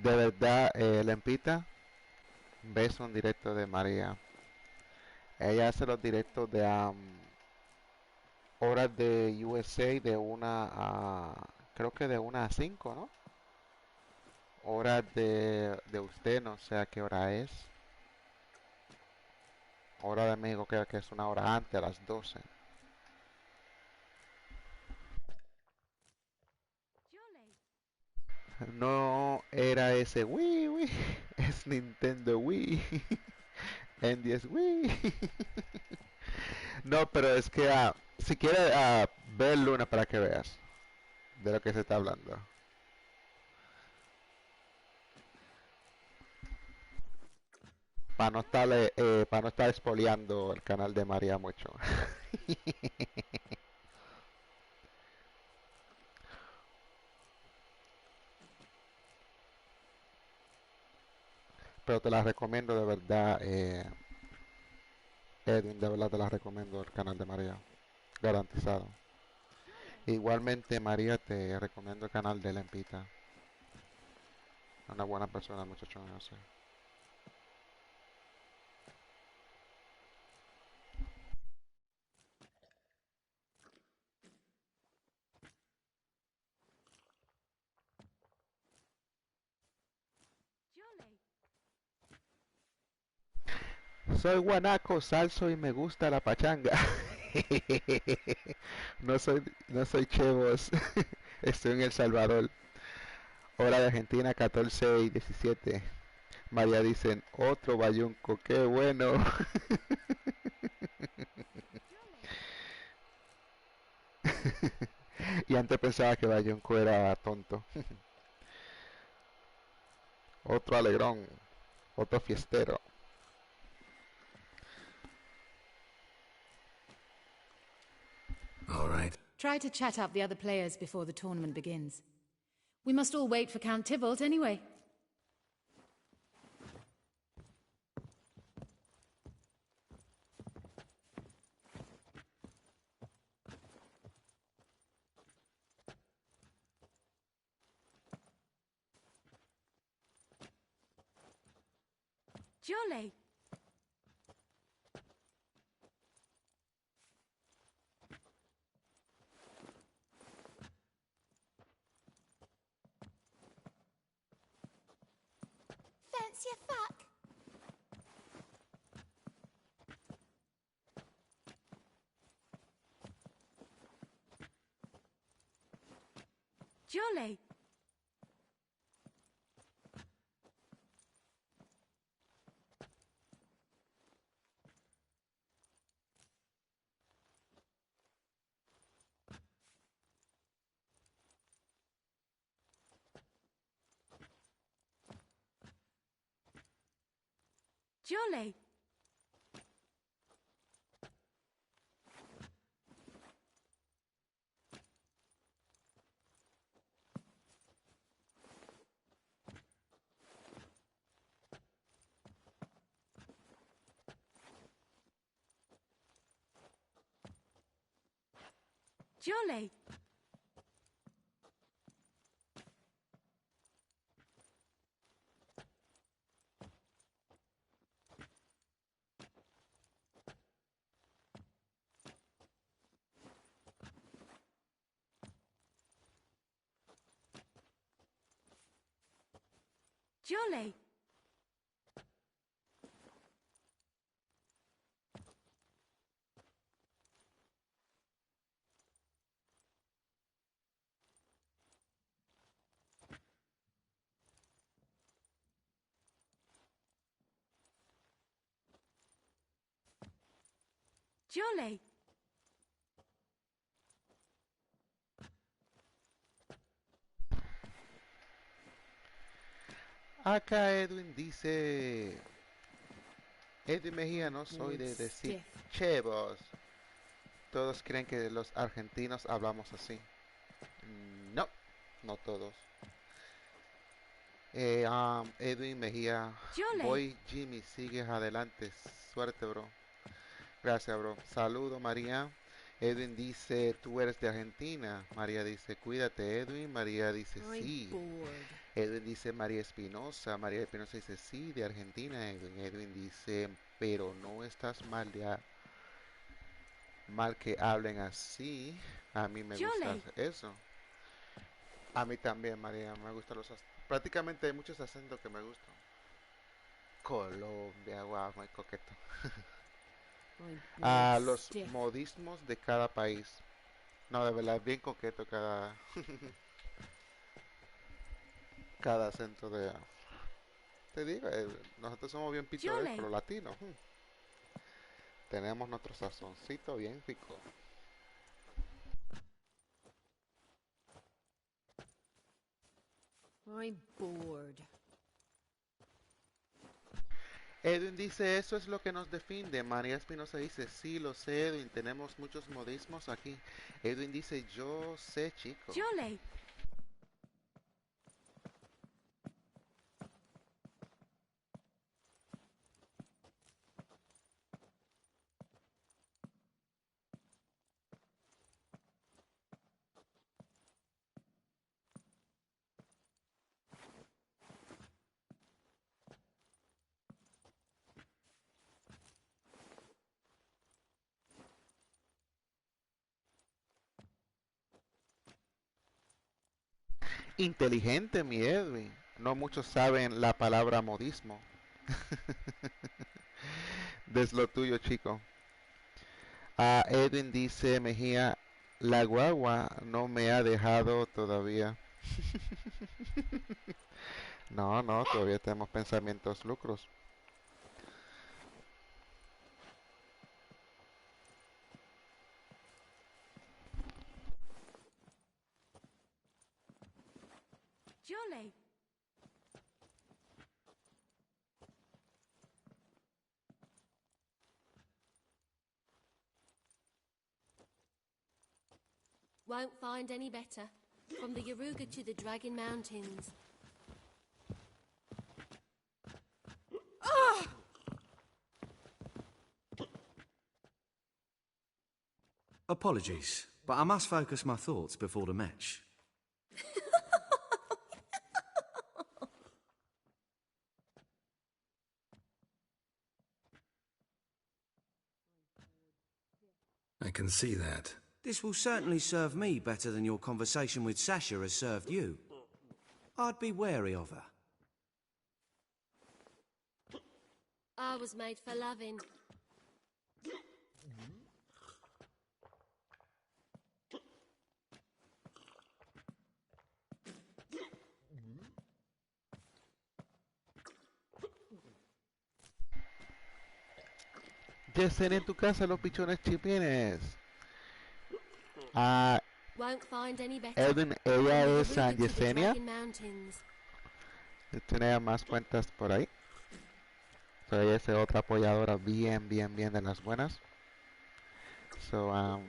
De verdad, Lempita, ves un directo de María. Ella hace los directos de horas de USA de 1 a, creo que de 1 a 5, ¿no? Horas de usted, no sé a qué hora es. Hora de México creo que es una hora antes, a las 12. No era ese Wii, Wii, es Nintendo Wii. Andy es Wii. No, pero es que si quieres ver Luna para que veas de lo que se está hablando. Para no estar expoliando el canal de María mucho. Pero te la recomiendo de verdad, Edwin, de verdad te la recomiendo el canal de María. Garantizado. Igualmente, María, te recomiendo el canal de Lempita. Una buena persona, muchachón, no sé. Soy guanaco, salso y me gusta la pachanga. No soy chevos. Estoy en El Salvador. Hora de Argentina 14 y 17. María dicen, otro bayunco, qué bueno. Y antes pensaba que bayunco era tonto. Otro alegrón, otro fiestero. All right, Try to chat up the other players before the tournament begins. We must all wait for Count Tybalt anyway. Jolly. Fancy a fuck? Jolly. Jolly. Jolly. Jolly. Jolly. Acá Edwin dice, Edwin Mejía, no soy de decir chevos. Todos creen que los argentinos hablamos así. No, no todos. Edwin Mejía, voy Jimmy, sigues adelante. Suerte, bro. Gracias, bro. Saludo, María. Edwin dice, tú eres de Argentina. María dice, cuídate, Edwin. María dice, sí. Edwin dice, María Espinosa. María Espinosa dice, sí, de Argentina, Edwin. Edwin dice, pero no estás mal mal que hablen así. A mí me gusta eso. A mí también, María, me gustan prácticamente hay muchos acentos que me gustan. Colombia, wow, muy coqueto. Los modismos de cada país. No, de verdad, es bien coqueto cada acento de... Te digo, nosotros somos bien pintorescos, los latinos. Tenemos nuestro sazoncito bien rico. I'm bored. Edwin dice, eso es lo que nos define. María Espinosa dice, sí, lo sé, Edwin, tenemos muchos modismos aquí. Edwin dice, yo sé, chico. Jolly. Inteligente, mi Edwin. No muchos saben la palabra modismo. Des lo tuyo, chico. Edwin dice, Mejía, la guagua no me ha dejado todavía. No, no, todavía tenemos pensamientos lucros. Jolly. Won't find any better. From the Yaruga to the Dragon Mountains. Apologies, but I must focus my thoughts before the match. I can see that. This will certainly serve me better than your conversation with Sasha has served you. I'd be wary of her. I was made for loving. Yesenia en tu casa, los pichones chipines. Won't find any better. Edwin, ella From the es Yaruga to the Yesenia. Dragon Mountains. Tiene más cuentas por ahí. So, ella es otra apoyadora bien de las buenas. So,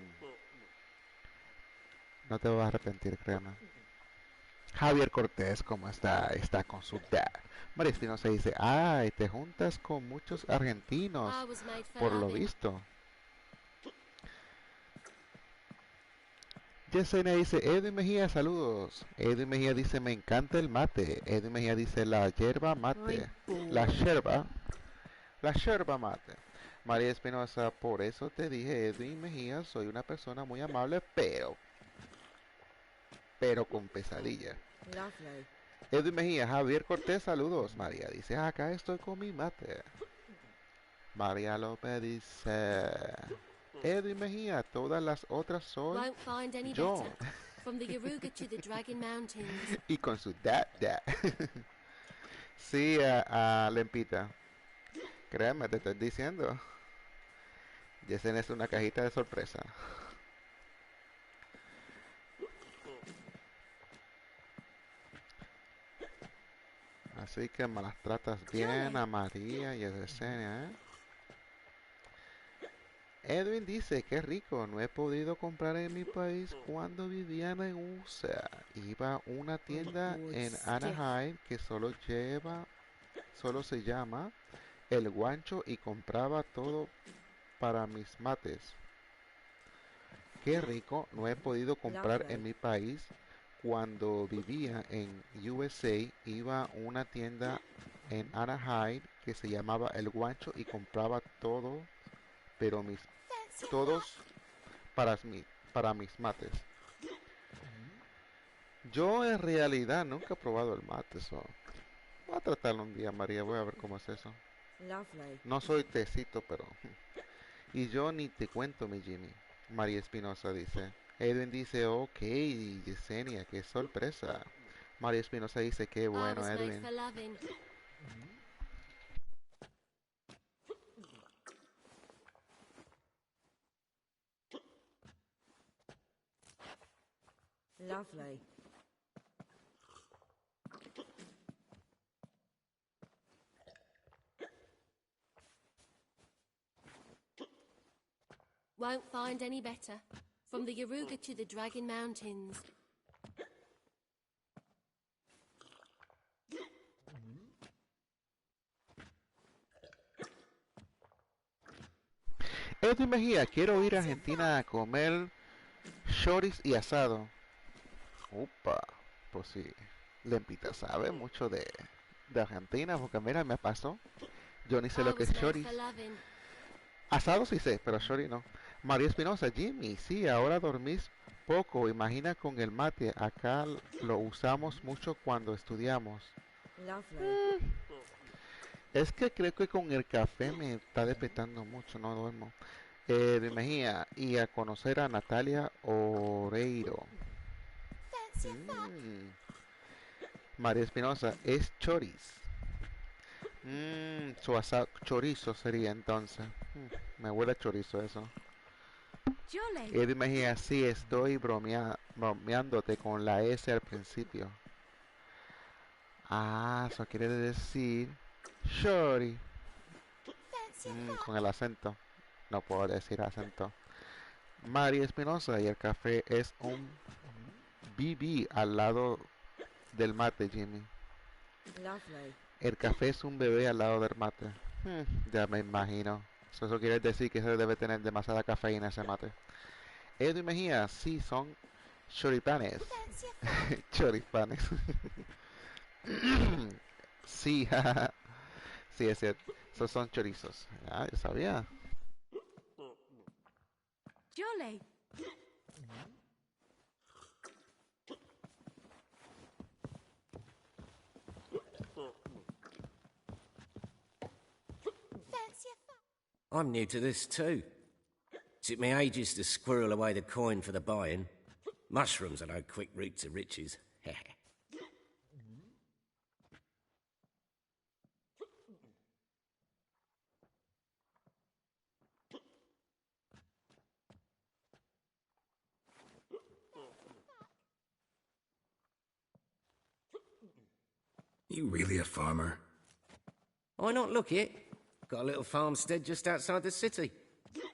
no te vas a arrepentir, créeme. Javier Cortés, ¿cómo está? Está con su dad. María Espinosa dice, ay, te juntas con muchos argentinos, por lo visto. Yesenia dice, Edwin Mejía, saludos. Edwin Mejía dice, me encanta el mate. Edwin Mejía dice, la yerba mate. La yerba mate. María Espinosa, por eso te dije, Edwin Mejía, soy una persona muy amable, pero con pesadilla. Edwin Mejía, Javier Cortés, saludos. María dice, acá estoy con mi mate. María López dice, Edwin Mejía, todas las otras soy yo. From the Yaruga to the Dragon Mountains. Y con su dad. Sí, Lempita. Créeme, te estoy diciendo. Yesenia es una cajita de sorpresa. Así que me las tratas bien a María y a Yesenia, ¿eh? Edwin dice, qué rico, no he podido comprar en mi país cuando vivía en USA. Iba a una tienda en Anaheim que solo se llama El Guancho y compraba todo para mis mates. Qué rico, no he podido comprar en mi país cuando vivía en USA. Iba a una tienda en Anaheim que se llamaba El Guancho y compraba todo, pero todos para mis mates. Yo en realidad nunca he probado el mate, voy a tratarlo un día, María, voy a ver cómo es eso. No soy tecito, pero... Y yo ni te cuento, mi Jimmy. María Espinosa dice. Edwin dice, ok, Yesenia, qué sorpresa. María Espinosa dice, qué bueno, Edwin. Lovely. Won't find any better. From the Yaruga to the Dragon Mountains. Edwin Mejía, quiero ir a Argentina a comer choris y asado. Upa, pues sí, Lempita sabe mucho de Argentina, porque mira, me pasó. Yo ni sé lo que es choris. Asado sí sé, pero chori no. María Espinosa, Jimmy, sí, ahora dormís poco, imagina con el mate. Acá lo usamos mucho cuando estudiamos. Es que creo que con el café me está despertando mucho, no duermo. Mejía, y a conocer a Natalia Oreiro. María Espinosa, es choris. Su chorizo sería entonces. Me huele a chorizo eso. Eddie Mejía, sí, estoy bromeándote con la S al principio. Ah, eso quiere decir shorty. Con el acento. No puedo decir acento. María Espinosa, y el café es un BB al lado del mate, Jimmy. Lovely. El café es un bebé al lado del mate. Ya me imagino. Eso quiere decir que se debe tener demasiada cafeína ese mate. Edu Mejía, sí, son choripanes. Choripanes. Sí, sí, es cierto. Esos son chorizos. Ah, yo sabía. Jolly. Fancy a fat? I'm new to this too. Took me ages to squirrel away the coin for the buy-in. Mushrooms are no quick route to riches. You really a farmer? Why not look it? Got a little farmstead just outside the city.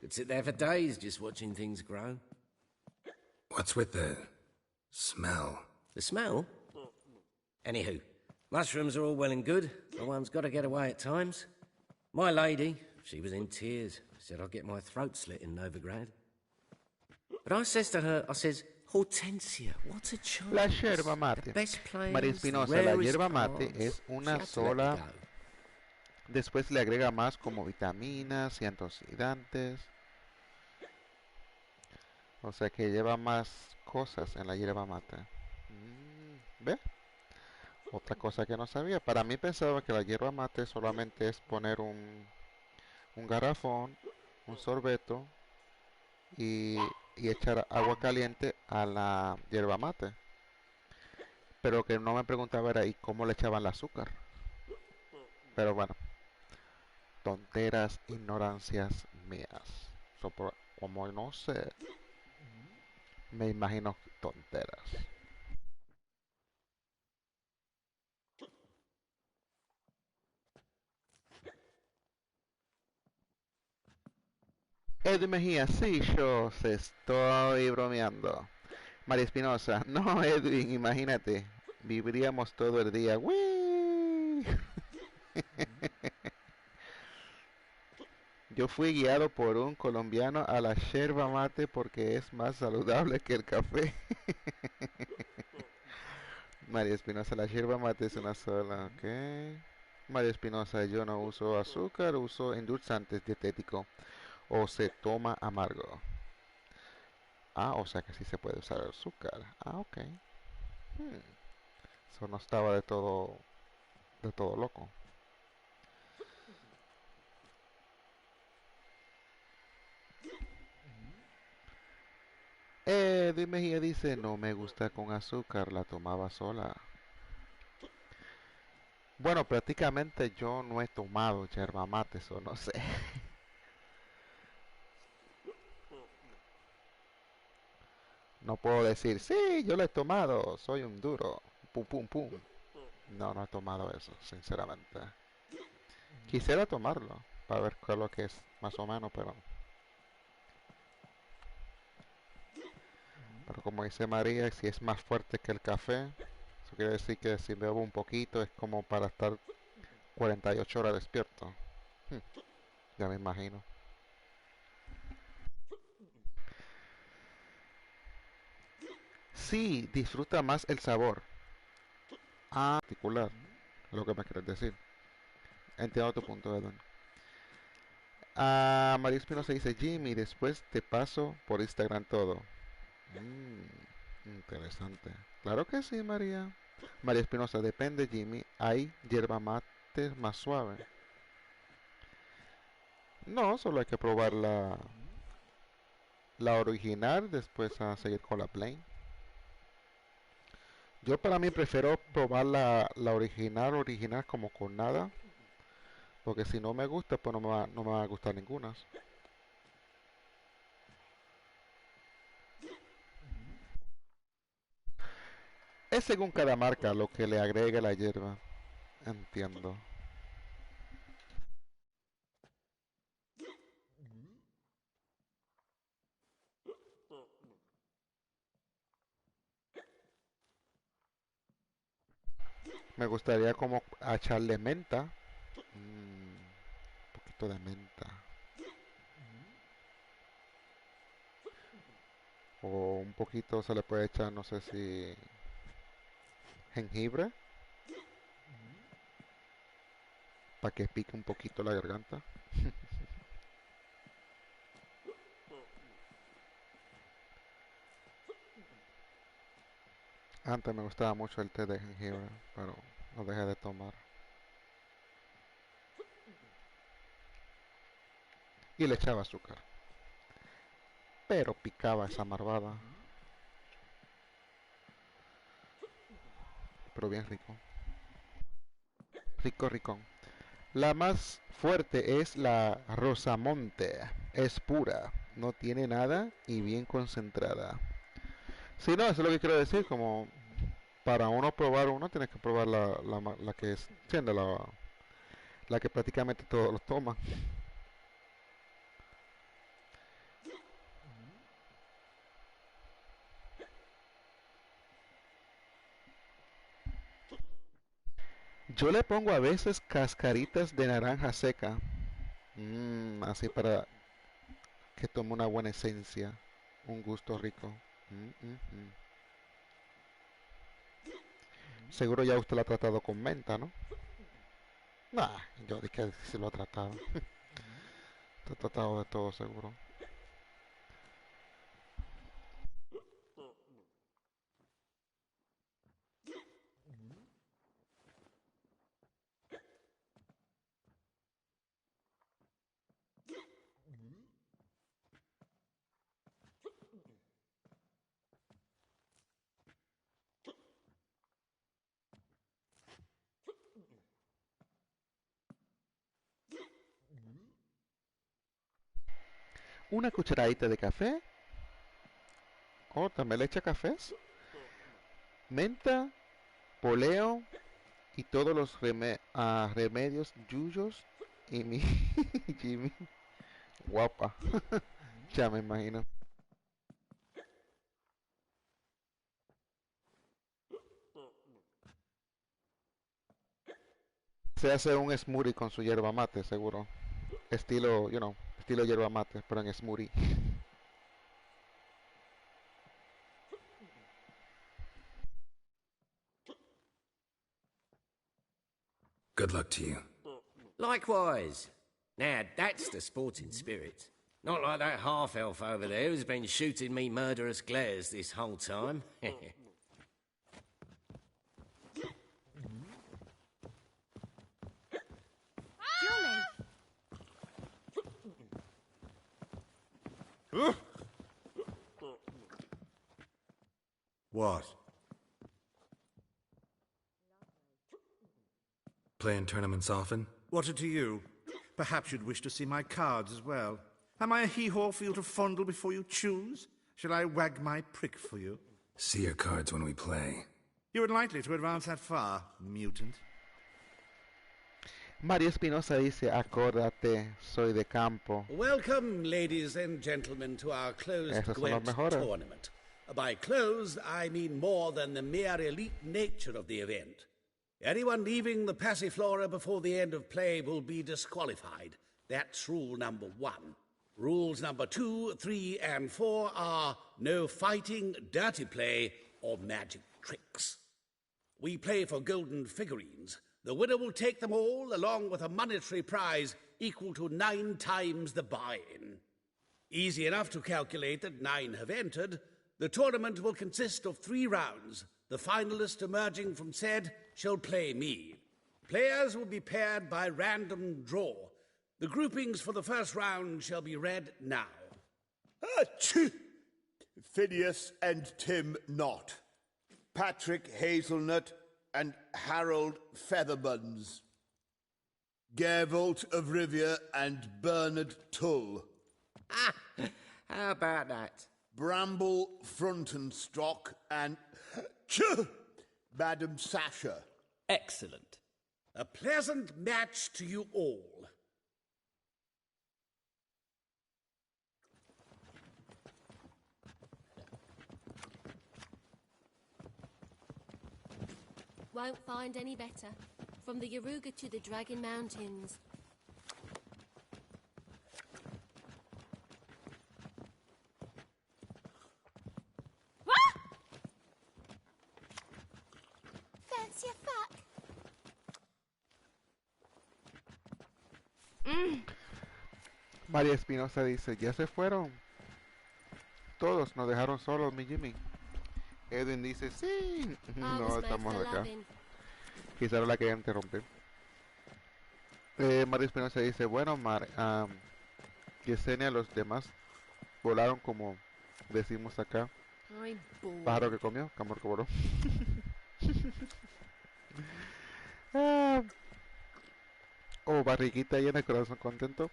Could sit there for days just watching things grow. What's with the smell? The smell? Anywho, mushrooms are all well and good, but one's got to get away at times. My lady, she was in tears. Said I'd get my throat slit in Novigrad. But I says to her, I says, Hortensia, what a choice. La yerba mate. The best players, María the Espinosa, la rarest yerba mate cards. es She una had to let sola. go. Después le agrega más como vitaminas y antioxidantes. O sea que lleva más cosas en la yerba mate. ¿Ve? Otra cosa que no sabía. Para mí pensaba que la yerba mate solamente es poner un garrafón, un sorbeto y echar agua caliente a la yerba mate. Pero que no me preguntaba era ¿y cómo le echaban el azúcar? Pero bueno, tonteras, ignorancias mías. Como no sé, me imagino tonteras. Eddie Mejía, sí, yo se estoy bromeando. María Espinosa, no, Edwin, imagínate, viviríamos todo el día. ¡Wii! Yo fui guiado por un colombiano a la yerba mate porque es más saludable que el café. María Espinosa, la yerba mate es una sola, ¿ok? María Espinosa, yo no uso azúcar, uso endulzantes dietéticos o se toma amargo. Ah, o sea que sí se puede usar azúcar. Ah, ok. Eso no estaba de todo loco. Dime, ella dice, no me gusta con azúcar, la tomaba sola. Bueno, prácticamente yo no he tomado yerba mate, eso no sé. No puedo decir, sí, yo lo he tomado, soy un duro. Pum, pum, pum. No, no he tomado eso, sinceramente. Quisiera tomarlo, para ver qué es lo que es, más o menos, pero como dice María, si es más fuerte que el café, eso quiere decir que si bebo un poquito es como para estar 48 horas despierto. Ya me imagino. Sí, disfruta más el sabor. Ah, particular, es lo que me quieres decir. Entiendo tu punto, Edwin. María Espinosa dice, Jimmy, después te paso por Instagram todo. Interesante. Claro que sí, María. María Espinosa, depende, Jimmy. Hay yerba mate más suave. No, solo hay que probar la original, después a seguir con la plain. Yo para mí prefiero probar la original como con nada. Porque si no me gusta, pues no me va a gustar ninguna. Es según cada marca lo que le agregue la hierba. Entiendo. Me gustaría como echarle menta. Un poquito de menta. O un poquito se le puede echar, no sé si jengibre. Para que pique un poquito la garganta. Antes me gustaba mucho el té de jengibre, pero lo dejé de tomar. Y le echaba azúcar. Pero picaba esa marvada. Pero bien rico. Rico, ricón. La más fuerte es la Rosamonte. Es pura, no tiene nada y bien concentrada. Sí, no, eso es lo que quiero decir. Como para uno probar uno, tienes que probar la que es, siendo la que prácticamente todos los toman. Yo le pongo a veces cascaritas de naranja seca. Así para que tome una buena esencia. Un gusto rico. Mm. Seguro ya usted lo ha tratado con menta, ¿no? Nah, yo dije que sí lo ha tratado. Te ha tratado de todo seguro. Una cucharadita de café. Oh, también le echa cafés. Menta, poleo y todos los remedios yuyos y mi Jimmy. Guapa. Ya me imagino. Se hace un smoothie con su yerba mate, seguro. Estilo, estilo yerba mate, pero en smoothie. Good luck to you. Likewise. Now, that's the sporting spirit. Not like that half-elf over there who's been shooting me murderous glares this whole time. What? Playing tournaments often? What to you? Perhaps you'd wish to see my cards as well. Am I a hee-haw for you to fondle before you choose? Shall I wag my prick for you? See your cards when we play. You unlikely to advance that far, mutant. Mario Espinosa dice, acórdate, soy de campo. Welcome, ladies and gentlemen, to our closed Esos son los Gwent mejores. tournament. By closed, I mean more than the mere elite nature of the event. Anyone leaving the Passiflora before the end of play will be disqualified. That's rule number 1. Rules number 2, 3, and 4 are no fighting, dirty play, or magic tricks. We play for golden figurines. The winner will take them all, along with a monetary prize equal to 9 times the buy-in. Easy enough to calculate that 9 have entered. The tournament will consist of 3 rounds. The finalist emerging from said shall play me. Players will be paired by random draw. The groupings for the first round shall be read now. Achoo! Phineas and Tim Knott. Patrick Hazelnut and Harold Featherbuns. Geralt of Rivia and Bernard Tull. How about that? Bramble Frontenstock and Madam Sasha. Excellent. A pleasant match to you all. Won't find any better. From the Yaruga to the Dragon Mountains. Fancy a fuck? María Espinosa dice, ¿ya se fueron? Todos nos dejaron solos, mi Jimmy. Edwin dice, sí. No, estamos acá. Quizá la quería interrumpir. María Espinosa dice, bueno, Yesenia, los demás volaron como decimos acá. Pájaro que comió, camor que voló. Barriguita llena, corazón contento.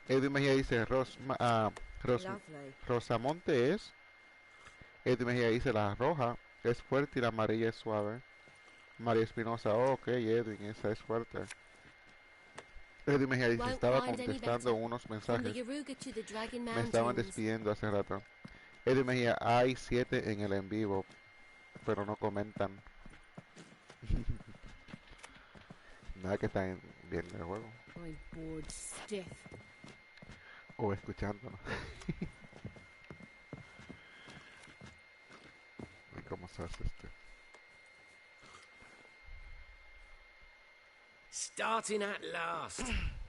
Edwin Mejía dice, Rosamonte es. Edwin Mejía dice, la roja es fuerte y la amarilla es suave. María Espinosa, ok, Edwin, esa es fuerte. Edwin Mejía dice, estaba contestando unos mensajes. Me estaban despidiendo hace rato. Edwin Mejía, hay 7 en el en vivo, pero no comentan. Nada que están viendo el juego. O escuchándonos. ¿Cómo se hace este? Starting at last.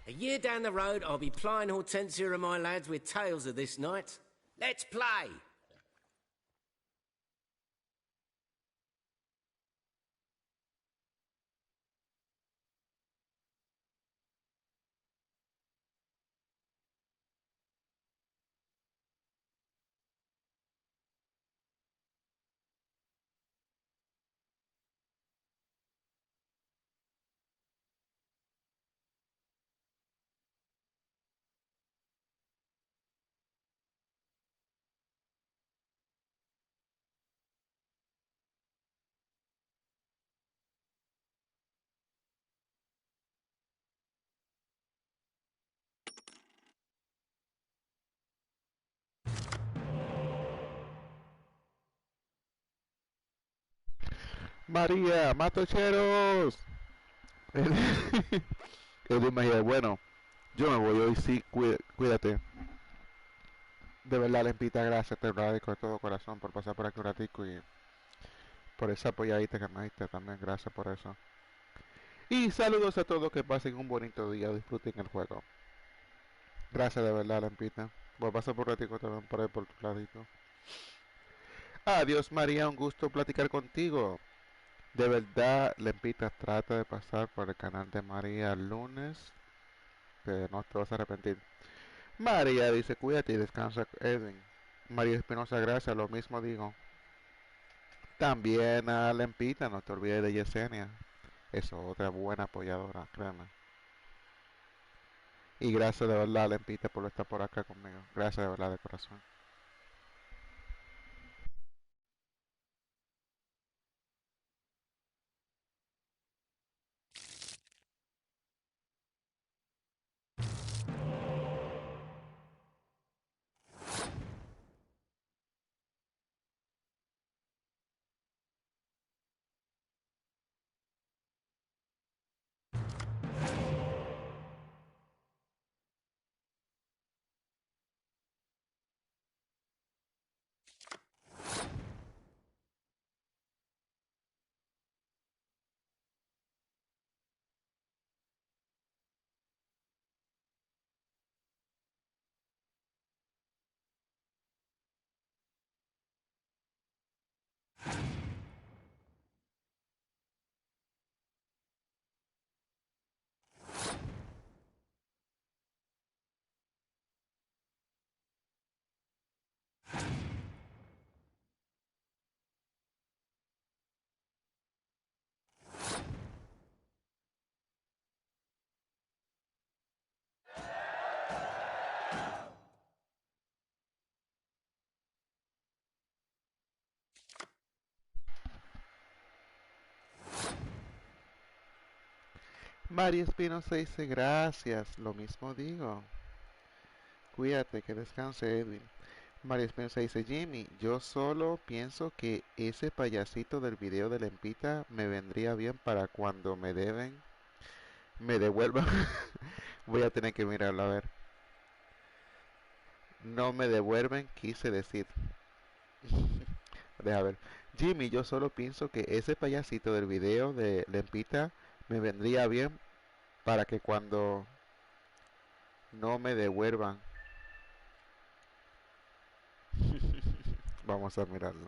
A year down the road, I'll be plying Hortensia and my lads with tales of this night. Let's play! María, matocheros. Edwin Mejía, bueno, yo me voy hoy, sí, cuídate. De verdad, Lempita, gracias, te lo agradezco de todo corazón por pasar por aquí un ratico y por esa apoyadita que me diste también, gracias por eso. Y saludos a todos, que pasen un bonito día, disfruten el juego. Gracias de verdad, Lempita. Voy a pasar por un ratico también por ahí por tu ladito. Adiós, María, un gusto platicar contigo. De verdad, Lempita, trata de pasar por el canal de María el lunes, que no te vas a arrepentir. María dice, cuídate y descansa, Edwin. María Espinosa, gracias, lo mismo digo. También a Lempita, no te olvides de Yesenia. Es otra buena apoyadora, créeme. Y gracias de verdad, Lempita, por estar por acá conmigo. Gracias de verdad, de corazón. María Espinosa dice, gracias, lo mismo digo. Cuídate, que descanse, Edwin. María Spencer dice, Jimmy, yo solo pienso que ese payasito del video de Lempita me vendría bien para cuando me devuelvan. Voy a tener que mirarlo, a ver. No me devuelven, quise decir. Deja ver. Jimmy, yo solo pienso que ese payasito del video de Lempita me vendría bien para que cuando no me devuelvan. Vamos a mirarlo.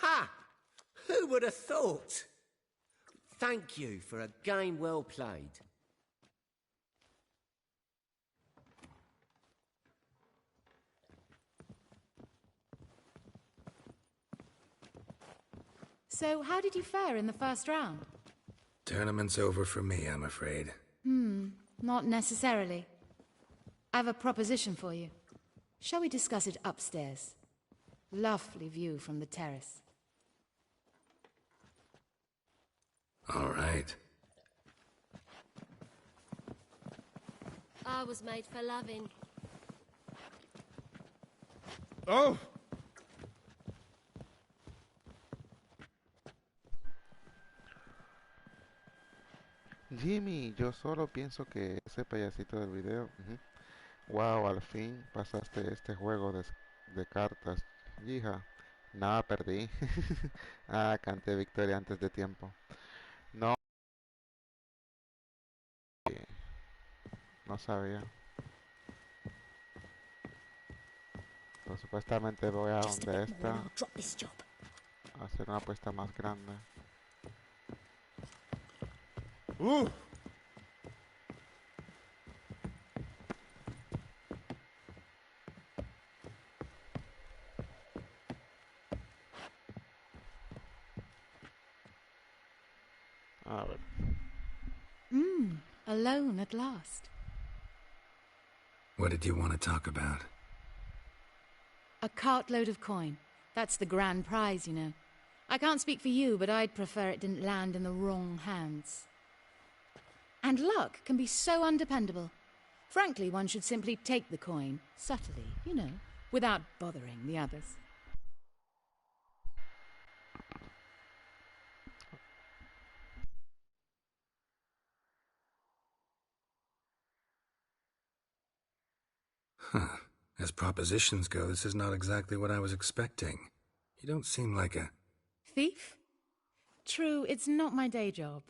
Ha! Who would have thought? Thank you for a game well played. So, how did you fare in the first round? Tournament's over for me, I'm afraid. Not necessarily. I have a proposition for you. Shall we discuss it upstairs? Lovely view from the terrace. All right. I was made for loving. Oh! Jimmy, yo solo pienso que ese payasito del video. Wow, al fin pasaste este juego de cartas. Hija, Nada, perdí. Ah, canté victoria antes de tiempo. No, no sabía. Pero supuestamente voy a donde esta. A hacer una apuesta más grande. A ver. Alone at last. What did you want to talk about? A cartload of coin. That's the grand prize, you know. I can't speak for you, but I'd prefer it didn't land in the wrong hands. And luck can be so undependable. Frankly, one should simply take the coin, subtly, you know, without bothering the others. Huh. As propositions go, this is not exactly what I was expecting. You don't seem like a... Thief? True, it's not my day job.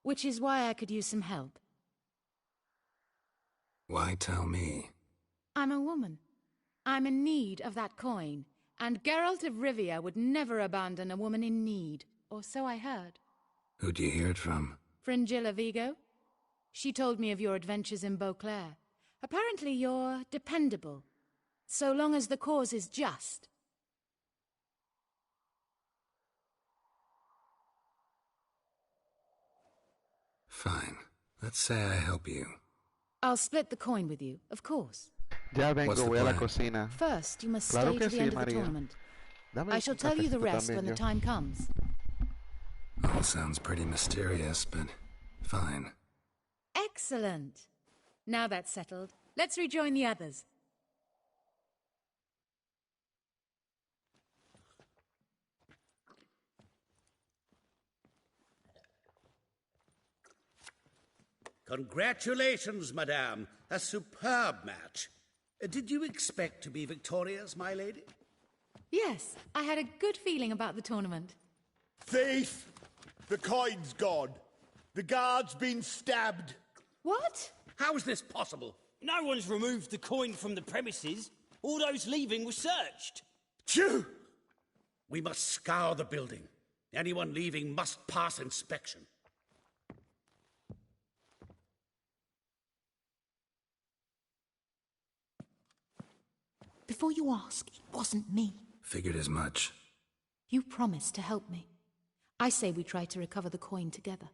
Which is why I could use some help. Why tell me? I'm a woman. I'm in need of that coin. And Geralt of Rivia would never abandon a woman in need. Or so I heard. Who'd you hear it from? Fringilla Vigo? She told me of your adventures in Beauclair. Apparently you're dependable. So long as the cause is just. Fine. Let's say I help you. I'll split the coin with you, of course. Ya vengo, voy a la cocina. First, you must Claro stay que to the sí, end of the María. tournament. Dame I shall un tell you the cafecito rest también when the yo. time comes. All sounds pretty mysterious, but fine. Excellent. Now that's settled, let's rejoin the others. Congratulations, madame. A superb match. Did you expect to be victorious, my lady? Yes, I had a good feeling about the tournament. Thief! The coin's gone. The guard's been stabbed. What? How is this possible? No one's removed the coin from the premises. All those leaving were searched. Phew! We must scour the building. Anyone leaving must pass inspection. Before you ask, it wasn't me. Figured as much. You promised to help me. I say we try to recover the coin together.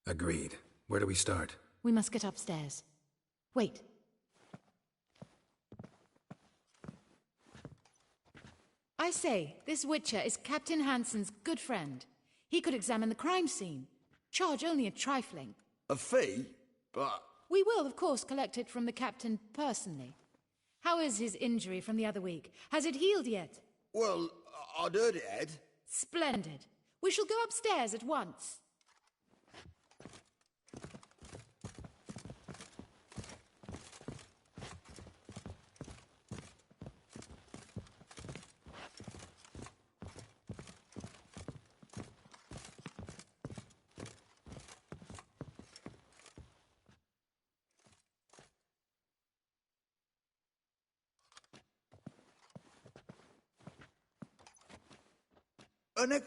Agreed. Where do we start? We must get upstairs. Wait. I say, this Witcher is Captain Hansen's good friend. He could examine the crime scene. Charge only a trifling. A fee? But... We will, of course, collect it from the Captain personally. How is his injury from the other week? Has it healed yet? Well, I'd heard it had. Splendid. We shall go upstairs at once.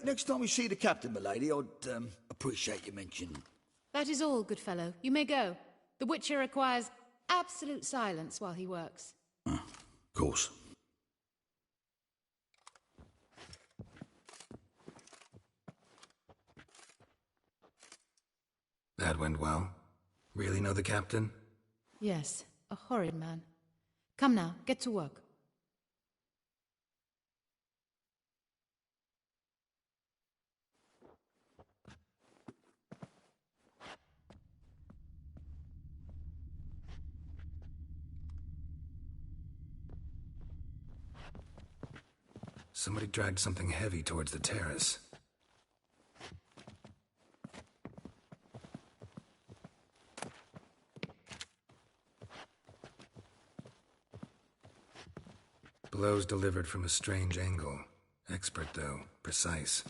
Next time we see the captain, m'lady, I'd appreciate you mentioning. That is all, good fellow. You may go. The Witcher requires absolute silence while he works. Of course. That went well. Really know the captain? Yes, a horrid man. Come now, get to work. Somebody dragged something heavy towards the terrace. Blows delivered from a strange angle. Expert, though. Precise.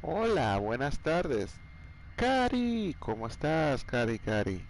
Hola, buenas tardes. Cari, ¿cómo estás, Cari, Cari?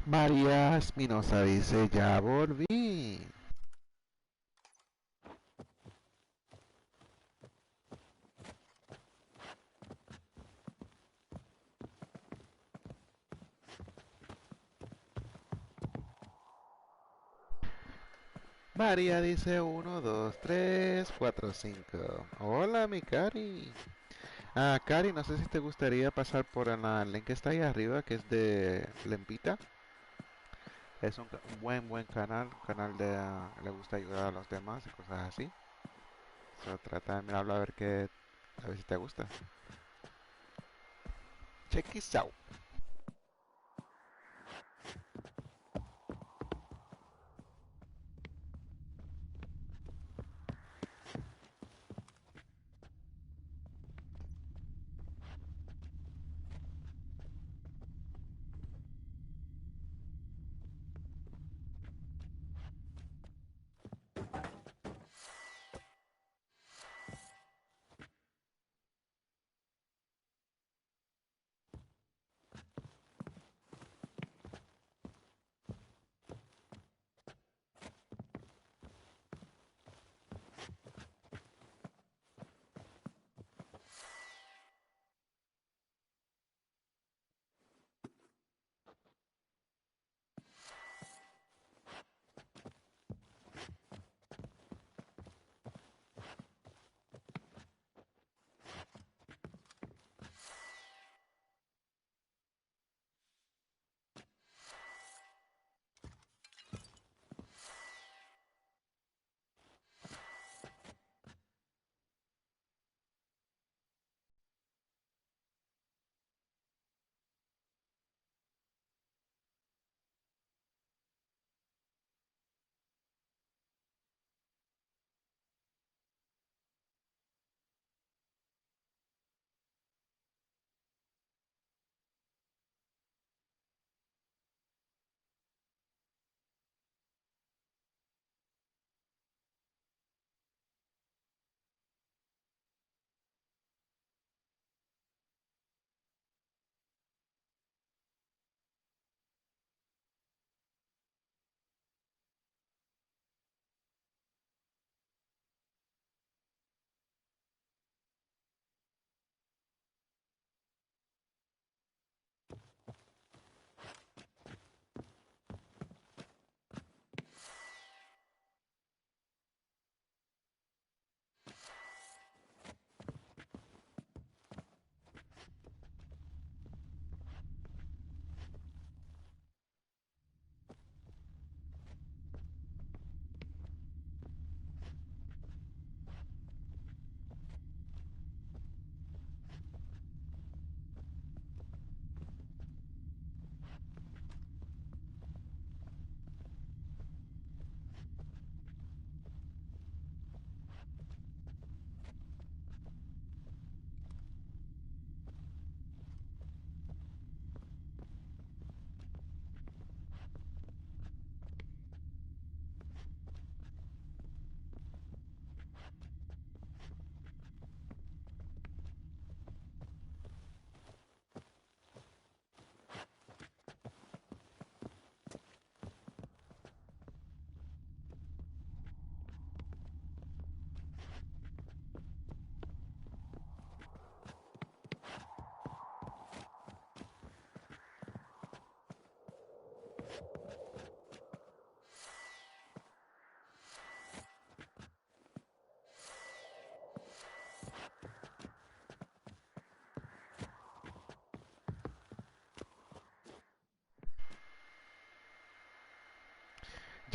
María Espinosa dice, ya volví. María dice 1, 2, 3, 4, 5. Hola, mi Cari. Ah, Cari, no sé si te gustaría pasar por el link que está ahí arriba, que es de Lempita. Es un buen canal, un canal de le gusta ayudar a los demás y cosas así. So, trata de mirarlo a ver si te gusta. Check it out.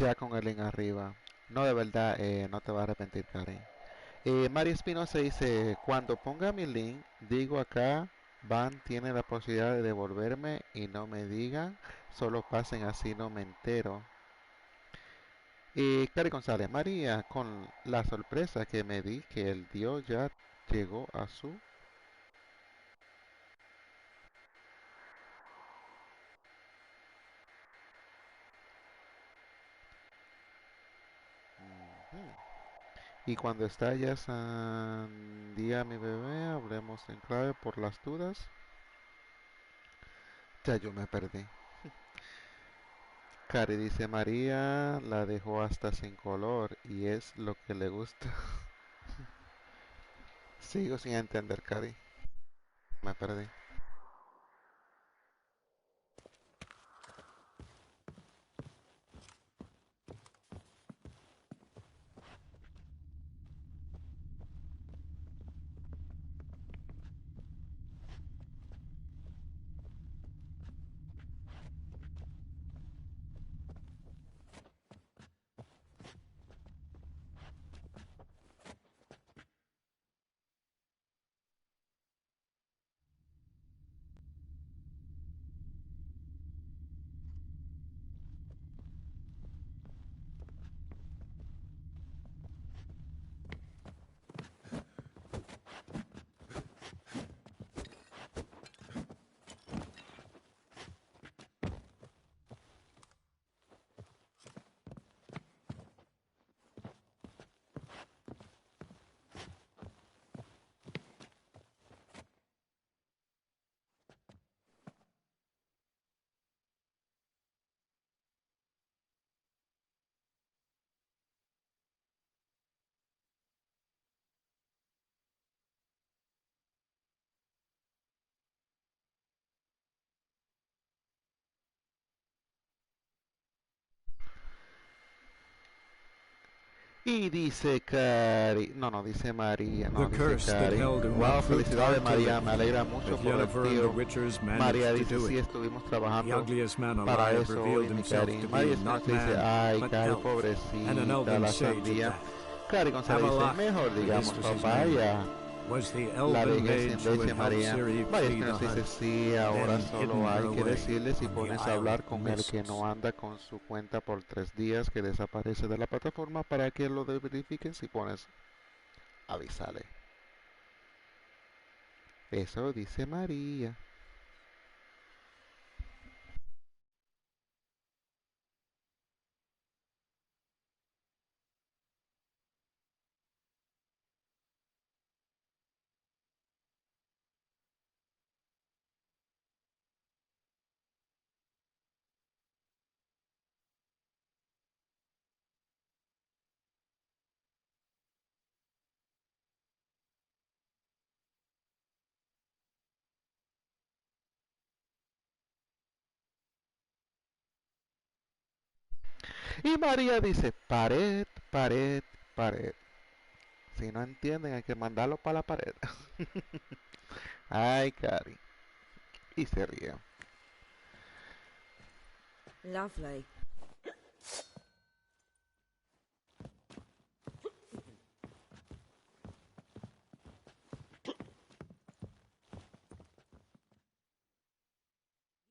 ya con el link arriba. No, de verdad, no te vas a arrepentir, Cari. María Espinosa dice, cuando ponga mi link, digo acá, Van tiene la posibilidad de devolverme y no me digan, solo pasen así no me entero. Y Cari González, María, con la sorpresa que me di que el dios ya llegó a su... Y cuando estallas, día mi bebé, hablemos en clave por las dudas. Ya yo me perdí. Cari dice María la dejó hasta sin color y es lo que le gusta. Sigo sin entender, Cari. Me perdí. Y dice Cari, no dice María, no The dice curse that Cari. held Wow, Uma proved felicidades hard to María, lift, me alegra mucho but por el Yennefer and the tío. Witchers María managed to dice, do sí, it. estuvimos The trabajando ugliest man para alive eso revealed hoy, mi himself Cari. to María be not Espinosa dice, man, ay, but Cari, elf, and an pobrecita, elven la sage at sandía. that. Cari González dice, Avalok, mejor for digamos this was his papaya. name, was the La elven vejez mage sin who had leche, helped María. Ciri María flee the Espinosa dice, hunt, sí, ahora then solo hidden her hay que away decirle si on the pones a Isle hablar of con el que Mists. no anda con su cuenta por 3 días que desaparece de la plataforma para que lo verifiquen si pones avísale. Eso dice María. Y María dice, pared, pared, pared. Si no entienden hay que mandarlo para la pared. Ay, Cari. Y se ríe. Lovely.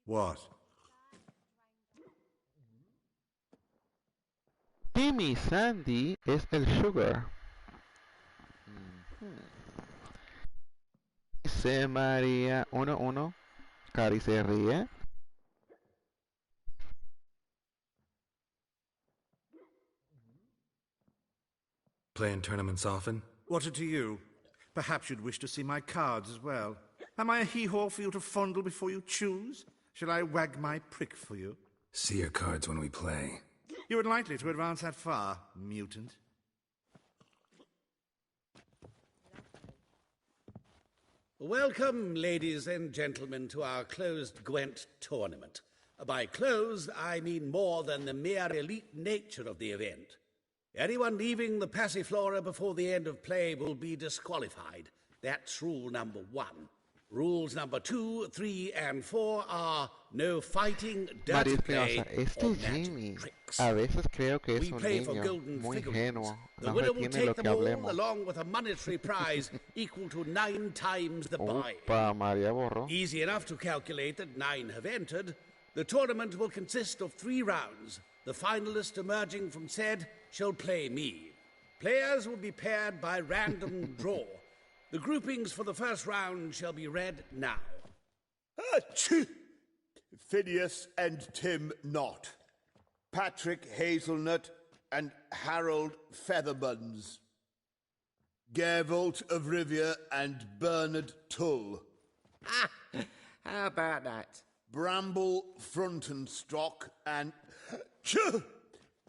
What? Timmy Sandy es el sugar. Dice María 1-1. Cari se ríe. Playing tournaments often? What's it to you? Perhaps you'd wish to see my cards as well. Am I a hee-haw for you to fondle before you choose? Shall I wag my prick for you? See your cards when we play. You weren't likely to advance that far, mutant. Welcome, ladies and gentlemen, to our closed Gwent tournament. By closed, I mean more than the mere elite nature of the event. Anyone leaving the Passiflora before the end of play will be disqualified. That's rule number 1. Rules number 2, 3, and 4 are no fighting, María dirty play, Espinosa, este or magic Jimmy tricks. a veces creo que es We un play for niño golden muy figurines. ingenuo, The no winner will retiene take lo them que all, hablemos. along with a monetary prize equal to 9 times the buy. Upa, María borró. Easy enough to calculate that 9 have entered. The tournament will consist of 3 rounds. The finalist emerging from said shall play me. Players will be paired by random draw. The groupings for the first round shall be read now. Phineas and Tim Knott. Patrick Hazelnut and Harold Feathermans. Geralt of Rivia and Bernard Tull. How about that? Bramble Frontenstock and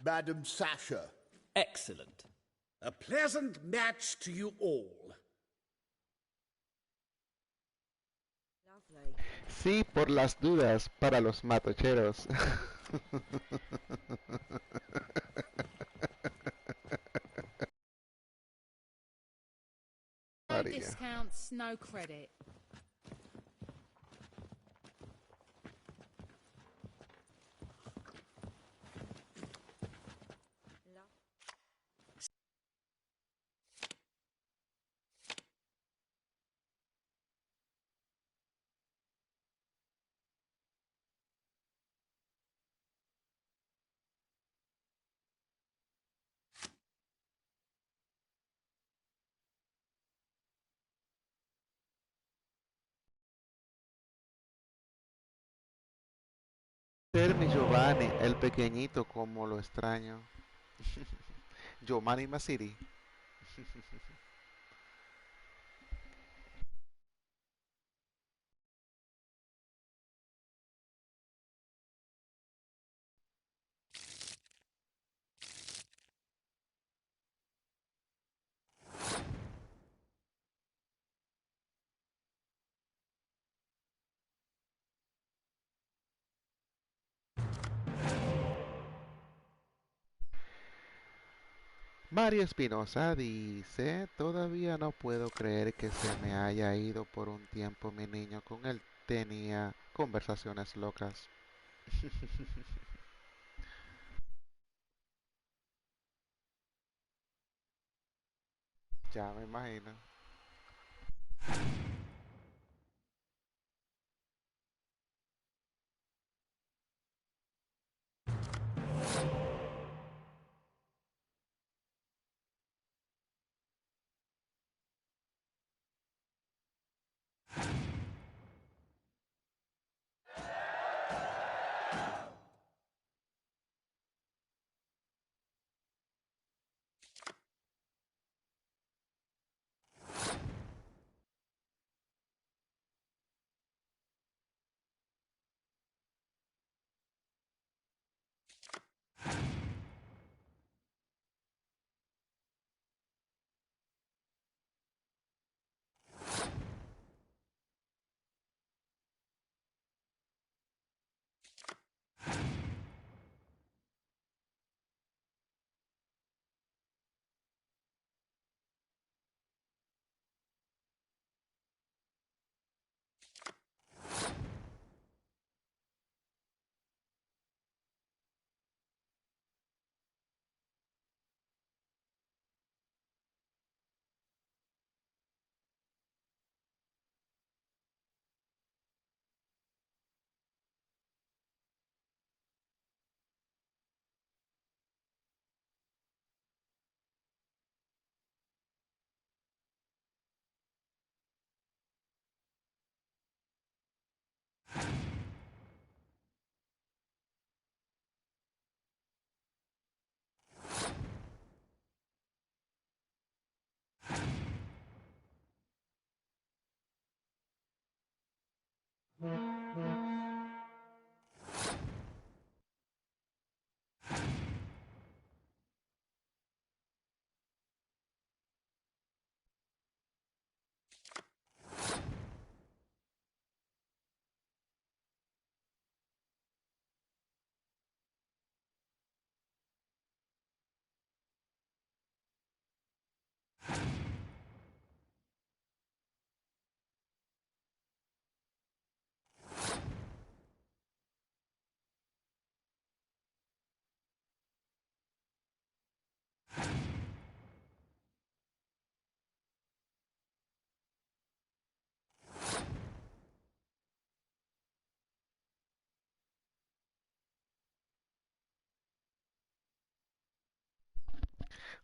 Madam Sasha. Excellent. A pleasant match to you all. Lovely. Sí, por las dudas, para los matocheros. No María. discounts, no credit. Ser mi Giovanni, el pequeñito, como lo extraño. Giovanni Masiri. Mario Espinosa dice, todavía no puedo creer que se me haya ido por un tiempo mi niño. Con él tenía conversaciones locas. Ya me imagino.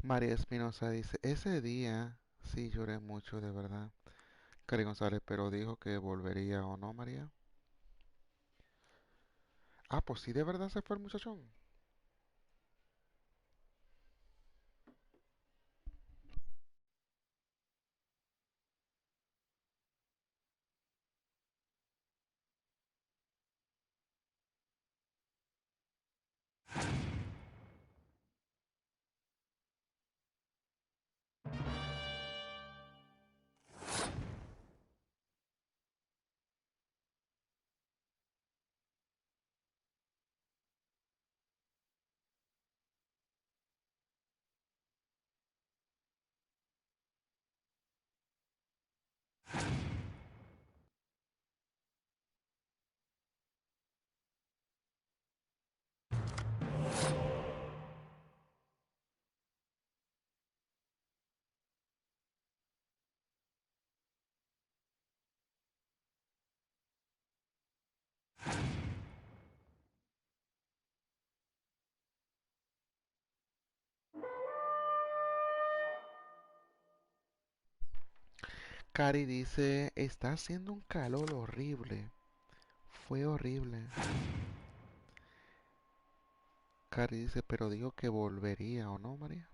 María Espinosa dice, ese día sí lloré mucho, de verdad. Cari González, pero dijo que volvería o no, María. Ah, pues sí, de verdad se fue el muchachón. Cari dice, está haciendo un calor horrible. Fue horrible. Cari dice, pero dijo que volvería o no, María.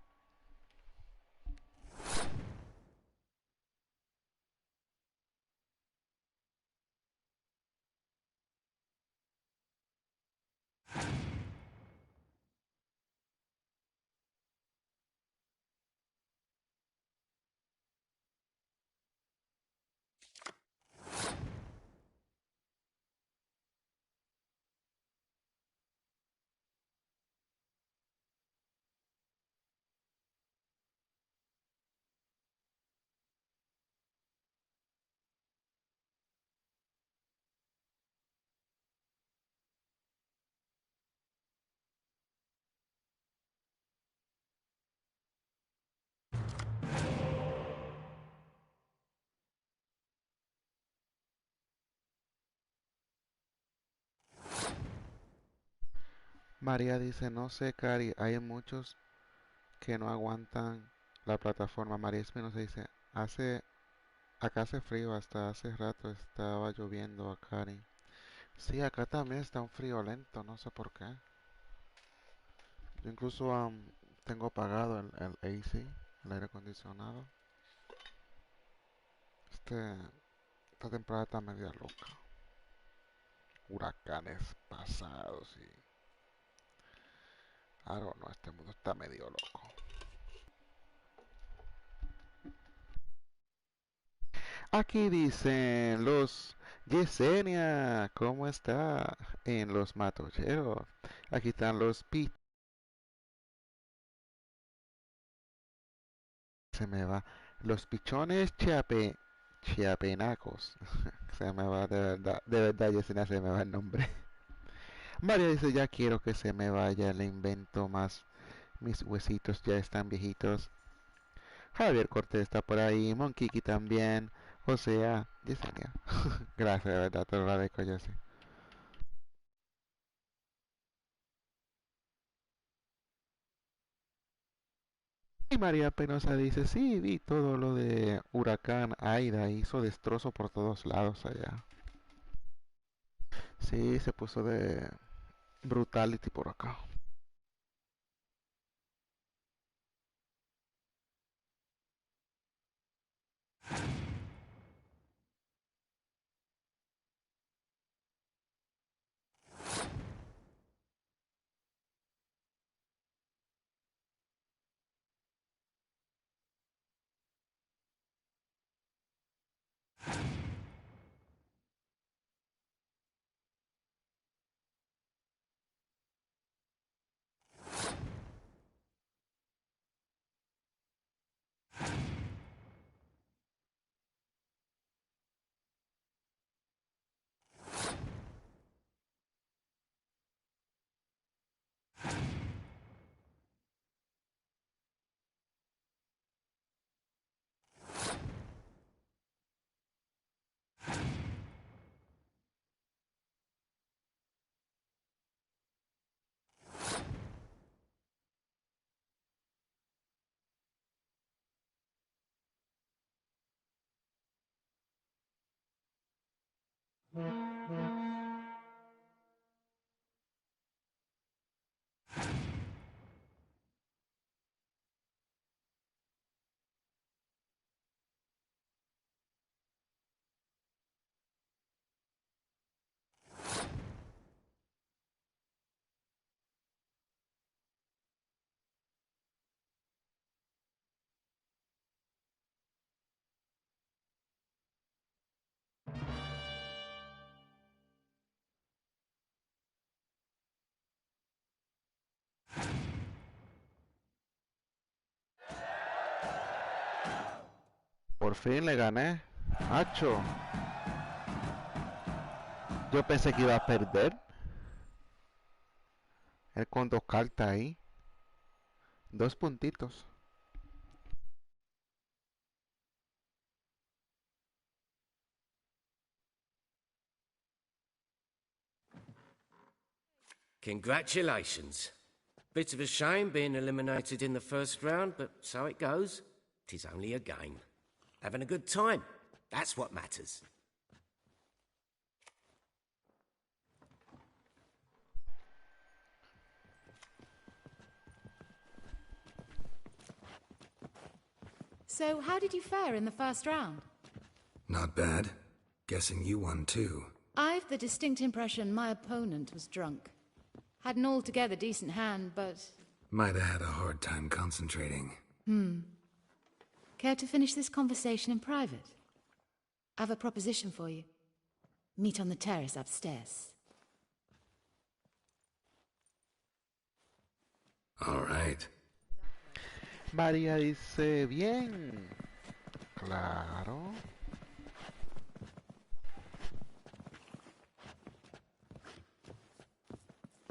María dice, no sé, Cari, hay muchos que no aguantan la plataforma. María Espinosa dice, acá hace frío, hasta hace rato estaba lloviendo a Cari. Sí, acá también está un frío lento, no sé por qué. Yo incluso tengo apagado el AC, el aire acondicionado. Este, esta temporada está media loca. Huracanes pasados y... I don't know, este mundo está medio loco. Aquí dicen los Yesenia, ¿cómo está? En los matolleros. Aquí están los pi... Se me va. Los pichones chiapenacos. Se me va de verdad, Yesenia, se me va el nombre. María dice, ya quiero que se me vaya, le invento más. Mis huesitos ya están viejitos. Javier Cortés está por ahí, Monkiki también. O sea, Yesenia. Gracias, de verdad, te lo agradezco, Jessy. Y María Penosa dice, sí, vi todo lo de Huracán Aida, hizo destrozo por todos lados allá. Sí, se puso de brutality por acá. Por fin le gané. Hacho. Yo pensé que iba a perder. Él con 2 cartas ahí. 2 puntitos. Congratulations. Bit of a shame being eliminated in the first round, but so it goes. 'Tis only a game. Having a good time. That's what matters. So, how did you fare in the first round? Not bad. Guessing you won too. I've the distinct impression my opponent was drunk. Had an altogether decent hand, but... Might have had a hard time concentrating. Care to finish this conversation in private? I have a proposition for you. Meet on the terrace upstairs. All right. María dice, bien. Claro.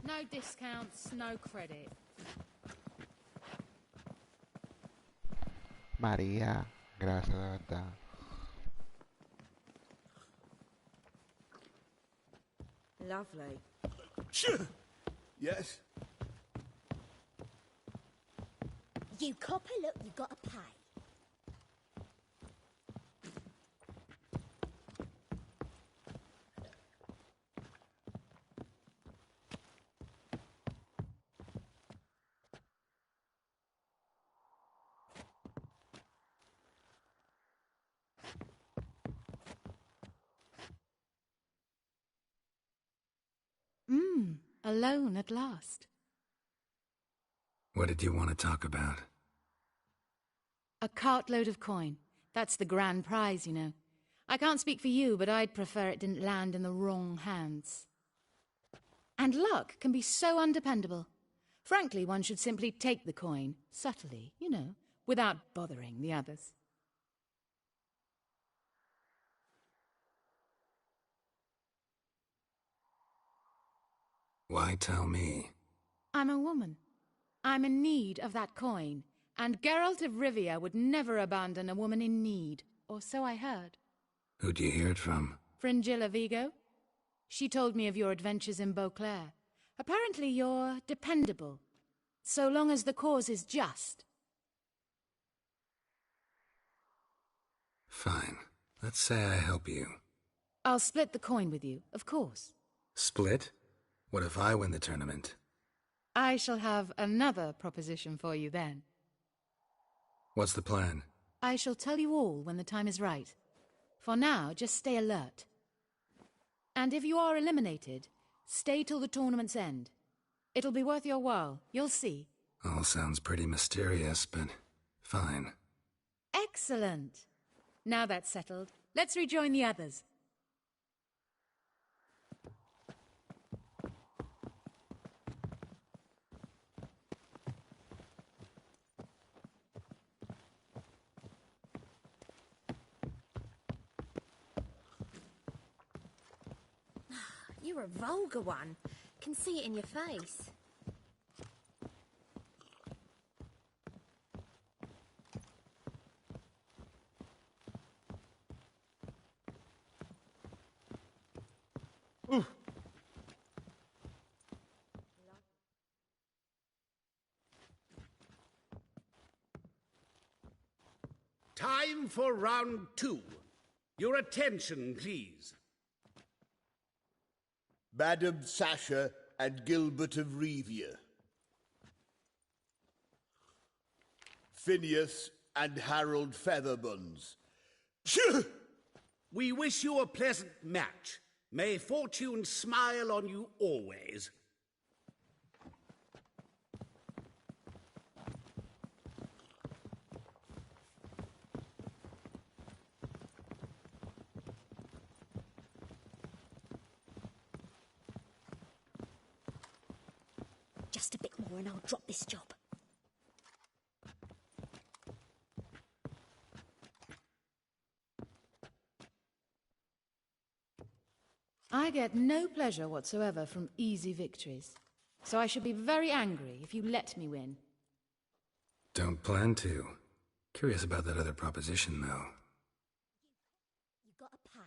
No discounts, no credit. María, gracias de verdad. Lovely. Yes? You copper, look, you gotta pay. Alone at last. What did you want to talk about? A cartload of coin. That's the grand prize, you know. I can't speak for you, but I'd prefer it didn't land in the wrong hands. And luck can be so undependable. Frankly, one should simply take the coin, subtly, you know, without bothering the others. Why tell me? I'm a woman. I'm in need of that coin, and Geralt of Rivia would never abandon a woman in need, or so I heard. Who'd you hear it from? Fringilla Vigo? She told me of your adventures in Beauclair. Apparently you're dependable, so long as the cause is just. Fine. Let's say I help you. I'll split the coin with you, of course. Split? What if I win the tournament? I shall have another proposition for you then. What's the plan? I shall tell you all when the time is right. For now, just stay alert. And if you are eliminated, stay till the tournament's end. It'll be worth your while, you'll see. All sounds pretty mysterious, but fine. Excellent! Now that's settled, let's rejoin the others. You're a vulgar one. Can see it in your face. Time for round 2. Your attention, please. Madam Sasha and Gilbert of Rivia. Phineas and Harold Featherbuns. We wish you a pleasant match. May fortune smile on you always. Just a bit more and I'll drop this job. I get no pleasure whatsoever from easy victories. So I should be very angry if you let me win. Don't plan to. Curious about that other proposition, though. You gotta pay.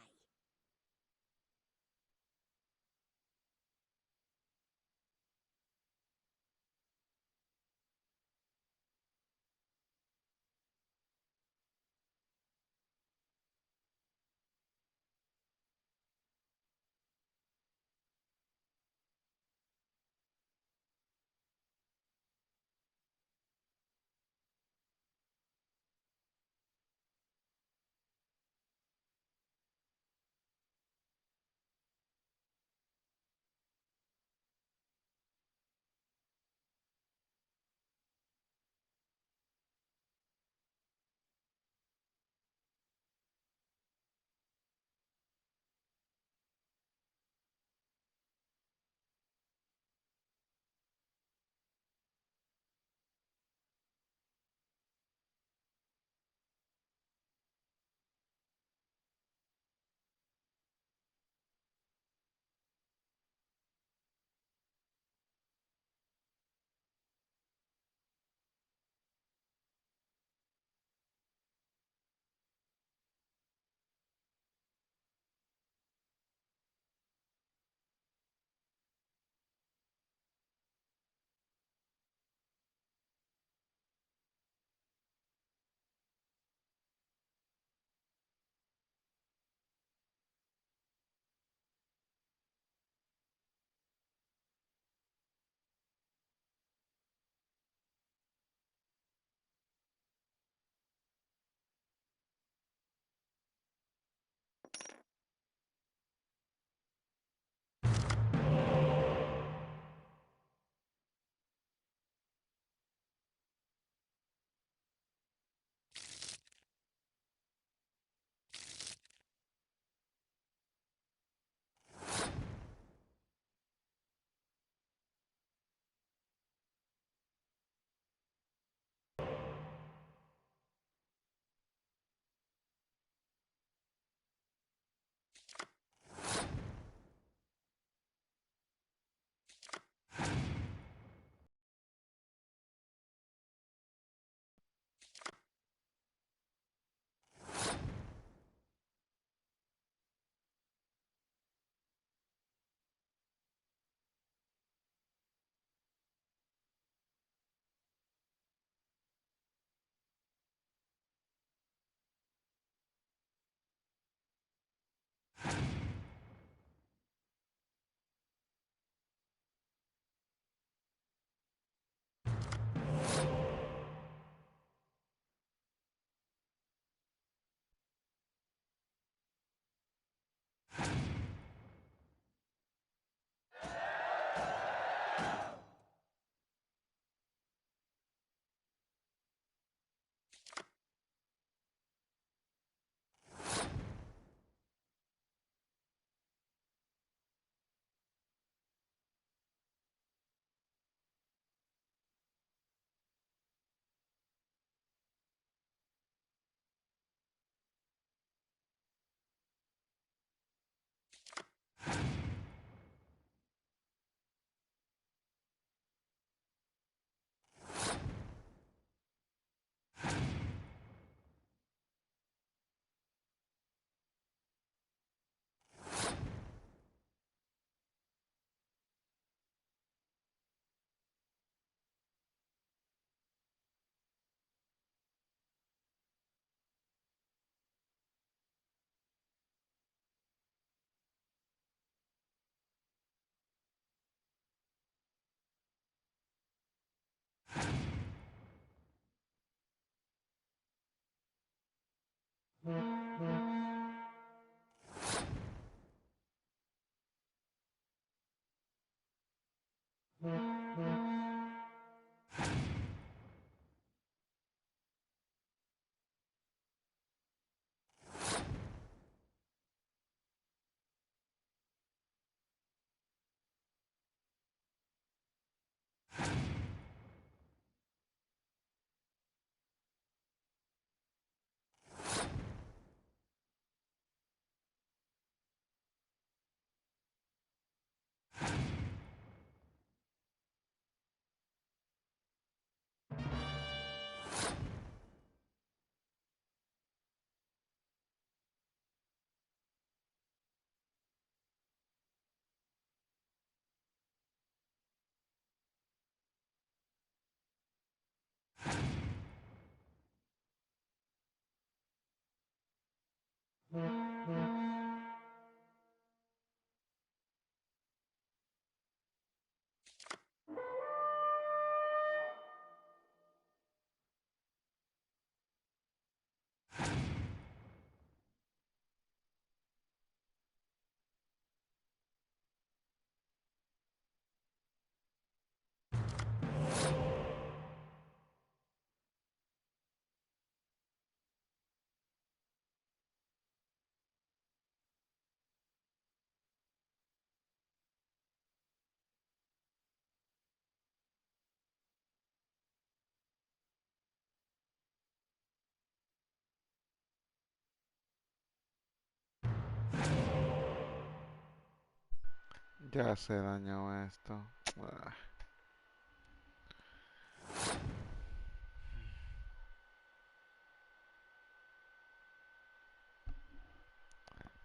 Ya se dañó esto. Ah.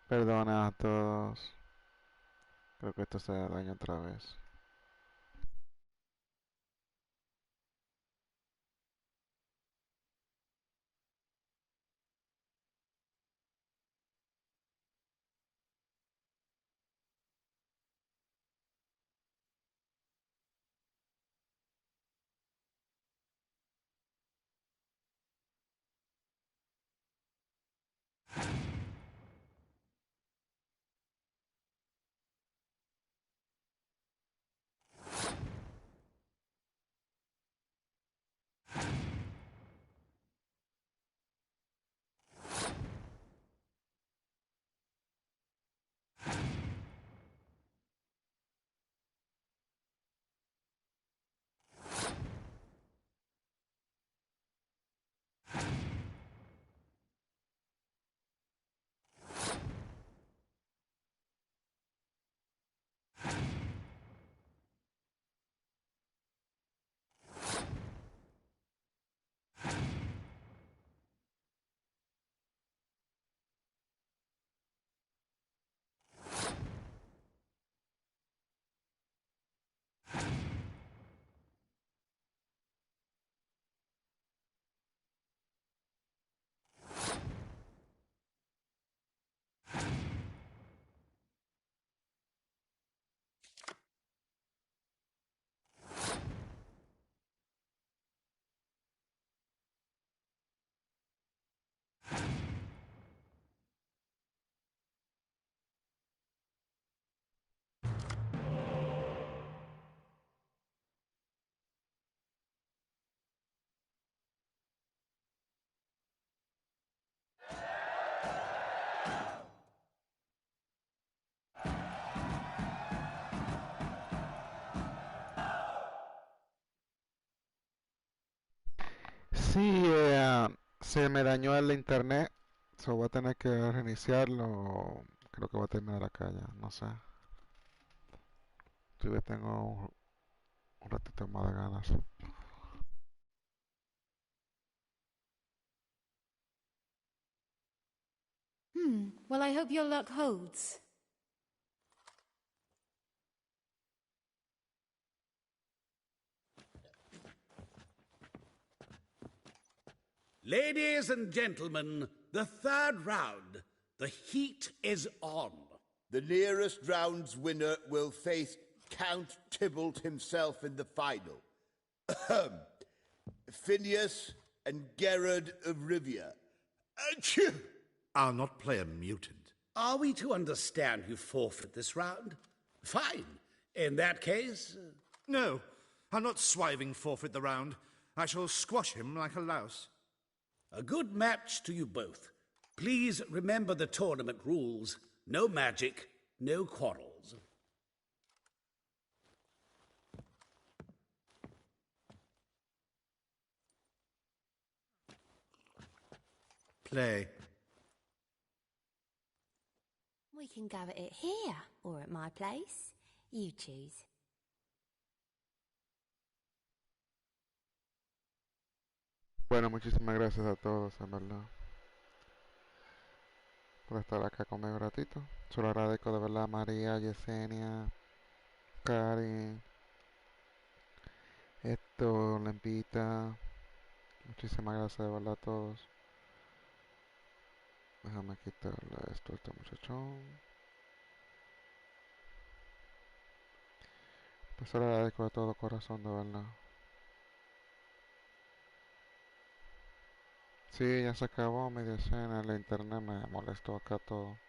Perdona a todos. Creo que esto se dañó otra vez. Sí, se me dañó el internet. So voy a tener que reiniciarlo. Creo que voy a terminar acá ya. No sé. Todavía tengo un ratito más de ganas. Well, I hope your luck holds. Ladies and gentlemen, the third round. The heat is on. The nearest round's winner will face Count Tybalt himself in the final. Phineas and Gerard of Rivia. Achoo! I'll not play a mutant. Are we to understand you forfeit this round? Fine. In that case... No, I'll not swiving forfeit the round. I shall squash him like a louse. A good match to you both. Please remember the tournament rules. No magic, no quarrels. Play. We can go at it here, or at my place. You choose. Bueno, muchísimas gracias a todos, en verdad, por estar acá conmigo un ratito. Se lo agradezco de verdad a María, Yesenia, Karin, Héctor, Lempita. Muchísimas gracias de verdad a todos. Déjame quitarle esto a este muchachón. Pues ahora le dedico de todo corazón, de verdad. Sí, ya se acabó media escena. El internet me molestó acá todo.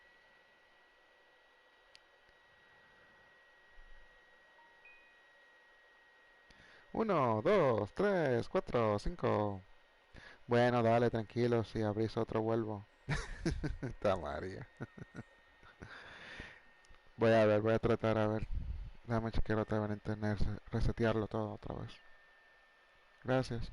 Uno, dos, tres, cuatro, cinco. Bueno, dale, tranquilo. Si abrís otro, vuelvo. Está María. Voy a ver, voy a tratar a ver. Déjame chequear otra vez en internet, resetearlo todo otra vez. Gracias.